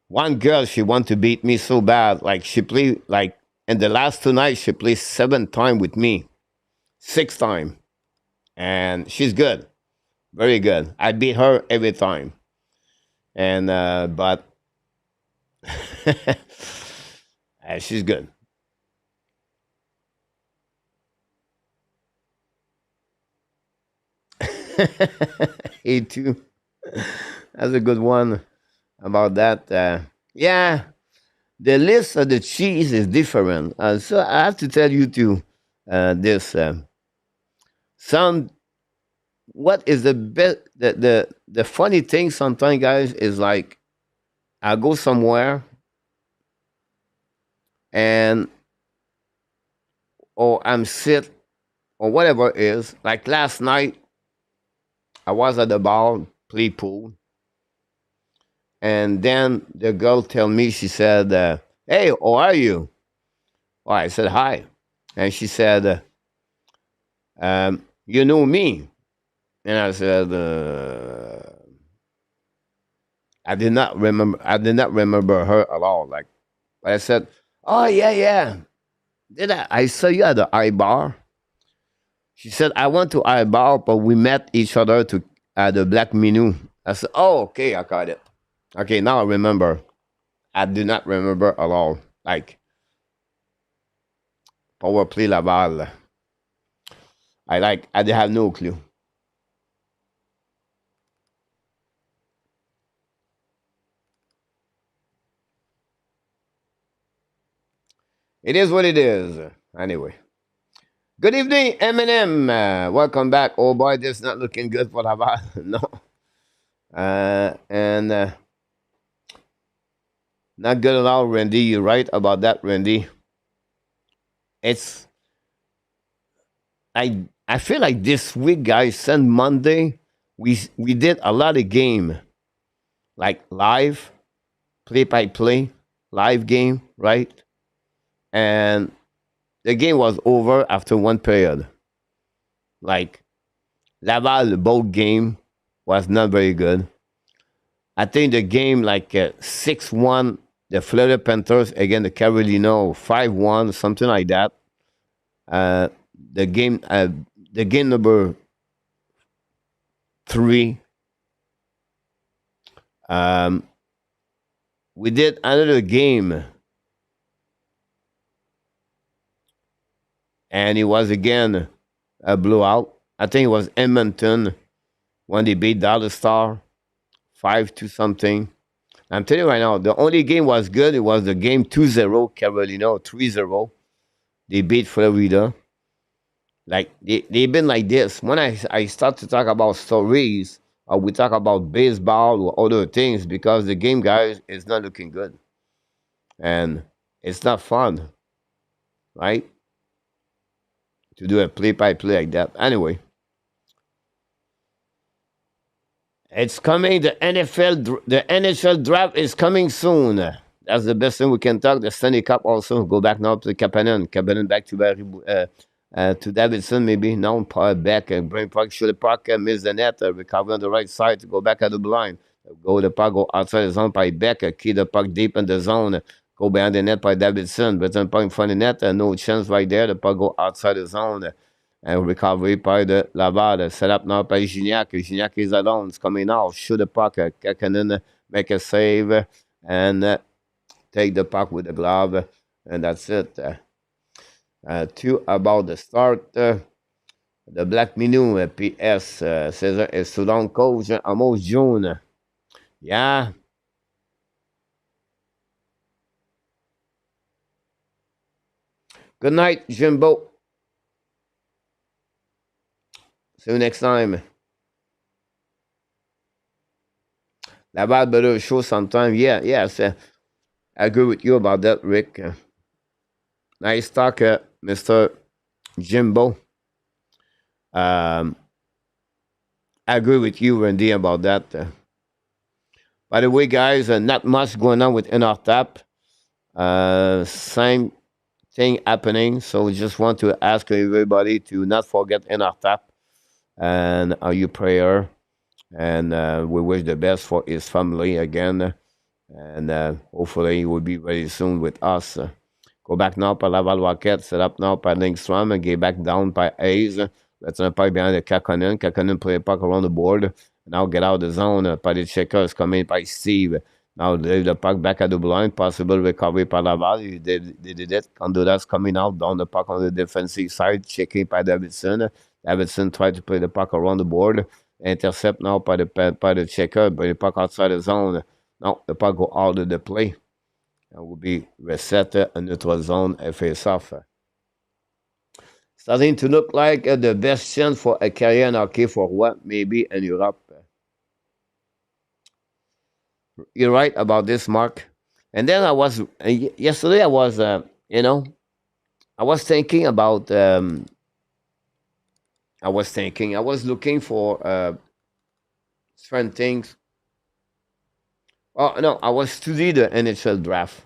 A: one girl, she want to beat me so bad. Like she played like in the last 2 nights, she played 7 times with me, 6 times, and she's good, very good. I beat her every time, and but she's good. He too. That's a good one about that. Yeah, the list of the cheese is different. So I have to tell you too. This some what is the best? The funny thing sometimes, guys, is like I go somewhere and or I'm sick or whatever it is. Like last night, I was at the bar, play pool, and then the girl tell me, she said, "Hey, how are you?" Well, I said hi, and she said, "You know me?" And I said, "I did not remember. I did not remember her at all." Like, but I said, "Oh yeah, yeah. Did I? I saw you at the I bar." She said, "I went to I bar, but we met each other to at the Black Menu." I said, "Oh, okay, I got it. Okay, now I remember. I do not remember at all. Like power play Laval. I have no clue. It is what it is. Anyway, good evening, Eminem. Welcome back. Oh boy, this is not looking good for Laval. No, and not good at all, Randy. You're right about that, Randy. It's I feel like this week, guys, since Monday, we did a lot of game, like live, play by play, live game, right? And the game was over after one period. Like Laval both game was not very good. I think the game like 6-1, the Florida Panthers against the Carolina 5-1, something like that. Uh, the game the game number 3, um, we did another game, and it was again a blowout. I think it was Edmonton when they beat Dallas Star 5 to something. I'm telling you right now, the only game was good. It was the game 2-0, Carolina 3-0. They beat Florida. Like they've been like this. When I start to talk about stories, or we talk about baseball or other things, because the game, guys, is not looking good, and it's not fun, right? To do a play-by-play like that. Anyway, it's coming. The NHL draft is coming soon. That's the best thing we can talk. The Stanley Cup also go back now to Kapanen. Kapanen back to Davidson, maybe. Now back. Brain Park, shoot the puck, miss the net, recover on the right side to go back at the blind. Go the puck, go outside the zone by back, key the puck deep in the zone. Go behind the net by Davidson, but then puck in front of the net, no chance right there. The puck go outside the zone. And recovery by the Laval, set up now by Gignac. Gignac is alone, it's coming out, shoot the puck, Kähkönen make a save, and take the puck with the glove, and that's it. Two about the start. The Black Menu, PS, César et Soudan coach, Amos June. Yeah. Good night, Jimbo. See you next time. Laval better show sometime. Yeah, yes. I agree with you about that, Rick. Nice talk, Mr. Jimbo. I agree with you, Randy, about that. By the way, guys, not much going on with NR same thing happening. So we just want to ask everybody to not forget NR and your prayer. And we wish the best for his family again. And hopefully he will be very soon with us. Go back now par Laval Rocket, set up now par Lindstrom, get back down by Hayes. Let's not play behind the Kähkönen. Kähkönen play puck around the board. Now get out of the zone. By the checkers coming by Steve. Now leave the puck back at the blind. Possible recovery by Laval. They did it. Honduras coming out down the puck on the defensive side. Checking by Davidson. Davidson tried to play the puck around the board. Intercept now by the checker. But the puck outside the zone. Now the puck go out of the play. And will be reset in neutral zone and face off. Starting to look like the best chance for a career in hockey for what? Maybe in Europe. You're right about this, Mark. And then I was, yesterday I was, I was thinking about, I was looking for certain things. Oh, no, I was studying the NHL draft.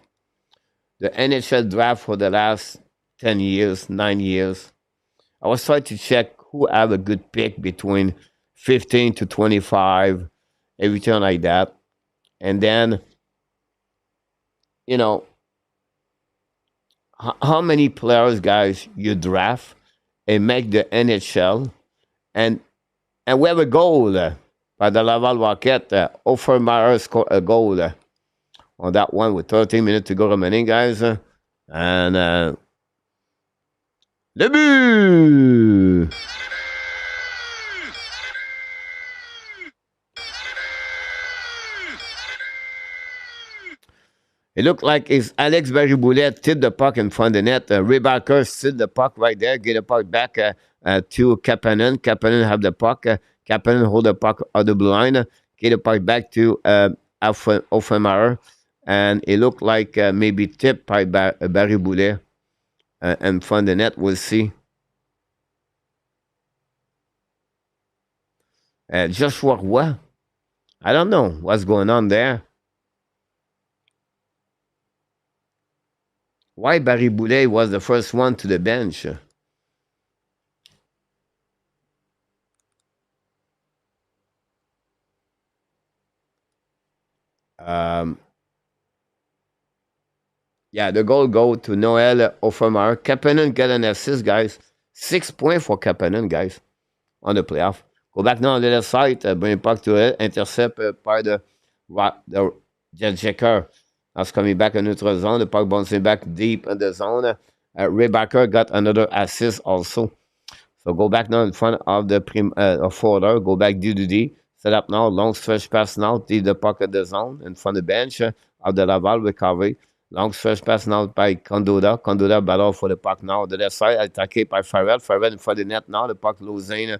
A: The NHL draft for the last 10 years, 9 years. I was trying to check who have a good pick between 15 to 25, everything like that. And then, how many players, guys, you draft and make the NHL. And we have a goal by the Laval Rocket. Offermeyer scored a goal on that one with 13 minutes to go remaining, guys. And debut! It looked like it's Alex Barry-Boulet tipped the puck in front of the net. Ray Barker tipped the puck right there, get the puck back to Kapanen. Kapanen have the puck. Kapanen hold the puck on the blue line. Get the puck back to Offenmeyer. And it looked like maybe tipped by Barry-Boulet in front of the net. We'll see. Joshua Roy. I don't know what's going on there. Why Barry-Boulet was the first one to the bench? Yeah, the goal go to Noel Offenmeyer. Kapanen got an assist, guys. 6 points for Kapanen, guys, on the playoff. Go back now on the left side, bring puck to it, intercept by the jet checker. That's coming back in neutral zone. The puck bouncing back deep in the zone. Ray Barker got another assist also. So go back now in front of the forwarder. Go back D. Set up now. Long stretch pass now. Deep the puck at the zone in front of the bench of the Laval recovery. Long stretch pass now by Condoda. Condoda battle for the puck now. The left side attacked by Farrell. Farrell in front of the net now. The puck losing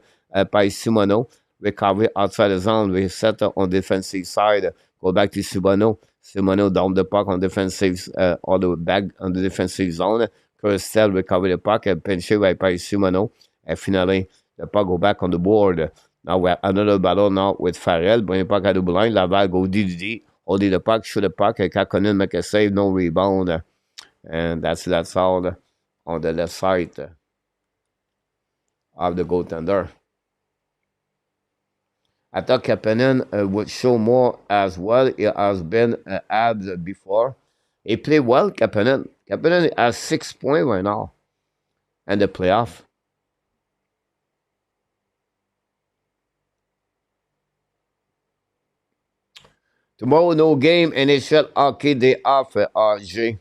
A: by Simono. Recovery outside the zone. We set on defensive side. Go back to Simono. Simono down the puck on defensive, all the way back on the defensive zone. Kurstel recover the puck and pinch by Simono. And finally, the puck go back on the board. Now we have another battle now with Farrell. Bring the puck at the blind. Laval go DDD. Holding the puck, shoot the puck. And Kähkönen make a save, no rebound. And that's all on the left side of the goaltender. I thought Kähkönen would show more as well. He has been Habs before. He played well, Kähkönen. Kähkönen has 6 points right now in the playoff. Tomorrow, no game. NHL hockey day off at RG.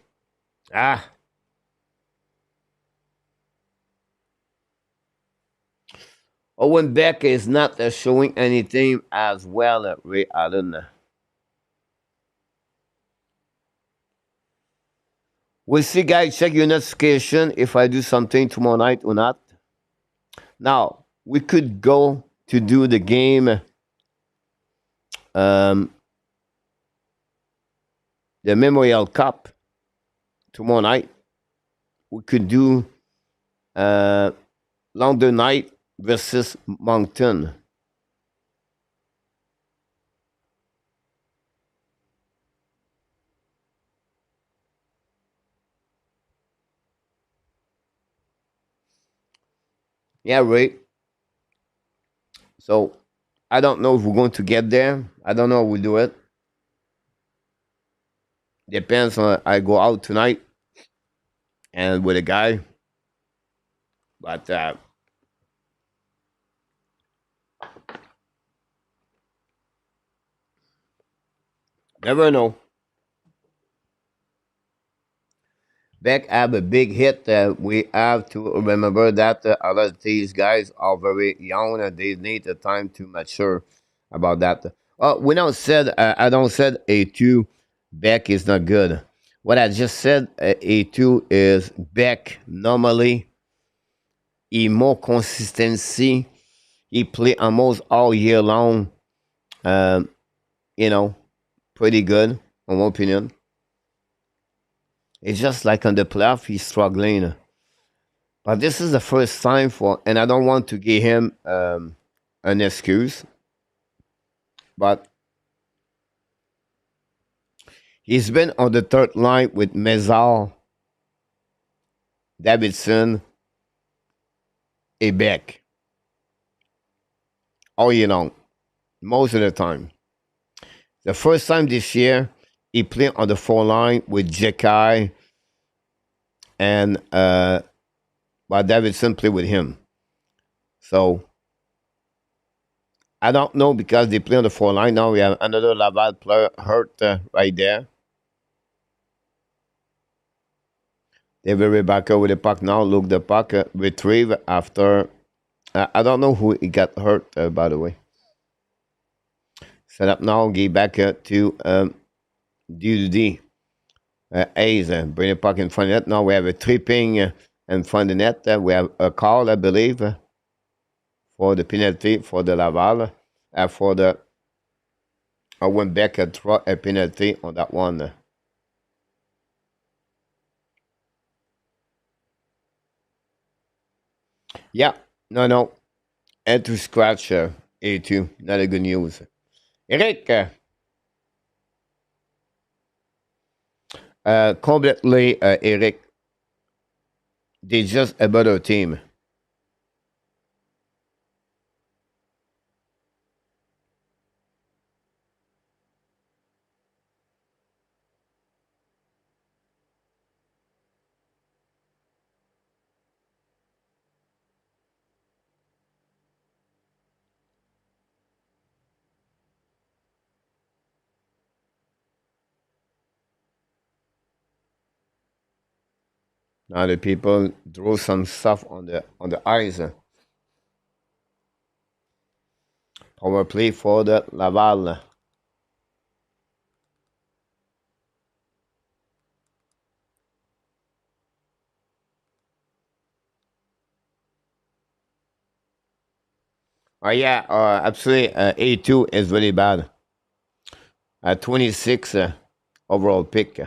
A: Owen Beck is not showing anything as well, Ray Allen. We'll see, guys. Check your notification if I do something tomorrow night or not. Now, we could go to do the game. The Memorial Cup tomorrow night. We could do London Night versus Moncton. Yeah, Ray. So I don't know if we're going to get there. I don't know if we'll do it. Depends on I go out tonight and with a guy, but never know. Beck have a big hit. We have to remember that a lot of these guys are very young and they need the time to mature about that. We don't said I don't said A2 Beck is not good. What I just said A2 is Beck normally he more consistency. He play almost all year long. Um, you know, pretty good in my opinion. It's just like on the playoff he's struggling. But this is the first time for, and I don't want to give him an excuse, but he's been on the third line with Mezal, Davidson, and Beck all year long, most of the time. The first time this year, he played on the four line with Jekai and but Davidson played with him. So I don't know because they play on the four line. Now we have another Laval player hurt right there. David Rebecca with the puck now. Look, the puck retrieve after. I don't know who he got hurt, by the way. Set up now. Get back to D. Hayes. Bring the puck in front of the net. Now we have a tripping in front of the net. We have a call, I believe, for the penalty for the Laval. For the. I went back and throw a penalty on that one. Yeah, no. And to scratch A2. Not a good news. Eric, completely, Eric, they're just a better team. Now the people draw some stuff on the ice. Power play for the Laval. Oh yeah, absolutely. A2 is really bad. 26 overall pick.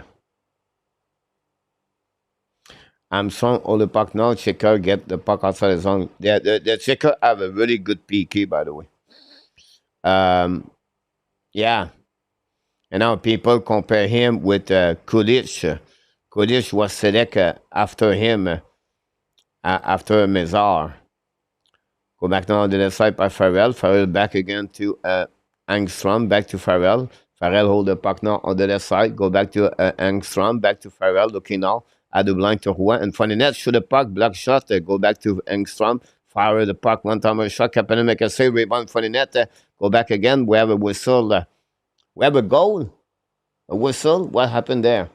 A: Armstrong hold the puck now. Checker get the puck outside the zone. The checker have a really good PK, by the way. Um, yeah, and now people compare him with Kulich. Kulich was selected after him, after Mezar. Go back now on the left side by Farrell. Farrell back again to Angstrom. Back to Farrell. Farrell hold the puck now on the left side. Go back to Angstrom. Back to Farrell. Looking now at the blind to Juan. And from the net, shoot the puck. Block shot. Go back to Angstrom. Fire the puck. One time a shot. Kapanen make a save. Rebound from the net. Go back again. We have a whistle. We have a goal. A whistle. What happened there?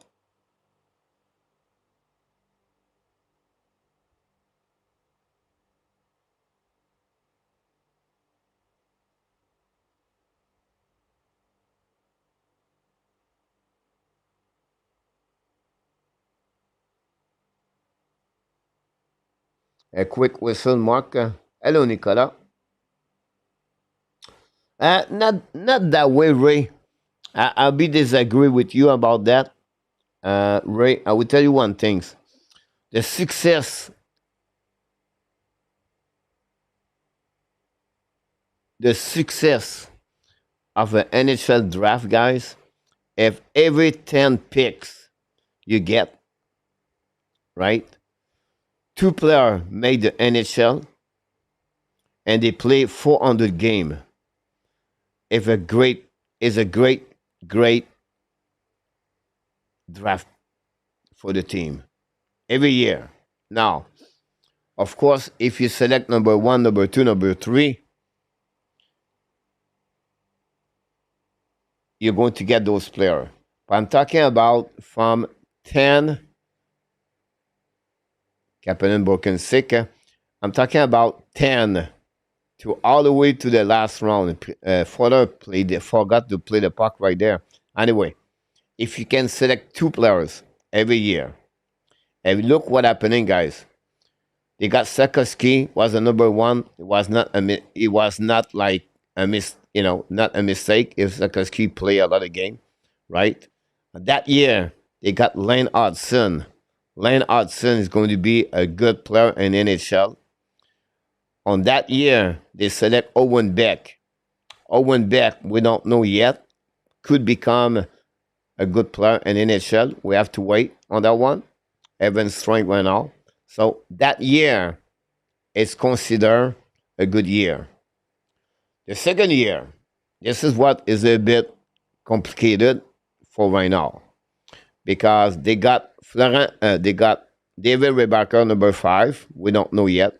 A: A quick whistle, Mark. Hello, Nicolas. Not that way, Ray. I'll be disagree with you about that. Ray, I will tell you one thing. The success, the success of an NHL draft, guys, if every 10 picks you get, right, two players made the NHL, and they play 400 game. If a great is a great draft for the team every year. Now, of course, if you select number one, number two, number three, you're going to get those players. But I'm talking about from 10, Kapanen broken sick. I'm talking about 10 to all the way to the last round. Fodder forgot to play the puck right there. Anyway, if you can select two players every year, and look what happening, guys. They got Sikorsky was the number one. It was not like not a mistake if Sikorsky play a lot of game, right? That year they got Lane Hudson. Lane Hudson is going to be a good player in NHL. On that year, they select Owen Beck. Owen Beck, we don't know yet, could become a good player in NHL. We have to wait on that one. Evan Strang right now. So that year is considered a good year. The second year, this is what is a bit complicated for right now because they got David Rebacker number 5. We don't know yet.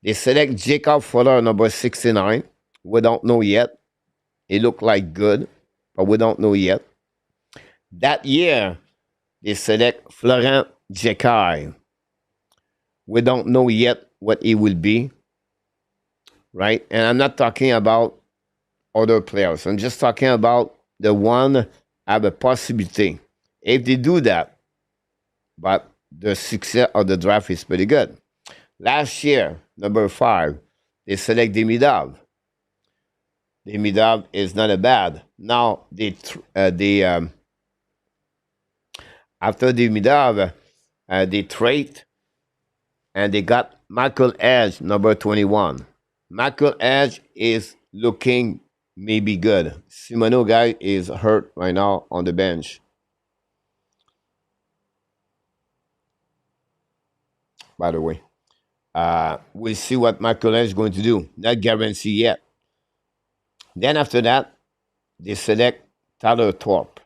A: They select Jacob Fuller number 69. We don't know yet. It looked like good, but we don't know yet. That year, they select Florent Jekai. We don't know yet what he will be, right? And I'm not talking about other players. I'm just talking about the one have a possibility. If they do that, but the success of the draft is pretty good. Last year, number 5, they select Demidov. Demidov is not a bad. Now after Demidov, they trade and they got Michael Edge, number 21. Michael Edge is looking maybe good. Simoneau guy is hurt right now on the bench. By the way, we'll see what Michael Edge is going to do. Not guaranteed yet. Then after that, they select Tyler Thorpe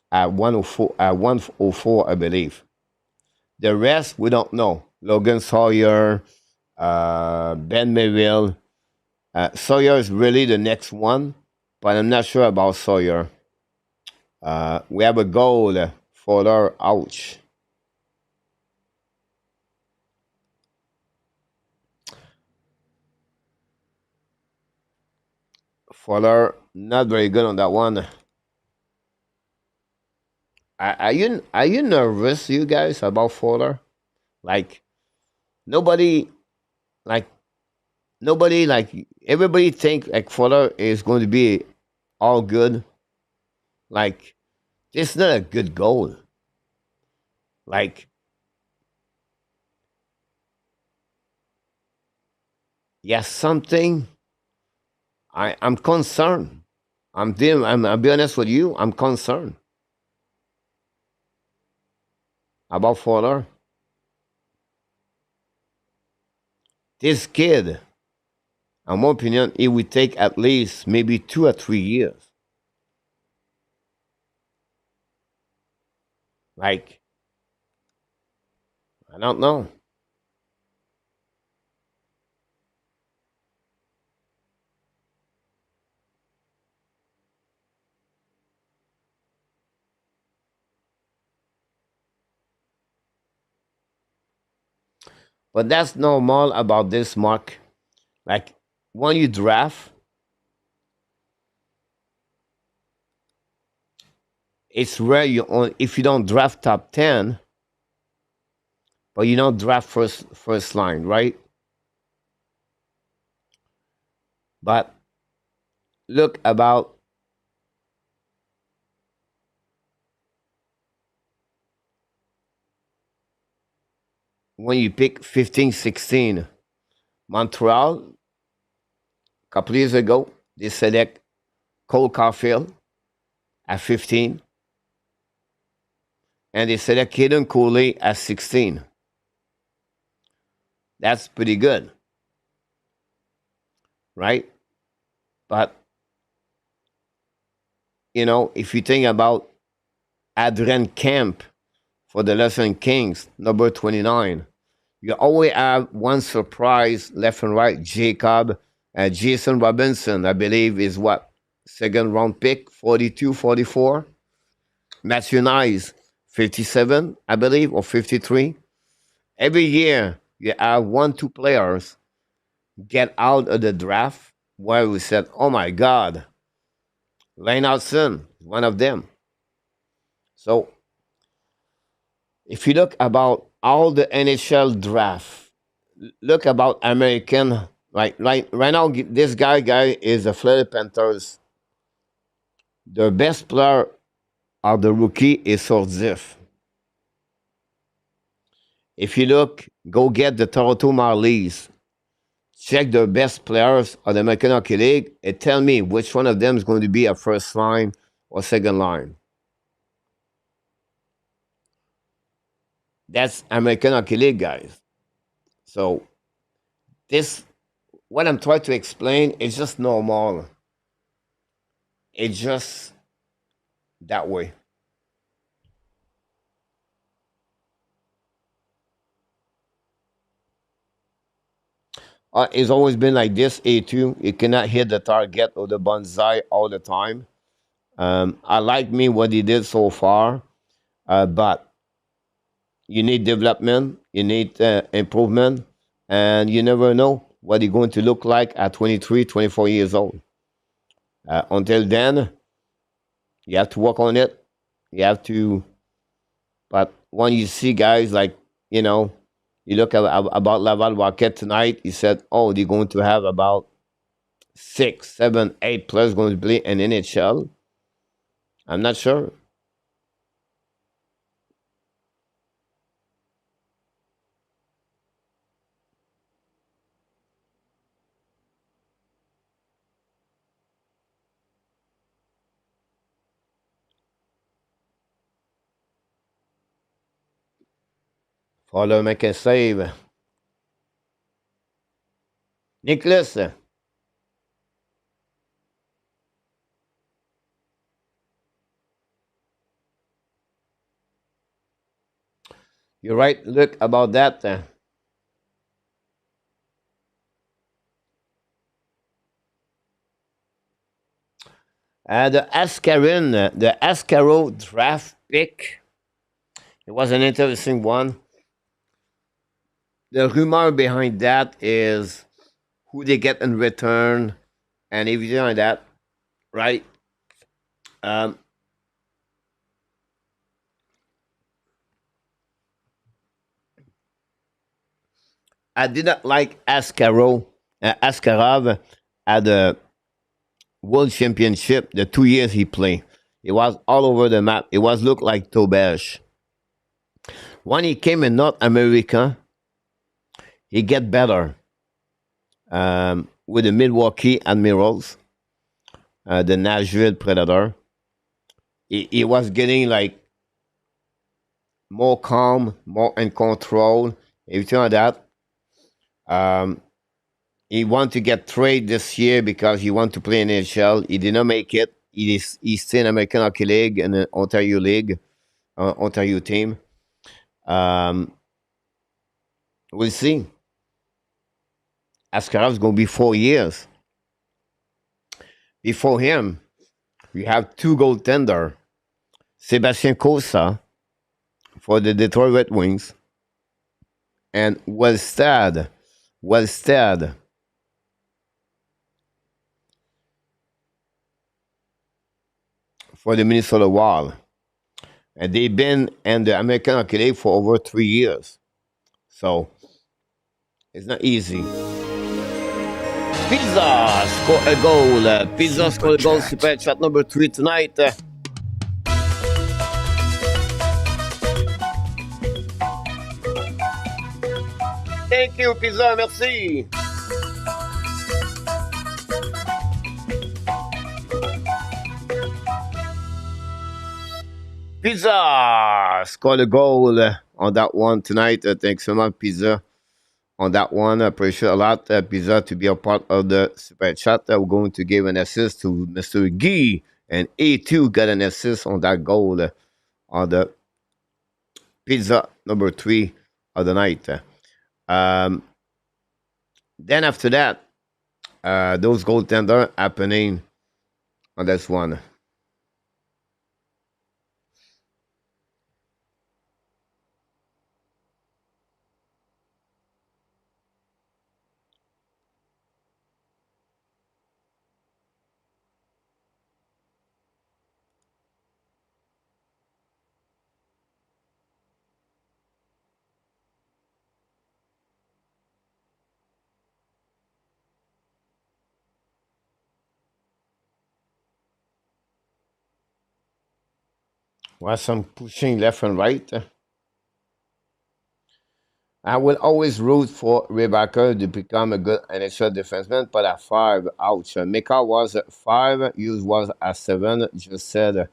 A: at 104, I believe. The rest, we don't know. Logan Sawyer, Ben Merrill. Sawyer is really the next one, but I'm not sure about Sawyer. We have a goal for our ouch. Fuller, not very good on that one. Are you nervous, you guys, about Fuller? Like nobody, like everybody think like Fuller is going to be all good. Like it's not a good goal. Like yes, something. I'm concerned. I'll be honest with you. I'm concerned about Fuller. This kid, in my opinion, it would take at least maybe 2 or 3 years. Like, I don't know. But that's normal about this, Mark. Like, when you draft, it's rare if you don't draft top 10, but you don't draft first line, right? But look about when you pick 15, 16, Montreal, a couple years ago, they select Cole Caulfield at 15, and they select Caden Cooley at 16. That's pretty good, right? But, if you think about Adrian Kemp for the Lesson Kings, number 29, you always have one surprise left and right. Jacob, Jason Robinson, I believe, is what? Second round pick, 42, 44. Matthew Nyes, 57, I believe, or 53. Every year, you have one, two players get out of the draft where we said, oh my God, Leinartson, one of them. So if you look about all the NHL draft, look about American, right now, this guy is the Florida Panthers. The best player of the rookie is Sordif. If you look, go get the Toronto Marlies. Check the best players of the American Hockey League and tell me which one of them is going to be a first line or second line. That's American Hockey League, guys. So this, what I'm trying to explain, is just normal. It's just that way. It's always been like this, A2. You cannot hit the target or the bonsai all the time. I like me what he did so far, but you need development, you need improvement, and you never know what he's going to look like at 23, 24 years old. Until then, you have to work on it. You have to, but when you see guys like, you look at about Laval Rocket tonight, he said, oh, they're going to have about 6, 7, 8 players going to play in NHL. I'm not sure. Follow make a save. Nicholas, you're right. Look about that. The Ascaro draft pick. It was an interesting one. The rumor behind that is who they get in return and everything like that, right? Um, I did not like Askarov at the World Championship. The 2 years he played, it was all over the map. It was looked like Tobesh. When he came in North America, he get better with the Milwaukee Admirals, the Nashville Predator. He was getting like more calm, more in control, everything like that. He want to get trade this year because he want to play in NHL. He did not make it. He's still in American Hockey League and the Ontario League, Ontario team. We'll see. Askarov's going to be 4 years. Before him, we have two goaltender. Sebastien Cossa for the Detroit Red Wings and Wellstad for the Minnesota Wild. And they've been in the American Hockey League for over 3 years. So it's not easy. Pizza score a goal. Pizza score a goal. Super chat number 3 tonight. Thank you, Pizza. Merci. Pizza scored a goal on that one tonight. Thanks so much, Pizza, on that one. I appreciate a lot, Pizza, to be a part of the super chat. We're going to give an assist to Mr. Guy, and A2 got an assist on that goal on the pizza number 3 of the night. Um, then after that, those goaltender happening on this one. Was some pushing left and right. I will always root for Rebecca to become a good NHL defenseman, but at 5, ouch. Mika was at 5, Hughes was at 7, just said.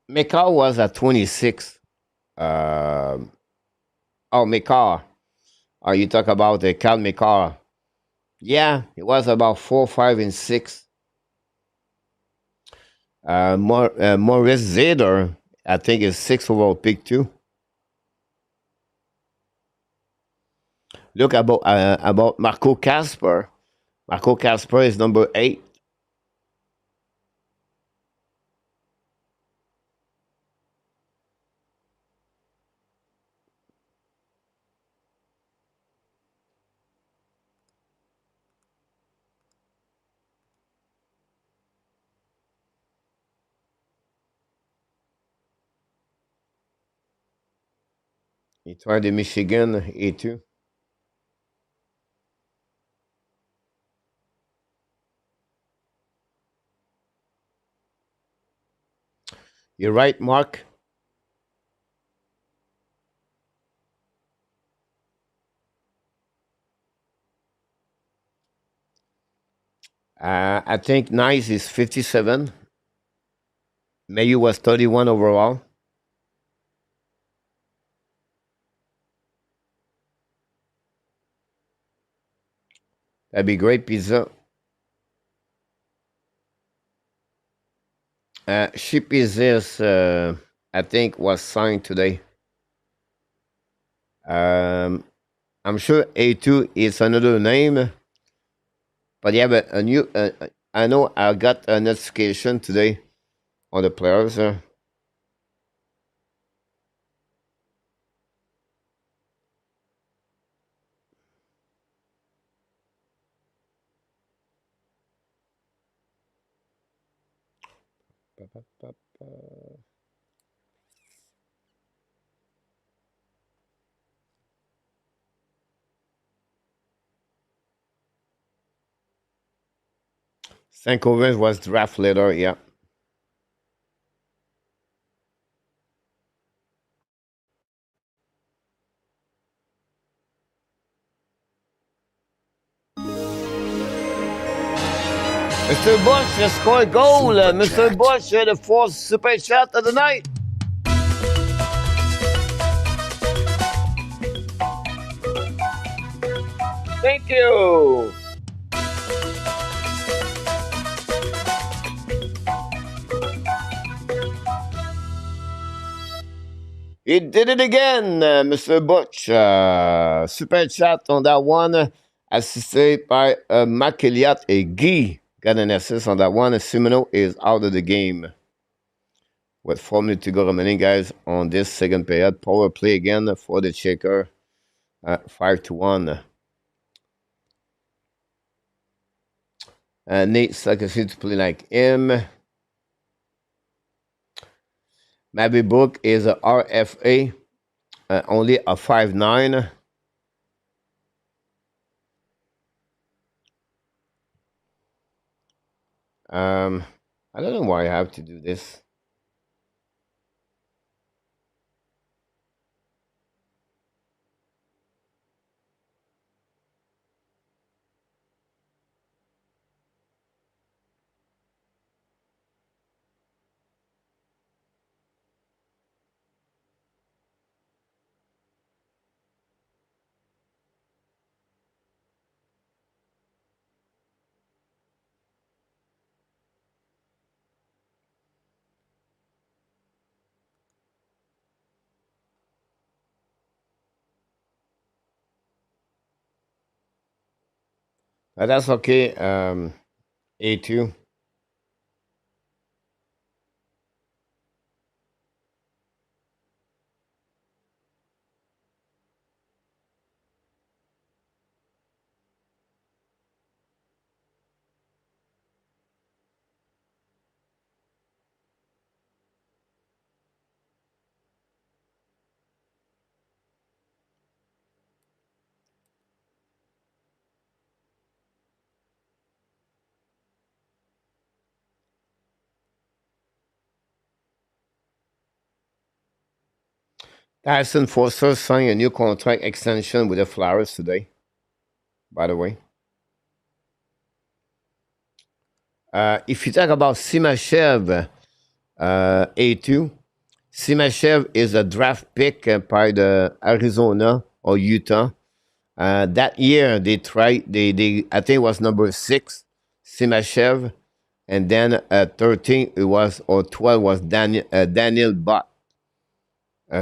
A: Mika was at 26. Um, oh, Mika. Oh, you talk about Cal Mika. Yeah, it was about 4, 5, and 6. Maurice Zader, I think, is 6 overall pick too. Look about Marco Casper. Marco Casper is number 8. He tried the Michigan A2. You're right, Mark. I think Nice is 57. Mayu was 31 overall. That'd be great, Pizza. Ship is this, I think, was signed today. Um, I'm sure A2 is another name, but yeah, but a new. I know I got a notification today on the players. Sankovic was draft later. Yeah. Mr. Bush just scored a goal. Mr. Bush, the fourth super chat of the night. Thank you. He did it again, Mr. Butch. Super chat on that one, assisted by Makeliat and Guy. Got an assist on that one. Simino is out of the game. With 4 minutes to go remaining, guys, on this second period. Power play again for the Checker. 5-1. Nate Sarkisian to play like him. Mabby Book is a RFA, only a 5'9". I don't know why I have to do this. That's okay. A2. Tyson Foster signed a new contract extension with the Flyers today, by the way. If you talk about Simashev, A2, Simashev is a draft pick by the Arizona or Utah. That year they tried they I think it was number 6, Simashev, and then 13 it was or 12 was Daniel Bott.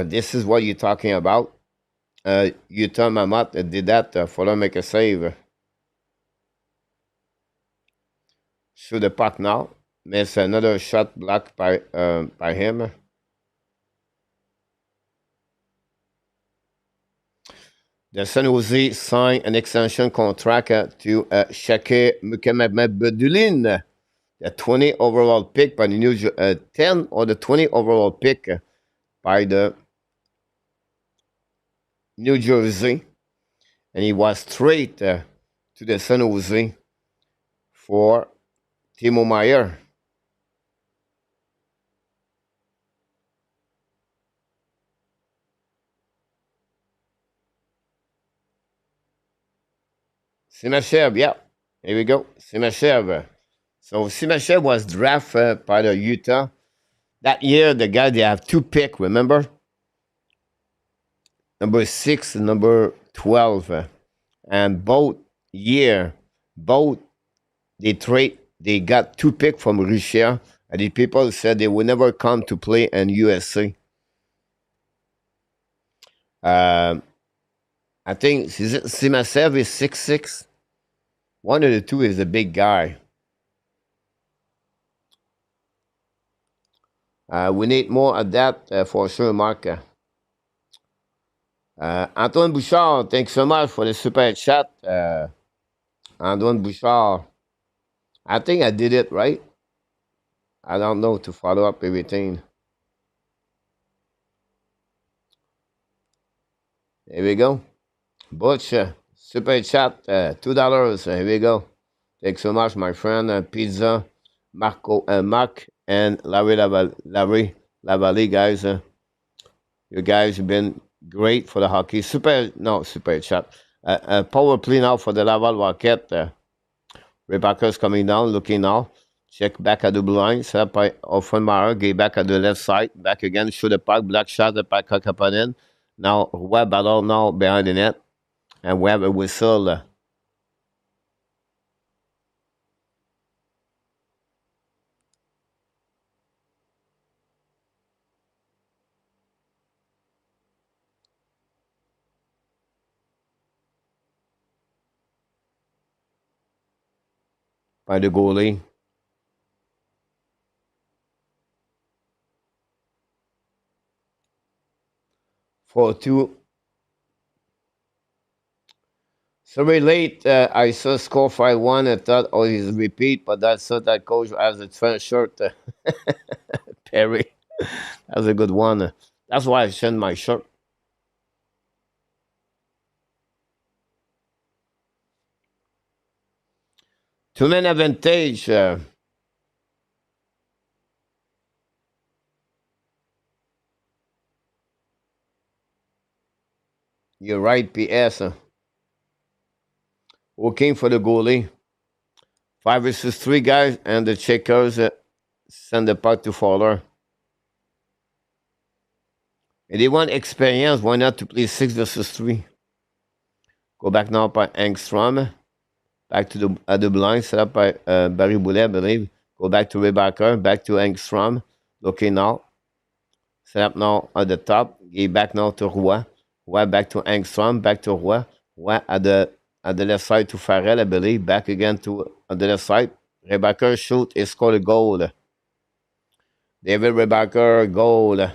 A: This is what you're talking about. Utah Mamat did that for them make a save. Shoot the puck now. Miss another shot blocked by him. The San Jose signed an extension contract to Shake Mukemabedulin, the 20 overall pick by the 10 or the 20 overall pick by the New Jersey, and he was straight to the San Jose for Timo Meyer. Simashev, yeah, here we go. Simashev. So Simashev was drafted by the Utah. That year, the guy, they have 2 picks, remember? Number 6 and number 12. And both, they got 2 picks from Russia. And the people said they would never come to play in USA. I think Simasev is 6'6". One of the two is a big guy. We need more of that for sure, Mark. Antoine Bouchard, thanks so much for the super chat. Antoine Bouchard, I think I did it right. I don't know to follow up everything. Here we go. Butch, super chat, $2. Here we go. Thanks so much, my friend. Pizza, Mark, and Larry Lavalley, guys. You guys have been great for the hockey. Super chat. Power play now for the Laval Rocket. Rebecca's coming down, looking now. Check back at the blue line. Set up by Offenmeyer. Get back at the left side. Back again. Shoot the puck. Black shot by Kakapanen. Now, Roy battle now behind the net. And we have a whistle. By the goalie. For 2. So very late, I saw score 5-1. I thought, oh, he's a repeat, but that's so that coach has a trend shirt. Perry. That's a good one. That's why I sent my shirt. Two-man advantage. You're right, PS. Working for the goalie. 5 versus 3 guys, and the checkers send the puck to Fowler. And they want experience. Why not to play 6 versus 3? Go back now by Engstrom. Back to the blind, set up by Barry Boulet, I believe. Go back to Rebecca, back to Engstrom. Looking now. Set up now at the top. Get back now to Roy. Roy back to Engstrom, back to Roy. Roy at the at the left side to Farrell, I believe. Back again to the left side. Rebacker shoot and score a goal. David Rebacker, goal.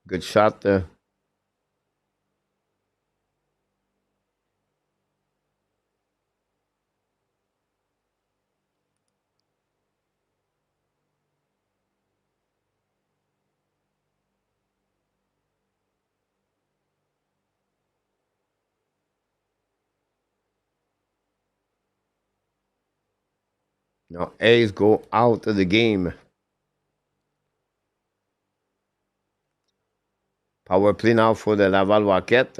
A: Good shot there. Now A's go out of the game. Power play now for the Laval Rocket.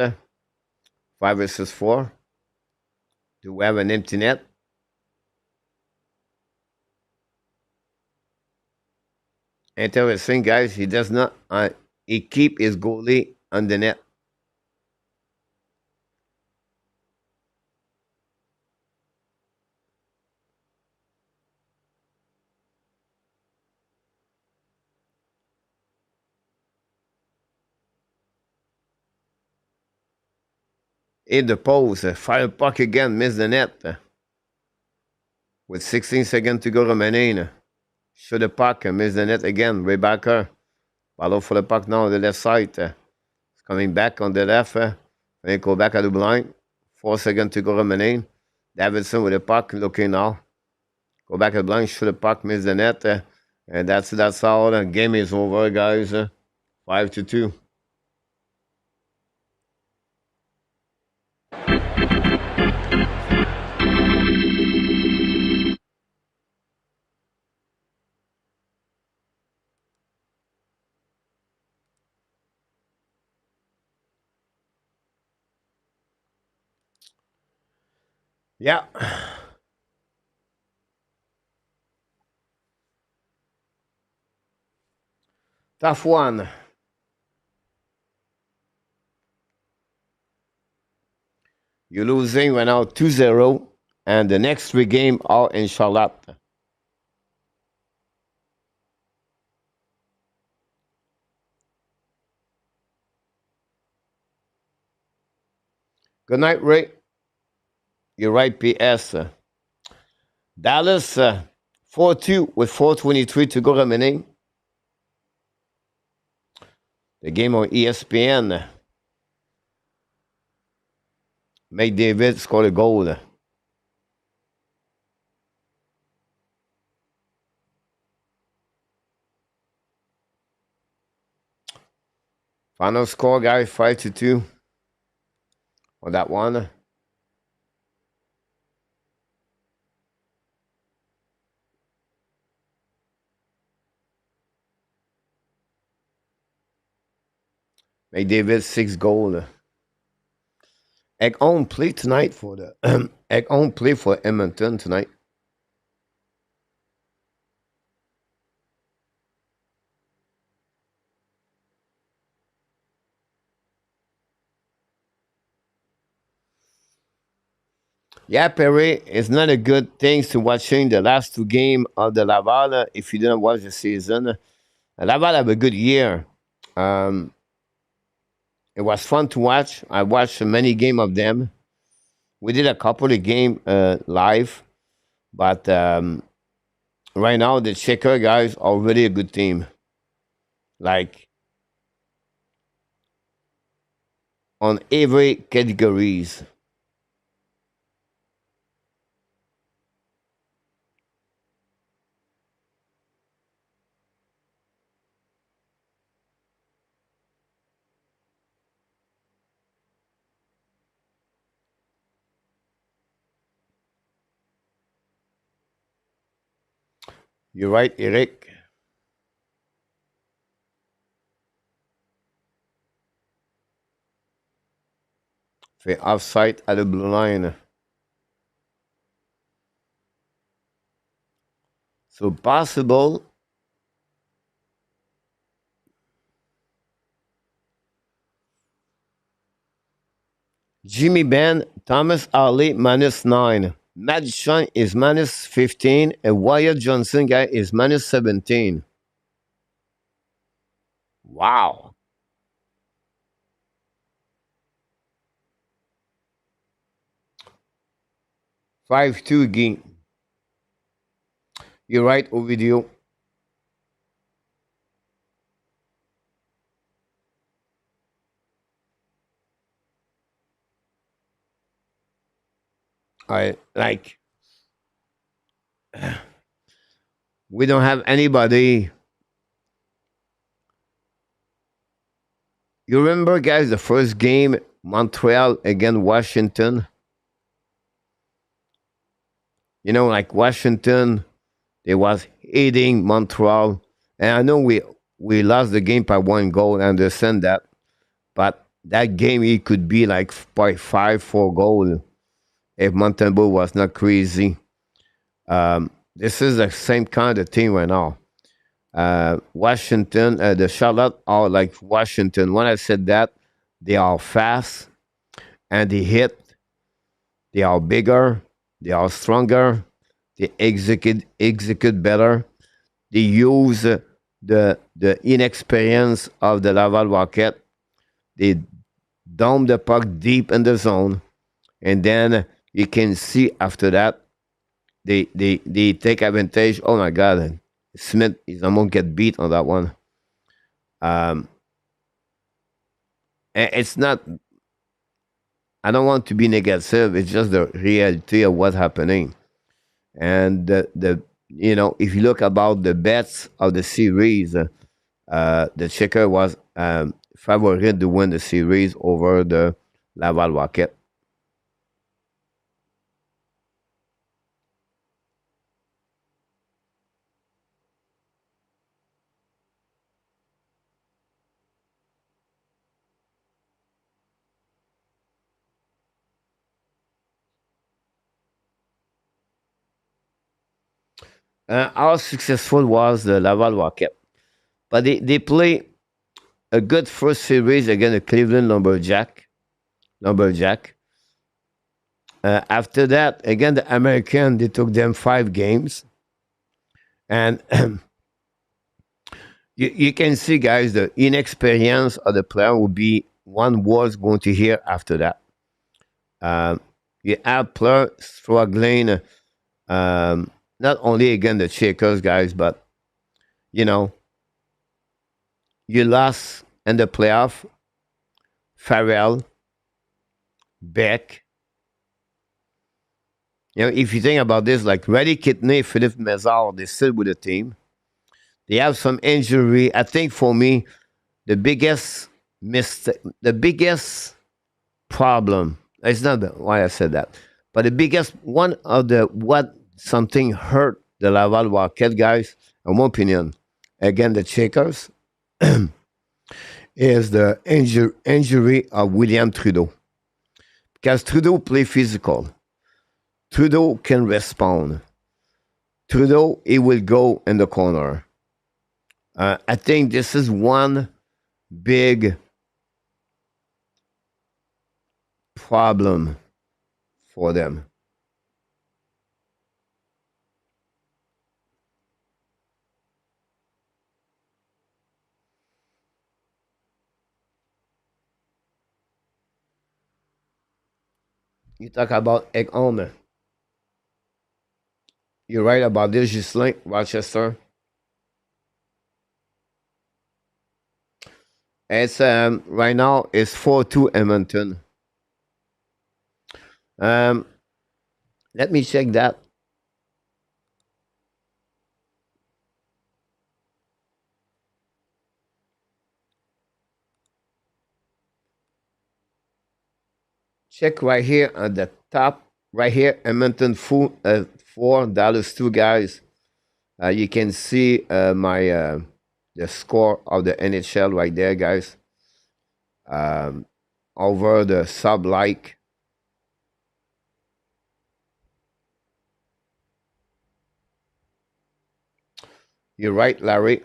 A: 5 versus 4. Do we have an empty net? Interesting, guys. He does not. He keep his goalie on the net. In the post, fire puck again, miss the net. With 16 seconds to go remaining. Shoot the puck, miss the net again. Rebacker. Follow for the puck now on the left side. It's coming back on the left. Then go back at the blind. 4 seconds to go remaining. Davidson with the puck, looking now. Go back at the blind, shoot the puck, miss the net. And that's all. The game is over, guys. 5-2. Yeah. Tough one. You're losing right now 2-0. And the next 3 games are in Charlotte. Good night, Ray. You're right, PS. Dallas 4-2 with 4:23 to go remaining. The game on ESPN. McDavid scored a goal. Final score, guys, 5-2 on that one. McDavid 6 goal. Ekholm play tonight for the Ekholm play for Edmonton tonight. Yeah, Perry, it's not a good thing to watching the last 2 games of the Laval if you didn't watch the season. Laval have a good year. It was fun to watch. I watched many games of them. We did a couple of games live, but right now the Checker guys are really a good team. Like on every categories. You're right, Eric. For offside at the blue line. So possible. Jimmy Ben, Thomas Ali -9. Matt Sean is -15, and Wyatt Johnson guy is -17. Wow. 5-2 game. You're right, Ovidio. I like we don't have anybody. You remember, guys, the first game, Montreal against Washington? You know, like Washington, they was hitting Montreal. And I know we lost the game by 1 goal, I understand that. But that game, it could be like by 5-4 goal if Montembeau was not crazy. This is the same kind of team right now. Washington, the Charlotte are like Washington. When I said that, they are fast and they hit. They are bigger. They are stronger. They execute better. They use the inexperience of the Laval Rocket. They dump the puck deep in the zone, and then you can see after that they take advantage. Oh my God, Smith is almost get beat on that one. Um, it's not. I don't want to be negative. It's just the reality of what's happening. And the if you look about the bets of the series, the Checker was favorite to win the series over the Laval Rocket. How successful was the Laval Rocket? But they play a good first series against the Cleveland Lumberjack. After that, again, the American, they took them 5 games. And you can see, guys, the inexperience of the player will be one was going to hear after that. Um, you have players struggling, not only against the Shakers, guys, but, you know, you lost in the playoff, Farrell, Beck. If you think about this, like Reddy Kidney, Philippe Mézard, they're still with the team. They have some injury. I think for me, the biggest mistake, the biggest problem, it's not why I said that, but the biggest one of the what something hurt the Laval Rocket guys, in my opinion, again the Checkers, is the injury of William Trudeau. Because Trudeau play physical. Trudeau can respond. Trudeau, he will go in the corner. I think this is one big problem for them. You talk about egg owner. You're right about this, Ghislain, Rochester. It's right now it's 4-2 Edmonton. Um, let me check that. Check right here at the top, right here, Edmonton 4, Dallas 2, guys. You can see my the score of the NHL right there, guys. Um, over the sub like. You're right, Larry.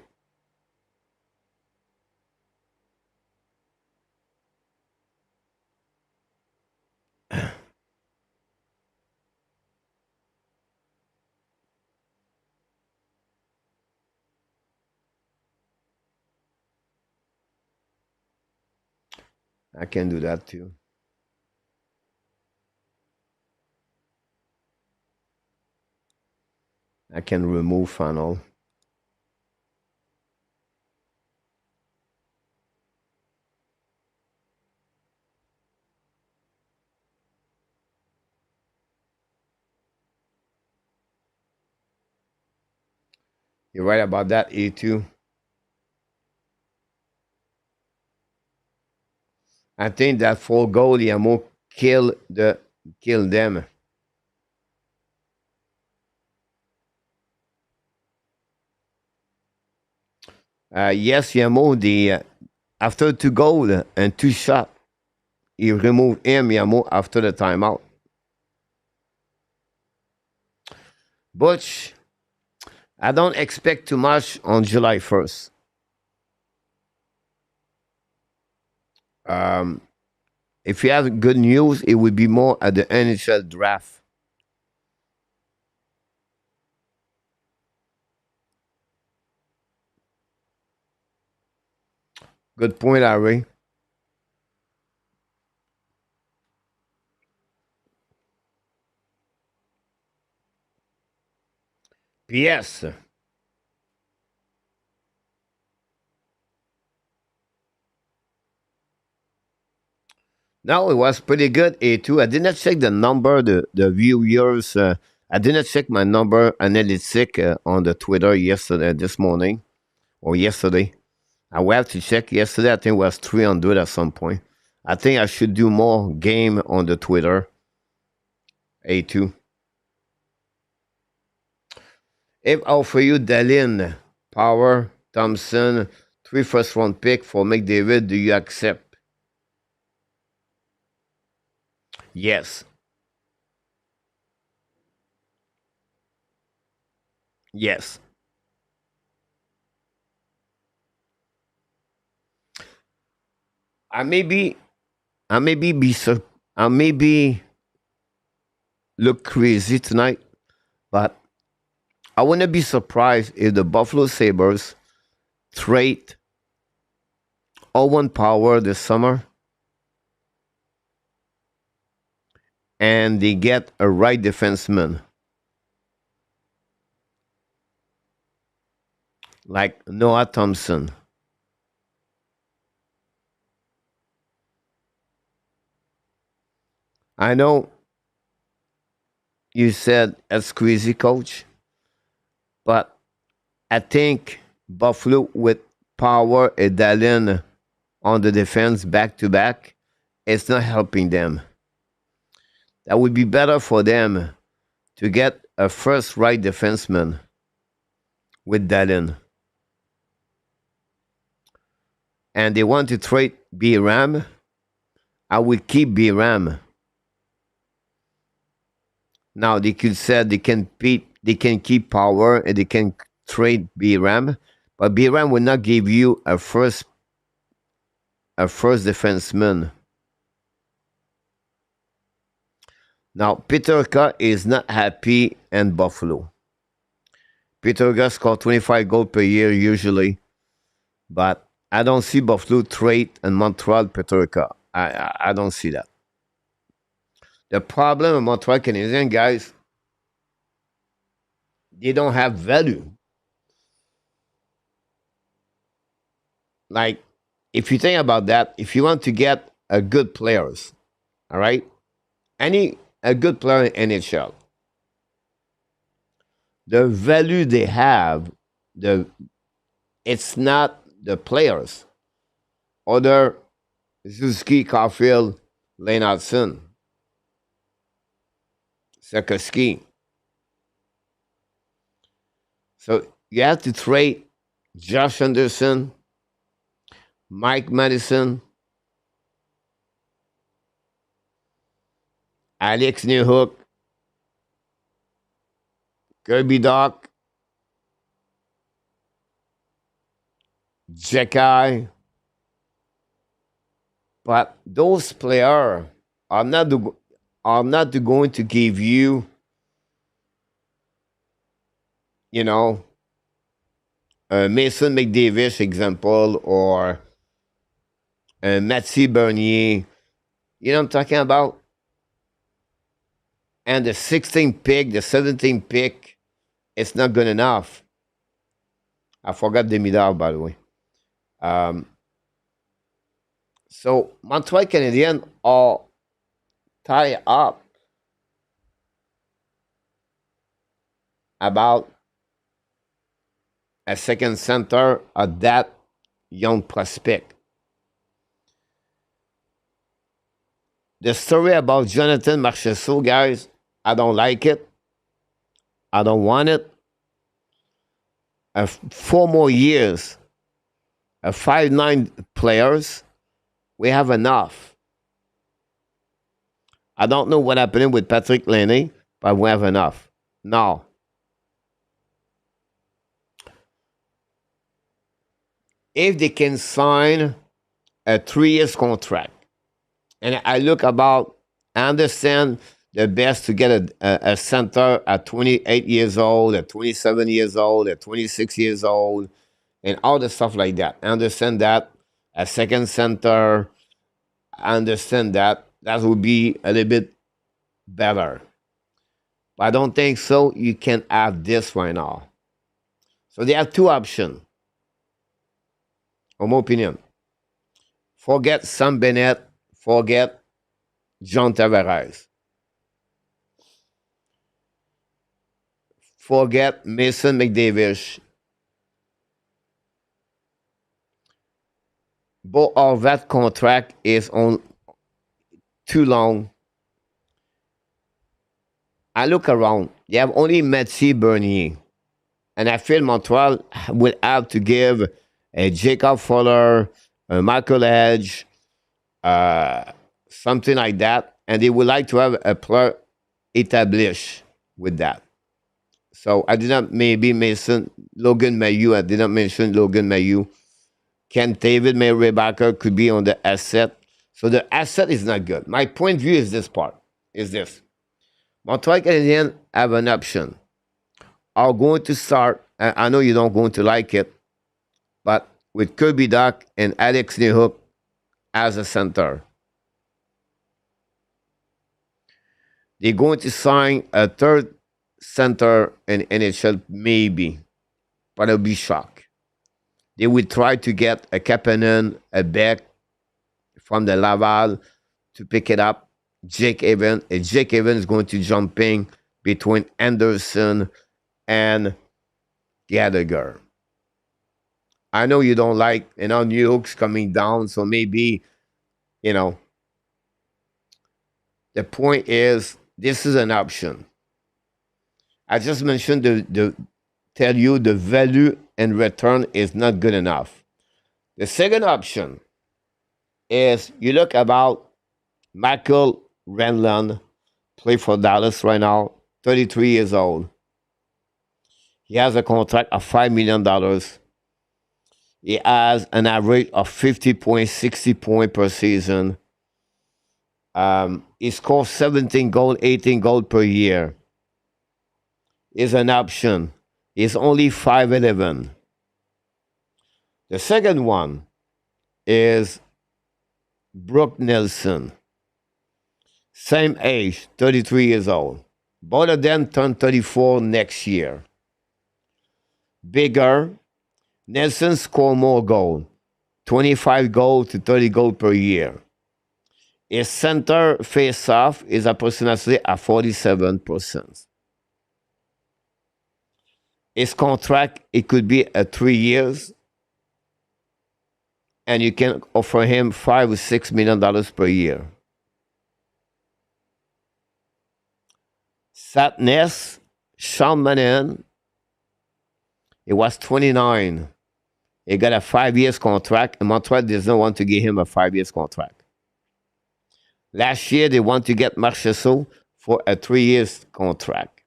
A: I can do that too. I can remove funnel. You're right about that, E2. I think that full goal, Yamo kill them. Yes, Yamo, the after two goal and two shot, he removed him, Yamo, after the timeout. Butch, I don't expect too much on July 1st. Um, if you have good news, it would be more at the NHL draft. Good point, Ari. P.S. No, it was pretty good, A2. I did not check the number, the viewers. I did not check my number analytic on the Twitter yesterday, this morning, or yesterday. I will have to check yesterday. I think it was 300 at some point. I think I should do more game on the Twitter, A2. If I offer you Dalin, Power, Thompson, 3 first round pick for McDavid, do you accept? Yes. Yes. I maybe I maybe be I maybe look crazy tonight, but I wouldn't be surprised if the Buffalo Sabres trade Owen Power this summer and they get a right defenseman like Noah Thompson. I know you said that's crazy, coach, but I think Buffalo with Power and Dallin on the defense back to back, it's not helping them. That would be better for them to get a first right defenseman with Dallin. And they want to trade B Ram. I will keep B Ram. Now they could say they can keep Power and they can trade B Ram, but B Ram will not give you a first defenseman. Now Peterka is not happy in Buffalo. Peterka scored 25 goals per year usually, but I don't see Buffalo trade in Montreal Peterka. I don't see that. The problem with Montreal Canadiens, guys, they don't have value. Like, if you think about that, if you want to get a good players, all right, any a good player in NHL, the value they have, the it's not the players. Other Zuski, Caulfield, Leonardson, Sikorsky. So you have to trade Josh Anderson, Mike Madison, Alex Newhook, Kirby Doc, Jekai. But those players are not going to give you, you know, Mason McDavis example or Mathieu Bernier. You know what I'm talking about? And the 16th pick, the 17th pick, it's not good enough. I forgot Demidov, by the way. Um, so Montreal Canadiens are tied up about a second center of that young prospect. The story about Jonathan Marchessault, guys, I don't like it. I don't want it. 4 more years, 5'9" players, we have enough. I don't know what happened with Patrick Laine, but we have enough. Now, if they can sign a 3 year contract, and I look about, I understand the best to get a center at 28 years old, at 27 years old, at 26 years old, and all the stuff like that. I understand that. A second center, I understand that. That would be a little bit better. But I don't think so. You can have this right now. So they have two options, in my opinion. Forget Sam Bennett, forget John Tavares. Forget Mason McDavid. But all that contract is on too long. I look around. You have only Mathieu Bernier. And I feel Montreal will have to give a Jacob Fuller, a Michael Edge, something like that. And they would like to have a player established with that. So I did not maybe mention Logan Mailloux. I did not mention Logan Mailloux. Ken David May Rebecca could be on the asset. So the asset is not good. My point of view is this part, is this. Montreal Canadiens have an option. Are going to start, I know you don't going to like it, but with Kirby Duck and Alex Nehuk as a center. They're going to sign a third center in NHL, maybe, but I'll be shocked. They will try to get a Kapanen, a Beck from the Laval to pick it up. Jake Evans. And Jake Evans is going to jump in between Anderson and Gallagher. I know you don't like, New York's coming down, so maybe, the point is this is an option. I just mentioned tell you the value and return is not good enough. The second option is you look about Michael Renlund, play for Dallas right now, 33 years old. He has a contract of $5 million. He has an average of 50 points, 60 points per season. He scores 17 goals, 18 goals per year. Is an option. He's only 5'11". The second one is Brooke Nelson. Same age, 33 years old. Both of them turn 34 next year. Bigger. Nelson score more goals. 25 goals to 30 goals per year. His center face-off is approximately at 47%. His contract, it could be at 3 years, and you can offer him $5 or $6 million per year. Satness, Sean Manan, he was 29. He got a 5 years contract, and Montreal doesn't want to give him a 5 years contract. Last year, they want to get Marchessault for a 3 years contract.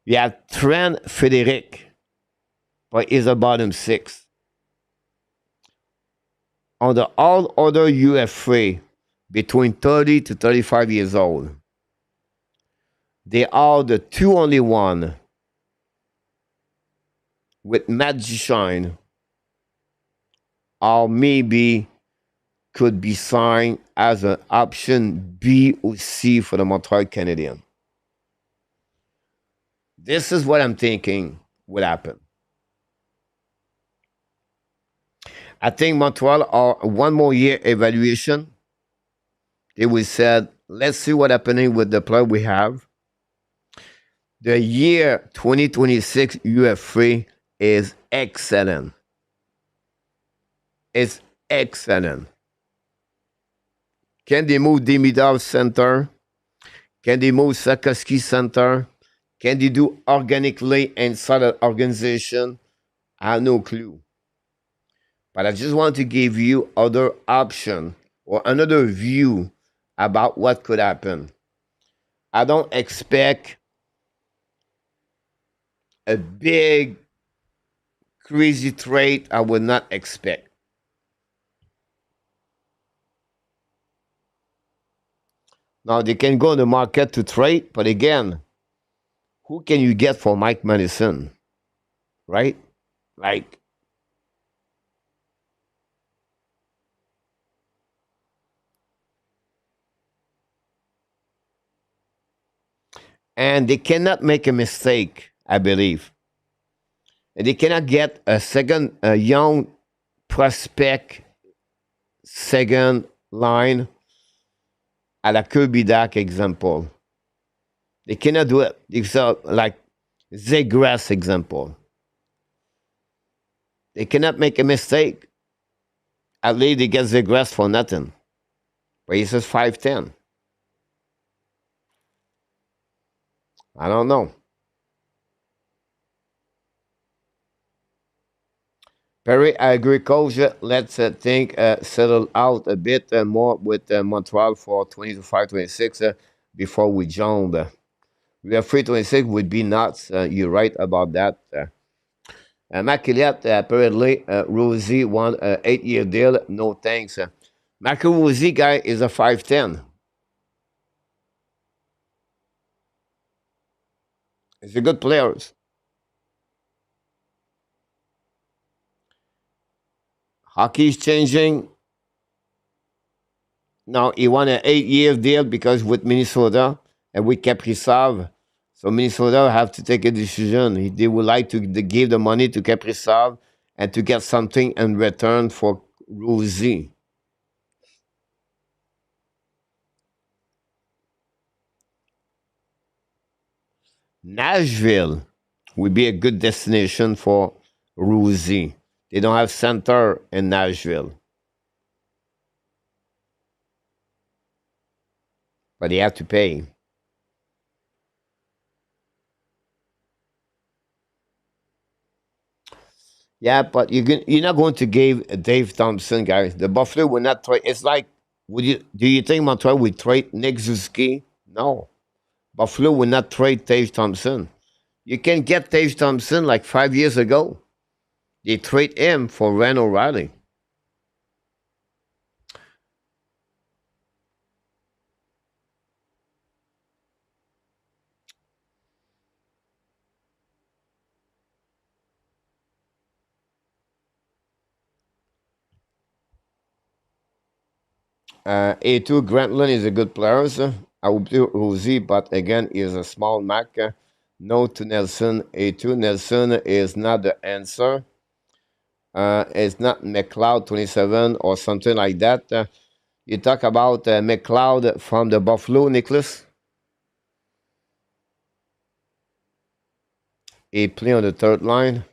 A: You have Trent Frederic, but he's a bottom 6. On the all other UFA, between 30 to 35 years old, they are the two only one with Matt Duchene or maybe could be signed as an option B or C for the Montreal Canadiens. This is what I'm thinking would happen. I think Montreal are one more year evaluation. They will said, let's see what happening with the player we have. The year 2026 UFA is excellent. It's excellent. Can they move Demidov center? Can they move Sakaski center? Can they do organically inside the organization? I have no clue. But I just want to give you other option or another view about what could happen. I don't expect a big crazy trade. I would not expect. Now they can go on the market to trade, but again, who can you get for Mike Madison? Right? Like, and they cannot make a mistake, I believe. And they cannot get a second, a young prospect, second line à la Kirby Dak example. They cannot do it. It's like Zegras example. They cannot make a mistake. At least they get Zegras for nothing. But he says 5'10". I don't know. Perry, I agree, coach. Let's think settle out a bit more with Montreal for 25, 26 before we jump. We have 326 would be nuts. You're right about that. Mac Elliott, apparently, Rosie won an 8-year deal. No thanks. Marco Rosie guy is a 5'10". He's a good player. Hockey's changing. Now, he won an 8-year deal because with Minnesota and with Kaprizov. So Minnesota have to take a decision. They would like to give the money to Kaprizov and to get something in return for Rosie. Nashville would be a good destination for Rosie. They don't have center in Nashville. But they have to pay. Yeah, but you're not going to give Dave Thompson, guys. The Buffalo will not trade. It's like, do you think Montreal would trade Nick Zuski? No. Buffalo will not trade Dave Thompson. You can get Dave Thompson like 5 years ago. They trade him for Ren O'Reilly. A2 Grantland is a good player. I would do Rosie, but again, he's a small Mac. No to Nelson. A2 Nelson is not the answer. It's not McLeod 27 or something like that. You talk about McLeod from the Buffalo, Nicholas. He play on the third line.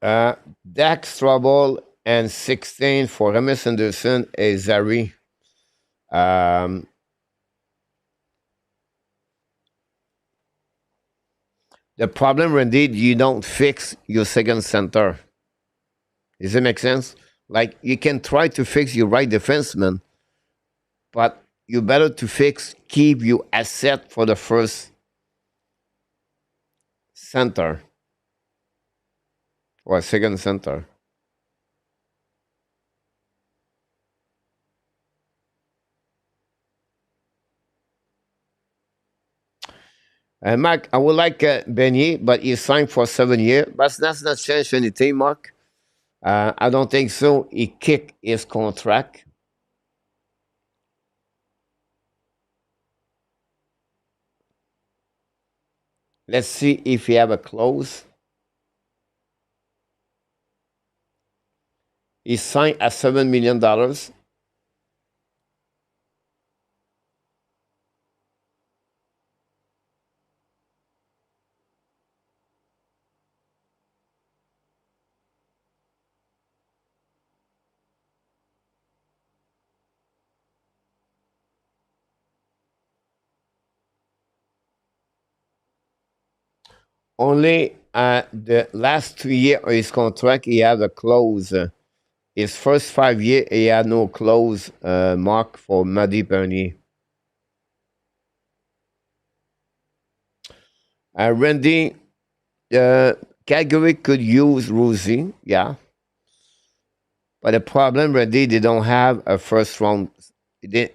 A: Dax Trouble and 16 for Remus Anderson and Zari. Um, The problem, indeed, you don't fix your second center. Does it make sense? Like you can try to fix your right defenseman, but you better to fix keep your asset for the first center or second center. Mark, I would like Beignet, but he signed for 7 years. But that's not change anything, Mark. I don't think so. He kicked his contract. Let's see if he have a close. He signed at $7 million. Only the last 2 years of his contract, he had a clause. His first 5 years, he had no clause mark for Madi Bernier. Randy, Calgary could use Rosie, yeah. But the problem, Randy, they don't have a first round. The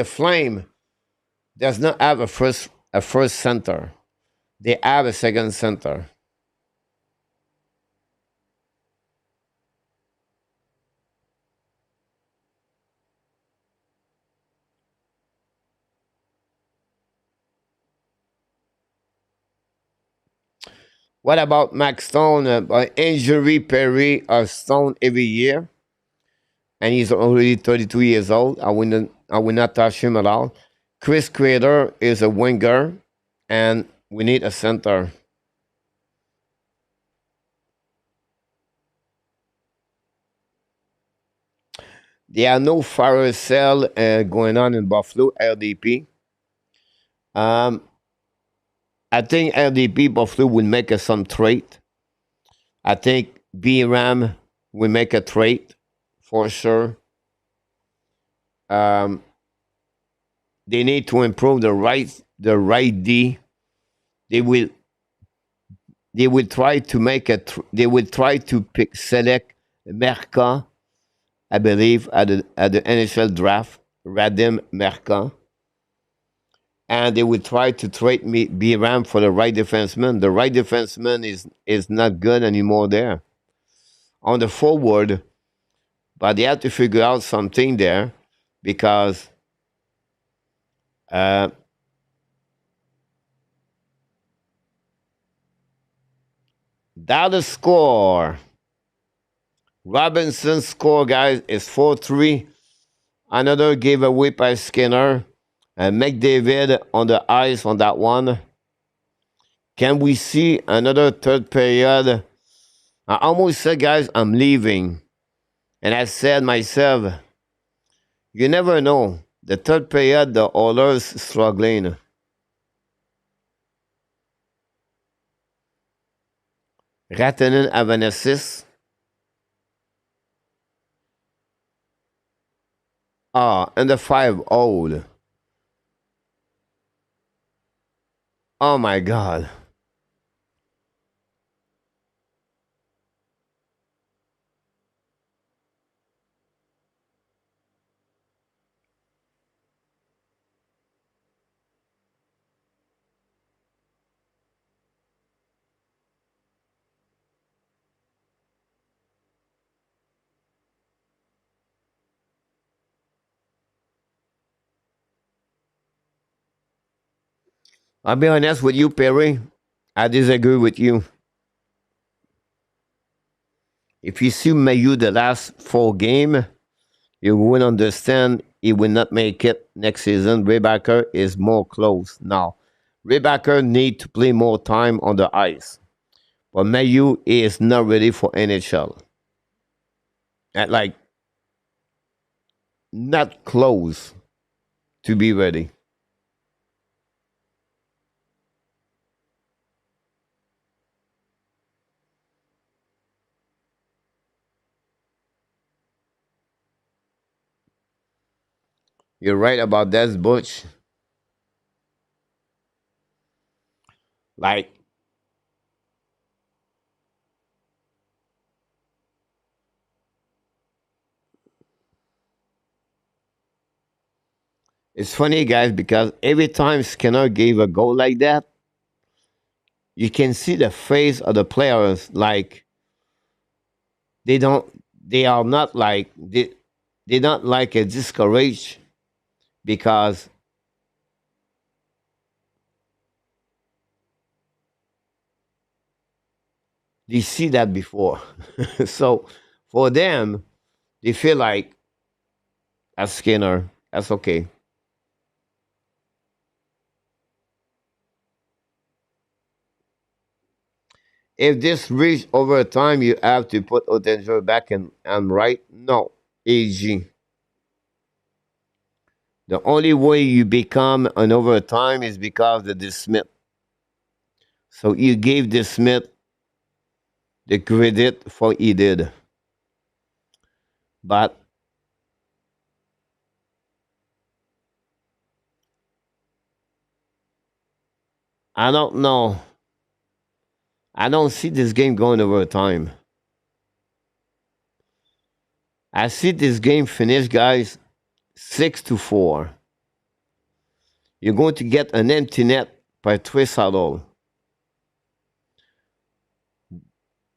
A: Flame does not have a first center. They have a second center. What about Max Stone? By injury, Perry or Stone every year, and he's already 32 years old. I will not touch him at all. Chris Crater is a winger, and we need a center. There are no fire sale going on in Buffalo, LDP. Um, I think LDP Buffalo will make some trade. I think B Ram will make a trade for sure. Um, they need to improve the right D. They will try to they will try to select Merca, I believe, at the NHL draft, Radim Merca. And they will try to trade me B-Ram for the right defenseman. The right defenseman is not good anymore there. On the forward, but they have to figure out something there because uh, Dallas score. Robinson's score, guys, is 4-3. Another giveaway by Skinner. And McDavid on the ice on that one. Can we see another third period? I almost said, guys, I'm leaving. And I said myself, you never know. The third period, the Oilers struggling. Ratanen have an assist. And the 5-0. Oh my God. I'll be honest with you, Perry. I disagree with you. If you see Mayu the last 4 games, you will understand he will not make it next season. Rebecca is more close now. Rebecca need to play more time on the ice. But Mayu is not ready for NHL. Like, not close to be ready. You're right about that, Butch. Like, it's funny, guys, because every time Skinner gave a goal like that, you can see the face of the players. Like, they don't, they are not like, they not like a discouraged because they see that before. So for them, they feel like, as Skinner, that's okay. If this reach over time, you have to put Otenger back in and right. No, AG. The only way you become an overtime is because of the Smith. So you gave the Smith the credit for he did. But I don't know. I don't see this game going overtime. I see this game finish, guys, 6-4. You're going to get an empty net by Twissadol.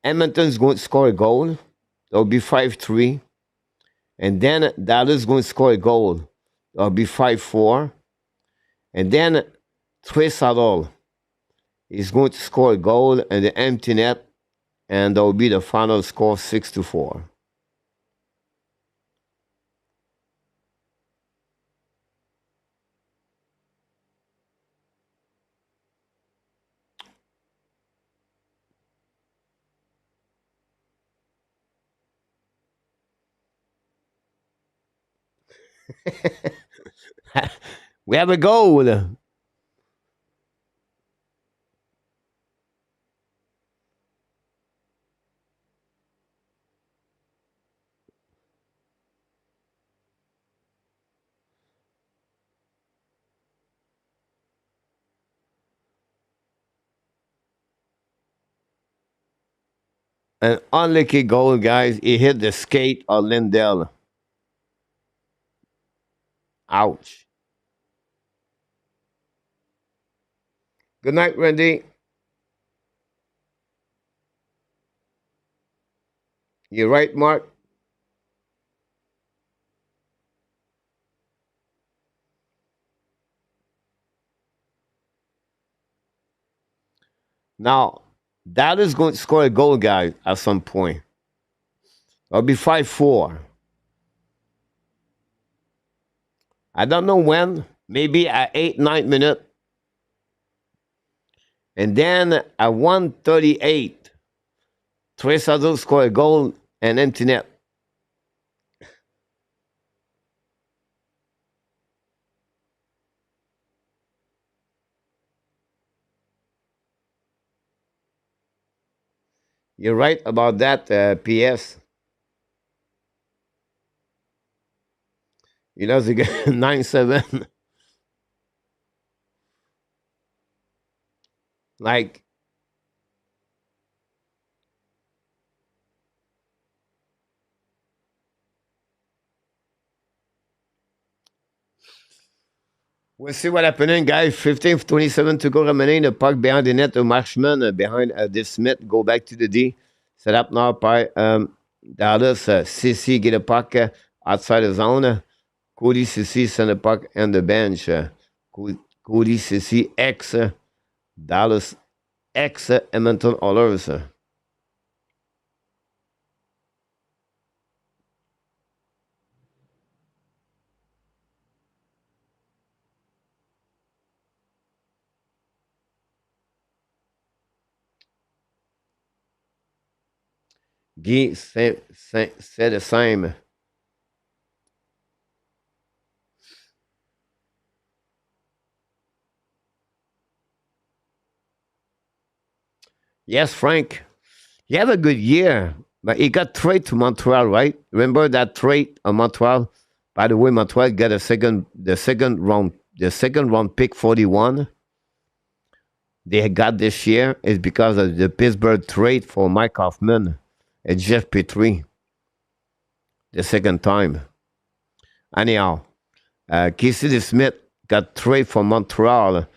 A: Edmonton's going to score a goal. It'll be 5-3. And then Dallas is going to score a goal. It'll be 5-4. And then Twissadol is going to score a goal and the empty net. And that'll be the final score 6-4. We have a goal. An unlucky goal, guys. He hit the skate of Lindell. Ouch. Good night, Randy. You're right, Mark. Now, that is going to score a goal, guys, at some point. It'll be 5-4. I don't know when. Maybe at 8, 9 minutes. And then at 1:38, Trace will score a goal and empty net. You're right about that, PS. You know, 9-7. Like, we'll see what happening, guys. 15th, 27 to go remaining. The puck behind the net of Marshman, behind this Smith. Go back to the D. Set up now by Dallas. CC get a puck outside the zone. Cody CC send a puck on the bench. Cody CC ex Dallas ex Edmonton Oilers. Guy said the same. Yes, Frank. He had a good year, but he got traded to Montreal, right? Remember that trade of Montreal By the way, Montreal got the second round pick 41 they got this year is because of the Pittsburgh trade for Mike Hoffman and Jeff Petrie the second time. Anyhow, Casey Smith got traded from Montreal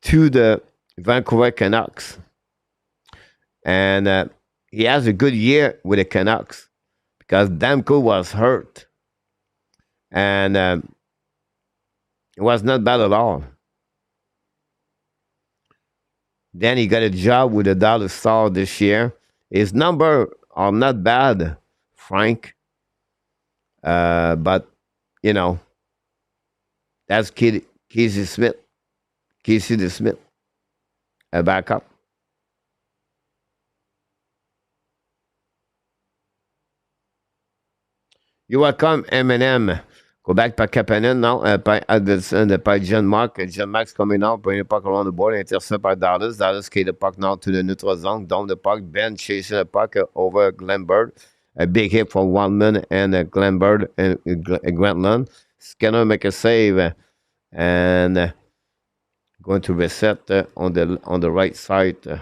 A: to the Vancouver Canucks. And he has a good year with the Canucks because Demko was hurt. And it was not bad at all. Then he got a job with the Dallas Stars this year. His numbers are not bad, Frank. But, you know, that's Casey Smith. Casey the Smith. A backup. You're welcome, M&M. Quebec par Kapanen, non? Par Advilson, par John Mark. John Mark's coming out, bringing the puck around the board, intercept by Dallas. Dallas carried the puck now to the neutral zone, down the puck. Ben chasing the puck over Glenberg. A big hit from Wildman and Glenberg and Grantland. Skinner make a save and going to reset on the right side.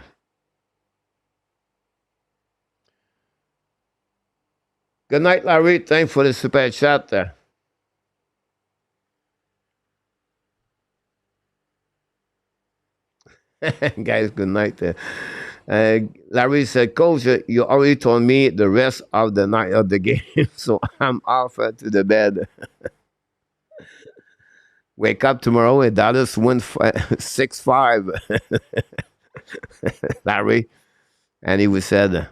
A: Good night, Larry. Thanks for the super chat. Guys, good night. Larry said, Coach, you already told me the rest of the night of the game, so I'm off to the bed. Wake up tomorrow and Dallas win 6-5. Larry. And he was said,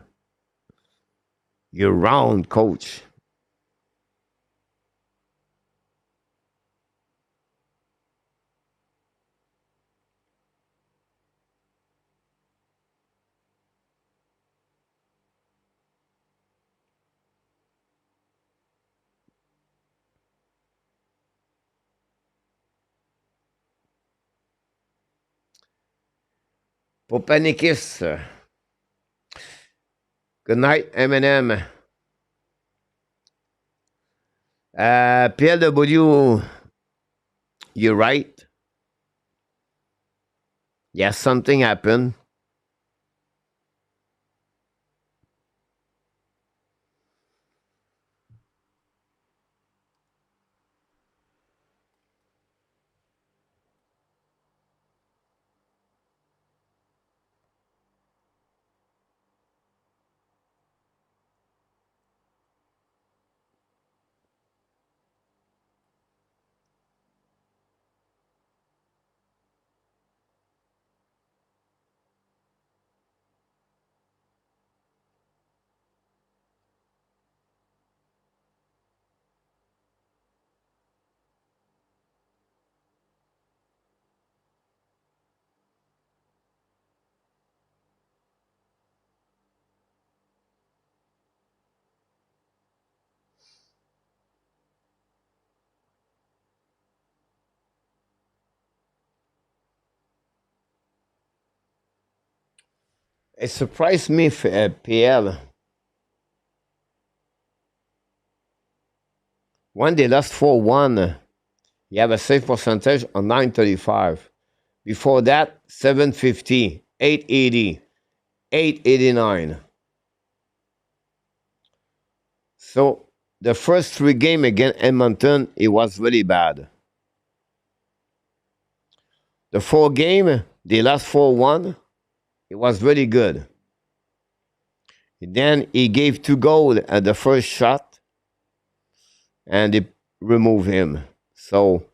A: you're wrong, Coach. Popanikis. Good night, M&M. Pierre W, you're right. Yes, something happened. It surprised me, Pierre. When they lost 4-1, you have a save percentage of 935. Before that, 750, 880, 889. So the first 3 games against Edmonton, it was really bad. The 4 game, they lost 4-1. It was really good. Then he gave 2 goals at the first shot, and they removed him. So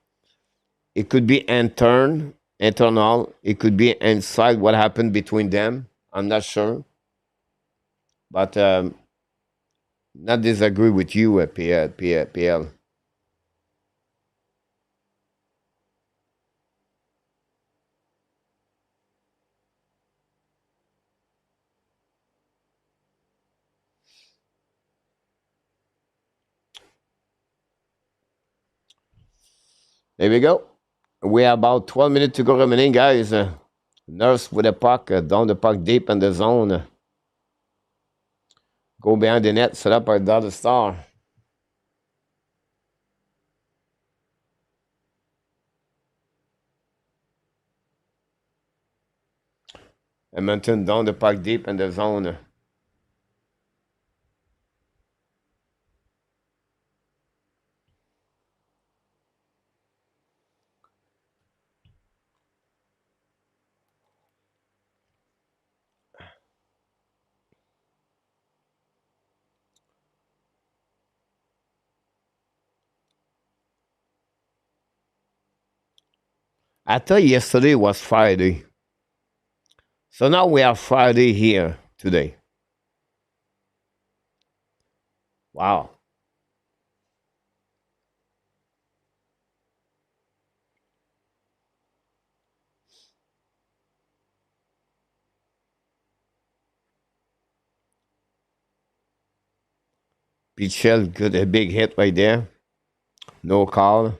A: it could be internal. It could be inside what happened between them. I'm not sure. But not disagree with you, Pierre. There we go. We have about 12 minutes to go remaining, guys. Nurse with the puck, down the puck deep in the zone. Go behind the net, set up by Dallas Star. Edmonton down the puck deep in the zone. I thought yesterday was Friday. So now we have Friday here today. Wow. Pichel got a big hit right there. No call.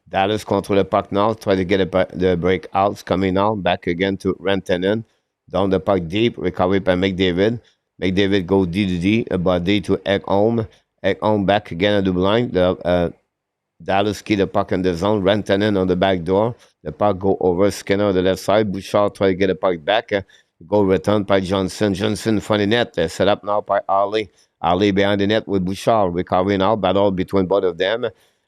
A: Dallas control the puck now. Try to get the breakouts coming out. Back again to Rantanen. Down the puck deep. Recovery by McDavid. McDavid go D to D. A body to Ekholm. Ekholm back again at the blind. Dallas key the puck in the zone. Rantanen on the back door. The puck go over Skinner on the left side. Bouchard try to get the puck back. Go return by Johnson. Johnson funny net. Set up now by Ali. Ali behind the net with Bouchard. Recovering now. Battle between both of them.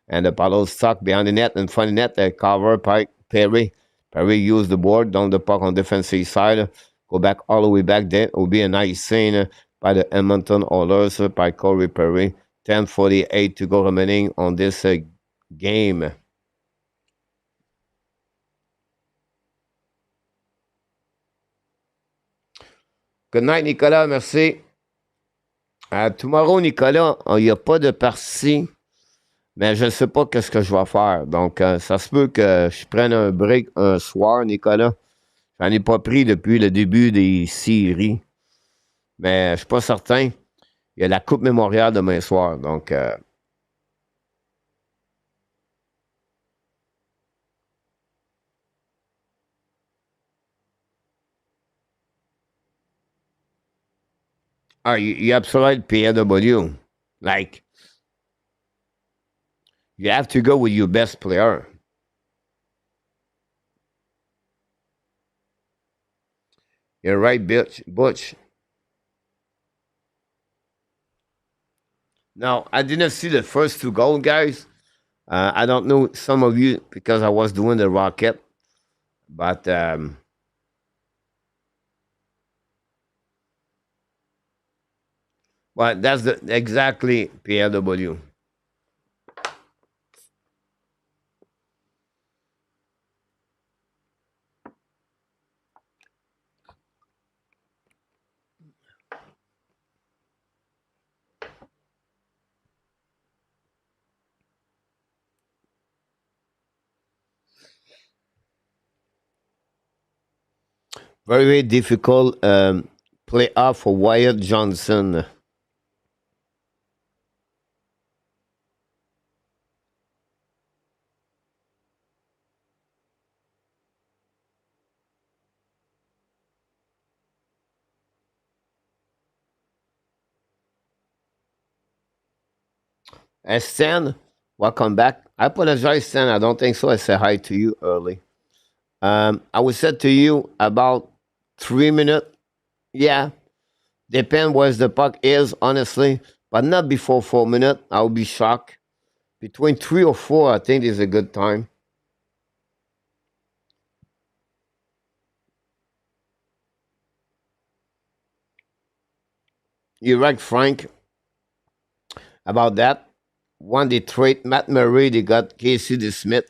A: And the paddle stuck behind the net and funny net. Cover by Perry. Perry used the board down the puck on defensive side. Go back all the way back there. It will be a nice scene by the Edmonton Oilers by Corey Perry. 10:48 to go remaining on this game. Good night, Nicolas. Merci. Tomorrow, Nicolas, il n'y a pas de partie, mais je ne sais pas qu'est-ce que je vais faire. Donc, ça se peut que je prenne un break un soir, Nicolas. J'en ai pas pris depuis le début des séries, mais je ne suis pas certain. Il y a la Coupe Mémoriale demain soir, donc you absolutely PAW. Like, you have to go with your best player. You're right, bitch, Butch. Now, I didn't see the first two goals, guys. I don't know some of you because I was doing the Rocket, but well, that's the exactly PLW. Very, very difficult playoff for Wyatt Johnson. Stan, welcome back. I apologize, Stan. I don't think so. I said hi to you early. I would say to you about 3 minutes. Yeah, depend where the puck is, honestly, but not before 4 minutes. I'll be shocked. Between 3 or 4, I think is a good time. You're right, Frank, about that. One, they trade Matt Murray, they got Casey DeSmith.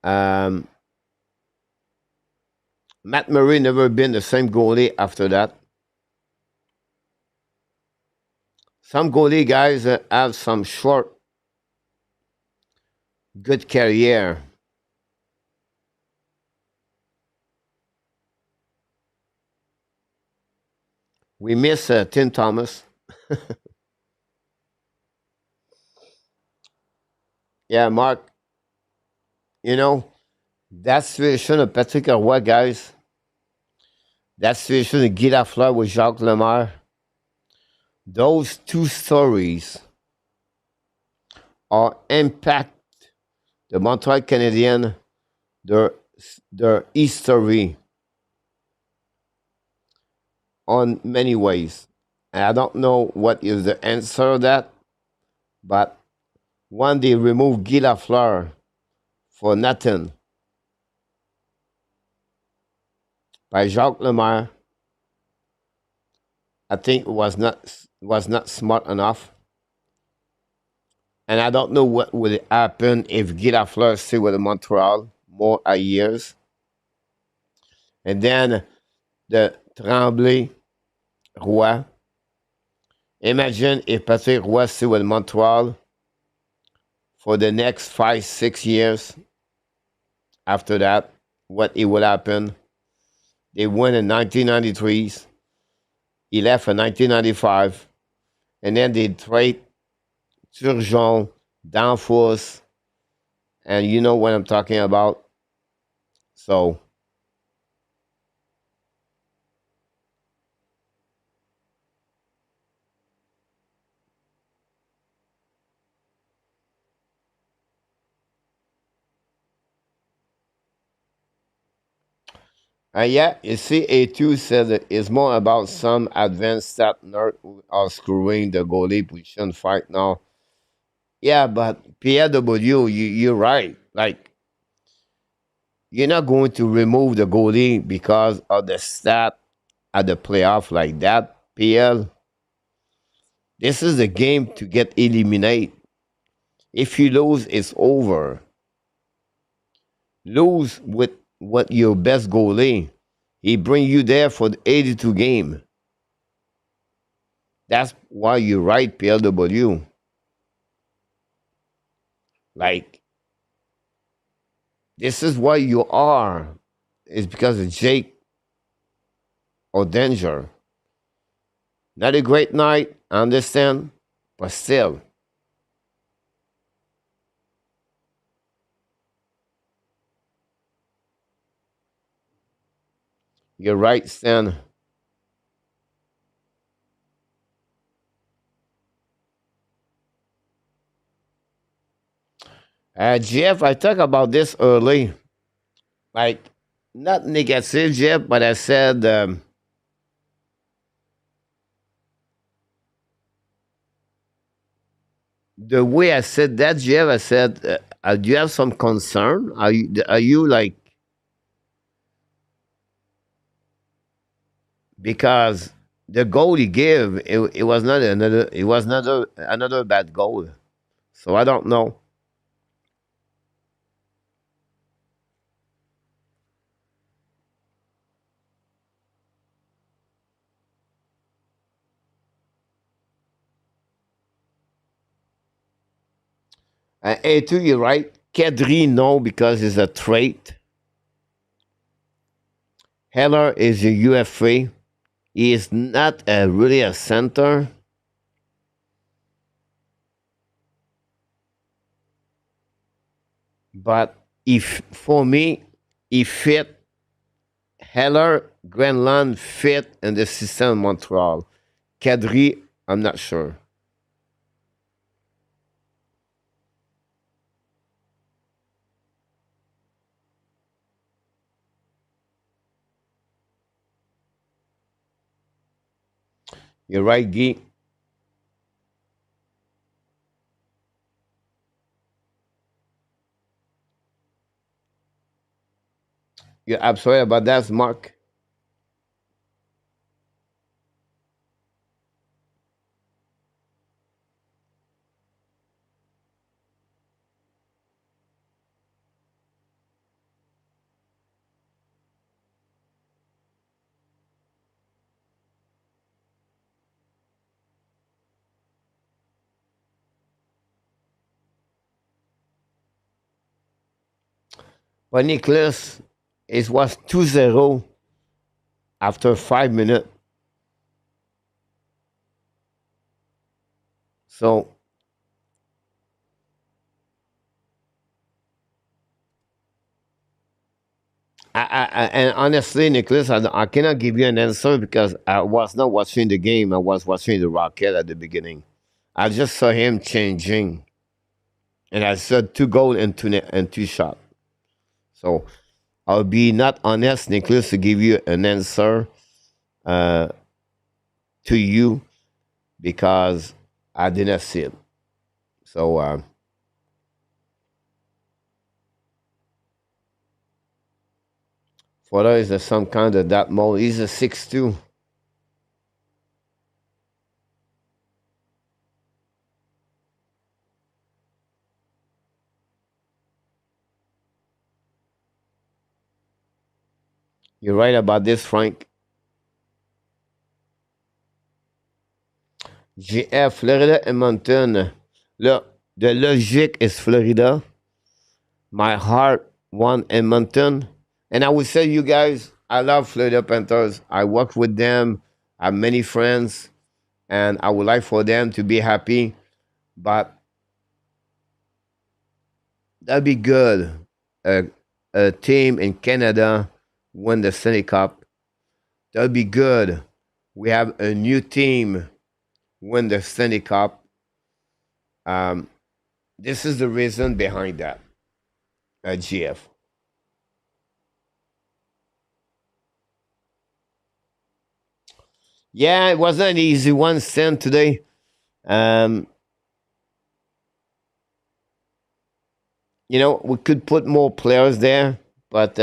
A: Um, Matt Murray never been the same goalie after that. Some goalie guys have some short, good career. We miss Tim Thomas. Yeah, Mark, you know, that situation of Patrick Roy, guys, that situation of Guy Lafleur with Jacques Lemaire, those two stories are impact the Montreal Canadiens, their, their history. on many ways. And I don't know what is the answer to that, but when they remove Guy Lafleur for nothing by Jacques Lemaire, I think was not smart enough. And I don't know what would happen if Guy Lafleur stay with Montreal more years. And then the Tremblay Roy. Imagine if Patrick Roy stay with Montreal for the next 5, 6 years. After that, what it will happen? They won in 1993. He left in 1995. And then they trade Turgeon, Danforth, and you know what I'm talking about. So, yeah, you see, A2 said that it's more about some advanced stat nerd who are screwing the goalie position fight now. Yeah, but PLW, you're right. Like, you're not going to remove the goalie because of the stat at the playoff like that. PL, this is the game to get eliminated. If you lose, it's over. Lose with what your best goalie. He bring you there for the 82 game. That's why you write PLW. Like, this is why you are. It's because of Jake or Danger. Not a great night, I understand, but still. You're right, Stan. Jeff, I talked about this early. Like, not negative, Jeff, but I said the way I said that, Jeff, I said, do you have some concern? Are you like, because the goal he gave, it was not another bad goal. So I don't know. A2, you're right. Kedri, no, because it's a trait. Heller is a UFA. He is not really a center. But if for me, he fit. Heller, Grenland fit in the system in Montreal. Kadri, I'm not sure. You're right, Guy. You're absolutely about that, Mark. But Nicholas, it was 2-0 after 5 minutes. So, and honestly, Nicholas, I cannot give you an answer because I was not watching the game. I was watching the Rocket at the beginning. I just saw him changing, and I saw 2 goals and 2 shots. So I'll be not honest, Nicholas, to give you an answer. Uh, to you because I didn't see it. So Florida is some kind of that mode. He's a 6'2". You're right about this, Frank. GF, Florida Edmonton. Look, the logic is Florida. My heart won Edmonton. And I would say, you guys, I love Florida Panthers. I work with them. I have many friends. And I would like for them to be happy. But that'd be good. A team in Canada win the Stanley Cup. That'd be good. We have a new team win the Stanley Cup. Um, this is the reason behind that. GF. Yeah, it wasn't an easy one stand today. Um, we could put more players there, but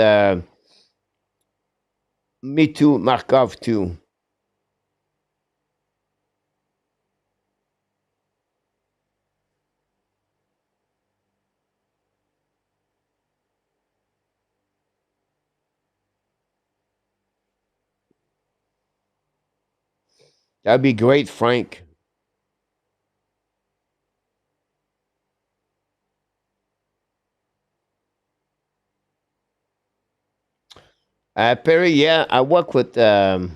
A: me too, Markov too. That'd be great, Frank. Perry, yeah, I work with the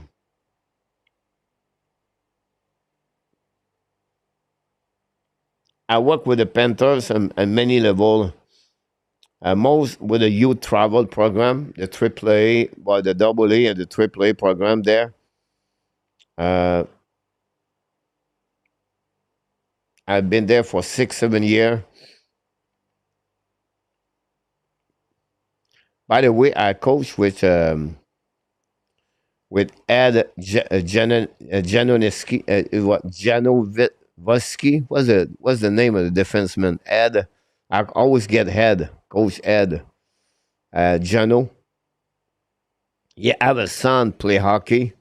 A: Panthers on many level. Most with the youth travel program, the AAA, well, the AA and the AAA program there. Uh, I've been there for 6, 7 years. By the way, I coach with Ed Janoniski. What Janoviski? What's the name of the defenseman? Ed. I always get Ed. Coach Ed. Jano. Yeah, I have a son play hockey.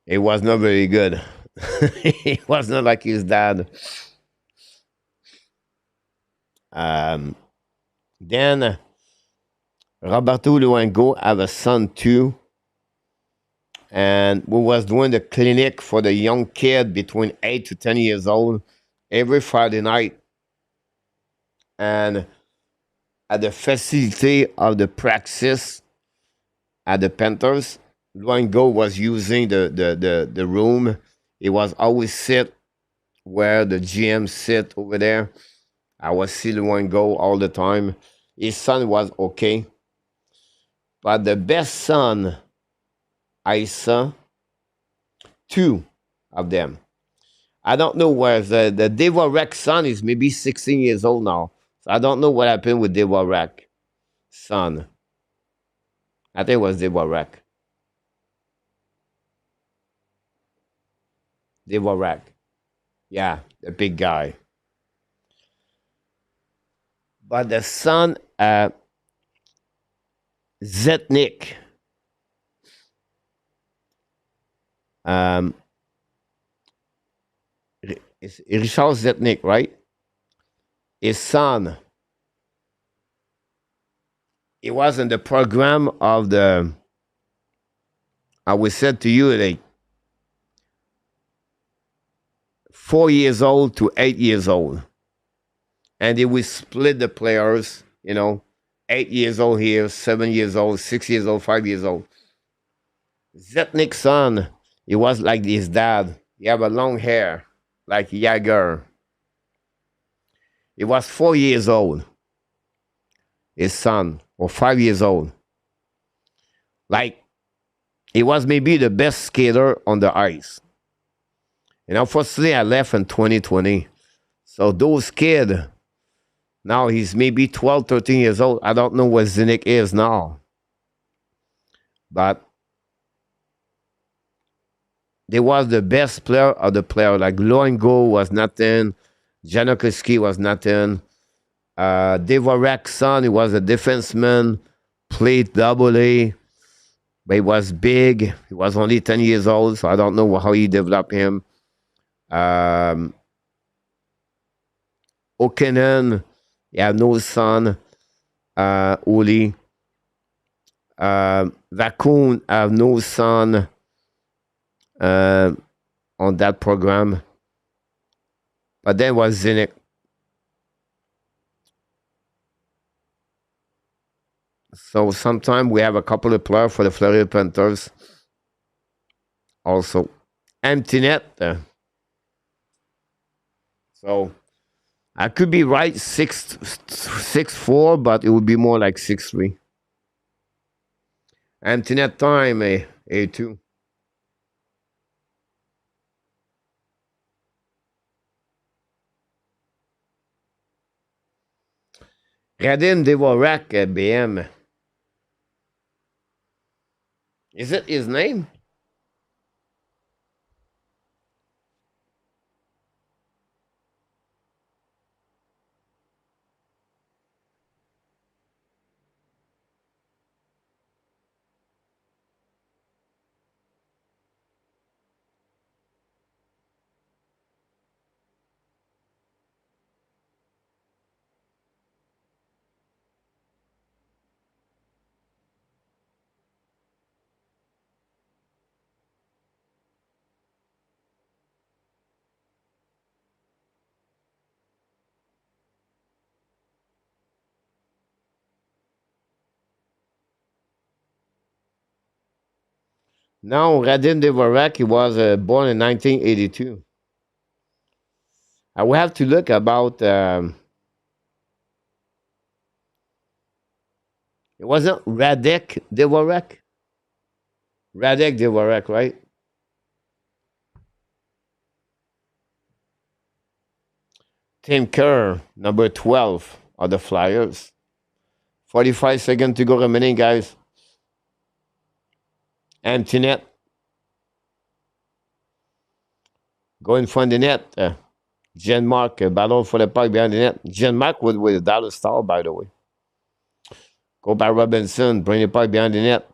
A: It was not very good. It was not like his dad. Then Roberto Luengo have a son too. And we was doing the clinic for the young kid between 8 to 10 years old every Friday night. And at the facility of the praxis at the Panthers, Luengo was using the room. He was always sit where the GM sit over there. I was seeing Luengo all the time. His son was okay. But the best son I saw, two of them. I don't know where the Devorek son is maybe 16 years old now. So I don't know what happened with Devorek son. I think it was Devorek. Devorek. Yeah, the big guy. But the son, Zetnik, it's Richard Zetnik, right? His son, he was in the program of I was said to you, like 4 years old to 8 years old. And they will split the players, 8 years old here, 7 years old, 6 years old, 5 years old. Zetnik's son, he was like his dad. He have a long hair, like Jagger. He was 4 years old, his son, or 5 years old. Like, he was maybe the best skater on the ice. And unfortunately, I left in 2020. So those kids, now he's maybe 12, 13 years old. I don't know what Zetnik is now. But they was the best player of the player. Like Loengo was nothing. Janokoski was nothing. Dvorak's son, he was a defenseman, played double A, but he was big. He was only 10 years old, so I don't know how he developed him. Okenen, he had no son. Uli. Vakoun have no son on that program. But then was Zinnik. So sometimes we have a couple of players for the Florida Panthers. Also, empty net. So I could be right 6-4, but it would be more like 6-3. Empty net time, A2. Radim Dvorak, BM. Is it his name? No, Radim Dvorak, he was born in 1982. I will have to look about. It wasn't Radek Dvorak? Radek Dvorak, right? Tim Kerr, number 12 of the Flyers. 45 seconds to go remaining, guys. Empty net. Go in front of the net. Genmark, battle for the puck behind the net. Genmark with the Dallas Star, by the way. Go by Robinson, bring the puck behind the net.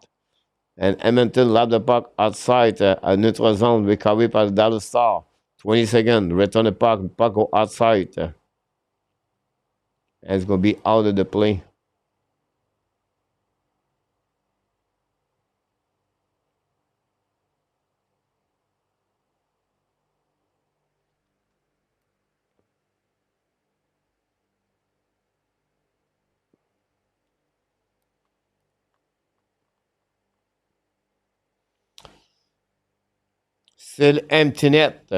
A: And Edmonton lob the puck outside a neutral zone, recovery by the Dallas Star. 20 seconds, return the puck go outside. And it's going to be out of the play. Still empty net.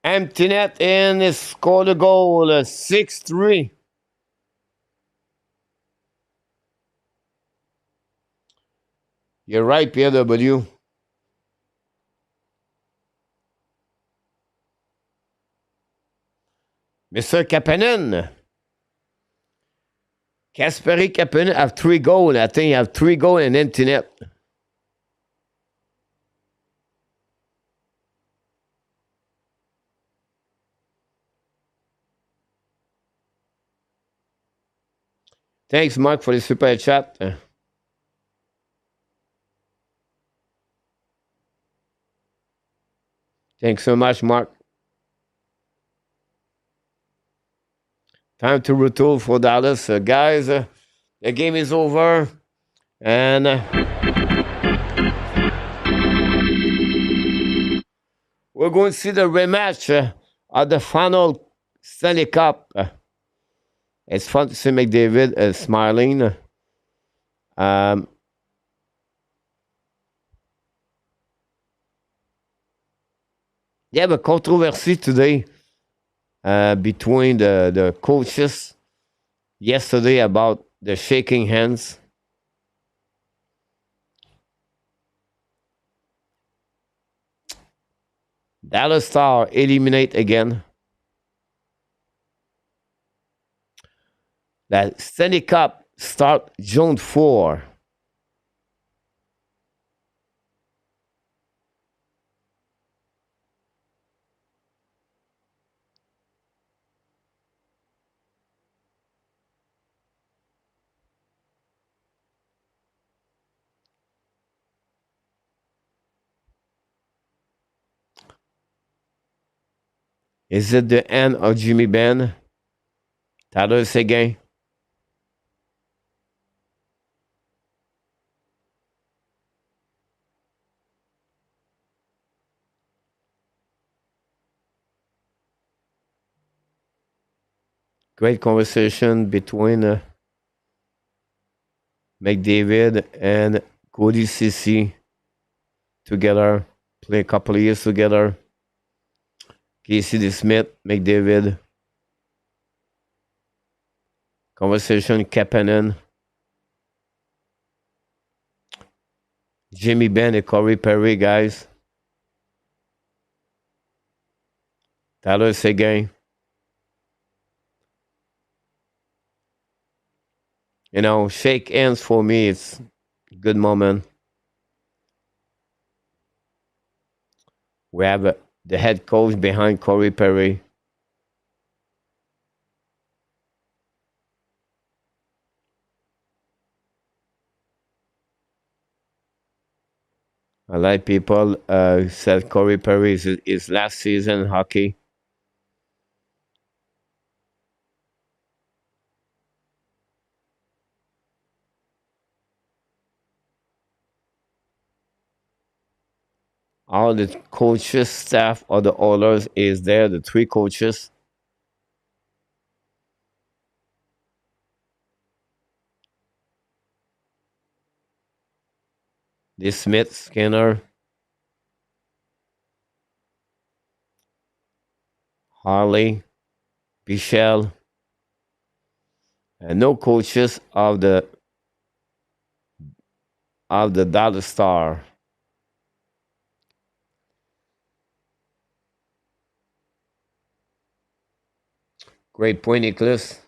A: Empty net and he scored a goal. 6-3. You're right, PW. Mr. Kapanen. Kasperi Kapanen have 3 goals. I think he have 3 goals and empty net. Thanks, Mark, for the super chat. Thanks so much, Mark. Time to retool for Dallas. Guys, the game is over. And we're going to see the rematch of the final Stanley Cup. It's fun to see McDavid smiling. You have a controversy today between the coaches yesterday about the shaking hands. Dallas Star eliminate again. That Stanley Cup start June 4. Is it the end of Jimmy Benn? Tyler Seguin? Great conversation between McDavid and Cody Ceci together. Play a couple of years together. Casey D. Smith, McDavid. Conversation Kapanen. Jimmy Benn and Corey Perry, guys. Tyler Seguin. You know, shake hands for me. It's a good moment. We have the head coach behind Corey Perry. A lot of people said Corey Perry is his last season in hockey. All the coaches, staff, all the owners is there. The three coaches. The Smith, Skinner, Harley, Bichelle, and no coaches of the Dallas Star. Great point, Nicholas.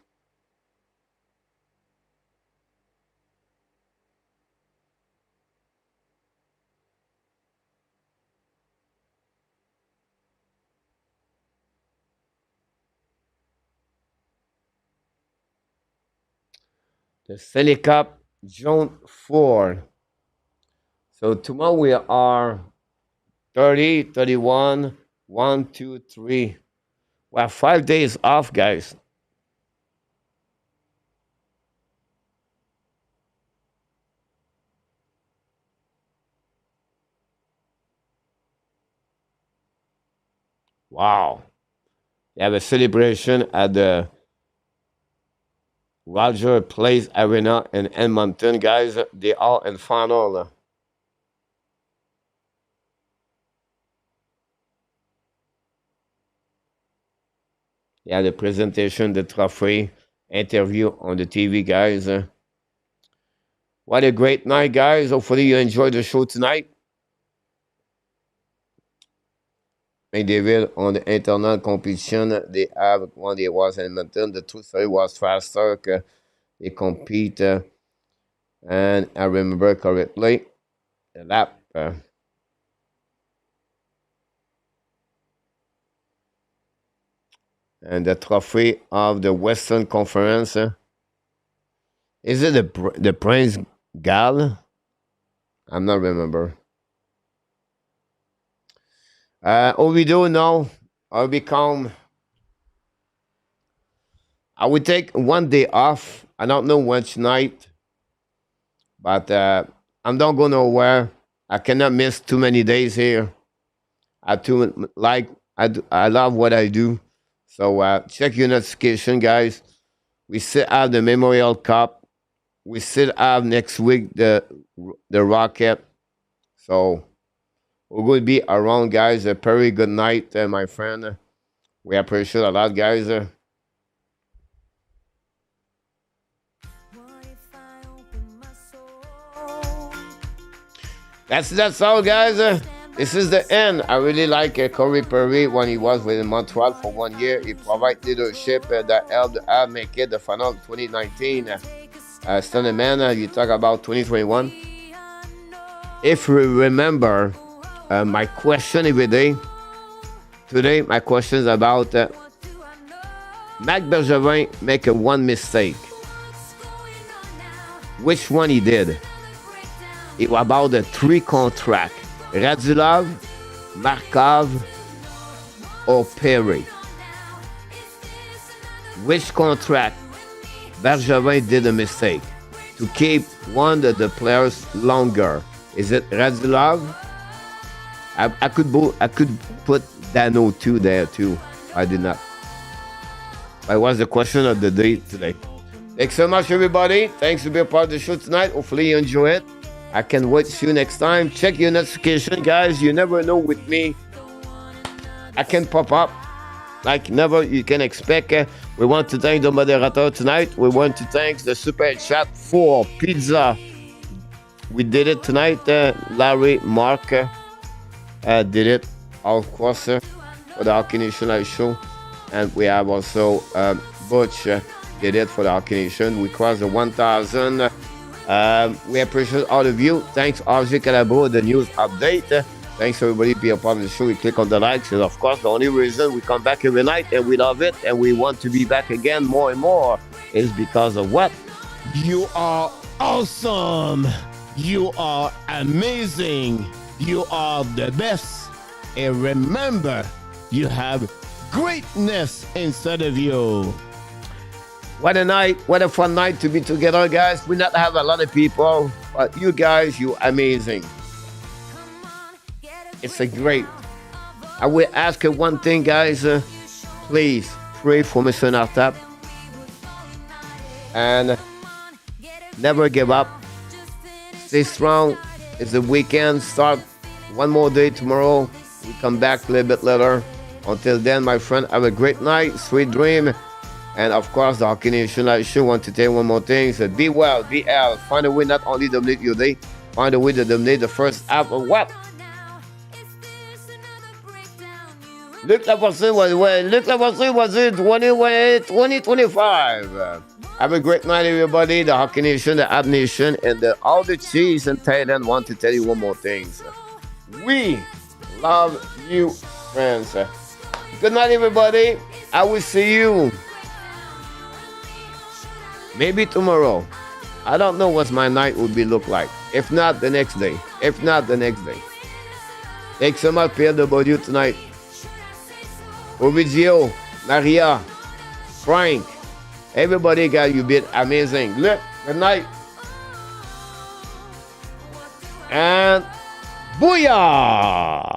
A: The Stanley Cup, June 4. So tomorrow we are 30, 31, 1, 2, 3. We have 5 days off, guys. Wow. They have a celebration at the Roger Place Arena in Edmonton, guys. They are in final. Yeah, the presentation, the trophy, interview on the TV, guys. What a great night, guys. Hopefully you enjoyed the show tonight. McDavid on the internal competition, they have one day was in Edmonton. The true story was faster. They compete, and I remember correctly, the lap. And the trophy of the Western Conference. Is it the Prince Gal? I'm not remember. All we do now, I'll become. I would take one day off. I don't know which night, but I'm not going nowhere. I cannot miss too many days here. I love what I do. So check your notification, guys. We still have the Memorial Cup. We still have next week the Rocket. So we're going to be around, guys. A very good night, my friend. We appreciate a lot, guys. That's all, guys. This is the end. I really like Corey Perry when he was with Montreal for 1 year. He provided leadership that helped make it the final 2019. Stanley Man, you talk about 2021. If we remember, my question every day, today my question is about Marc Bergevin make one mistake. Which one he did? It was about the 3 contract. Radulov, Markov, or Perry. Which contract Bergevin did a mistake to keep one of the players longer? Is it Radulov? I could put Dano too there too. I did not. That was the question of the day today. Thanks so much, everybody. Thanks for being part of the show tonight. Hopefully you enjoy it. I can't wait to see you next time. Check your notification, guys. You never know with me. I can pop up like never you can expect. We want to thank the moderator tonight. We want to thank the super chat for pizza. We did it tonight. Larry, Mark did it, of course, for the Hockey Nation Live show. And we have also Butch did it for the Hockey Nation. We crossed the 1,000. We appreciate all of you. Thanks, RJ Calabo, the news update. Thanks, everybody, be a part of the show. We click on the likes. And, of course, the only reason we come back every night and we love it and we want to be back again more and more is because of what? You are awesome. You are amazing. You are the best. And remember, you have greatness inside of you. What a night. What a fun night to be together, guys. We not have a lot of people, but you guys, you amazing. It's a great. I will ask you one thing, guys. Please pray for Mr. Nartap. And never give up. Stay strong. It's the weekend. Start one more day tomorrow. We come back a little bit later. Until then, my friend, have a great night. Sweet dream. And of course, the Hockey Nation Live show want to tell you one more thing. So be well, be healthy. Find a way not only to dominate your day, find a way to dominate the first half of what? Luc Laporcine was it 2025. Have a great night, everybody. The Hockey Nation, the Ab Nation, and all the Chiefs and Thailand want to tell you one more thing. We love you, friends. Good night, everybody. I will see you maybe tomorrow. I don't know what my night would be look like. If not, the next day. Thanks so much, PLW tonight. Ovidio, Maria, Frank, everybody, guys, you been amazing. Look, good night. And booyah!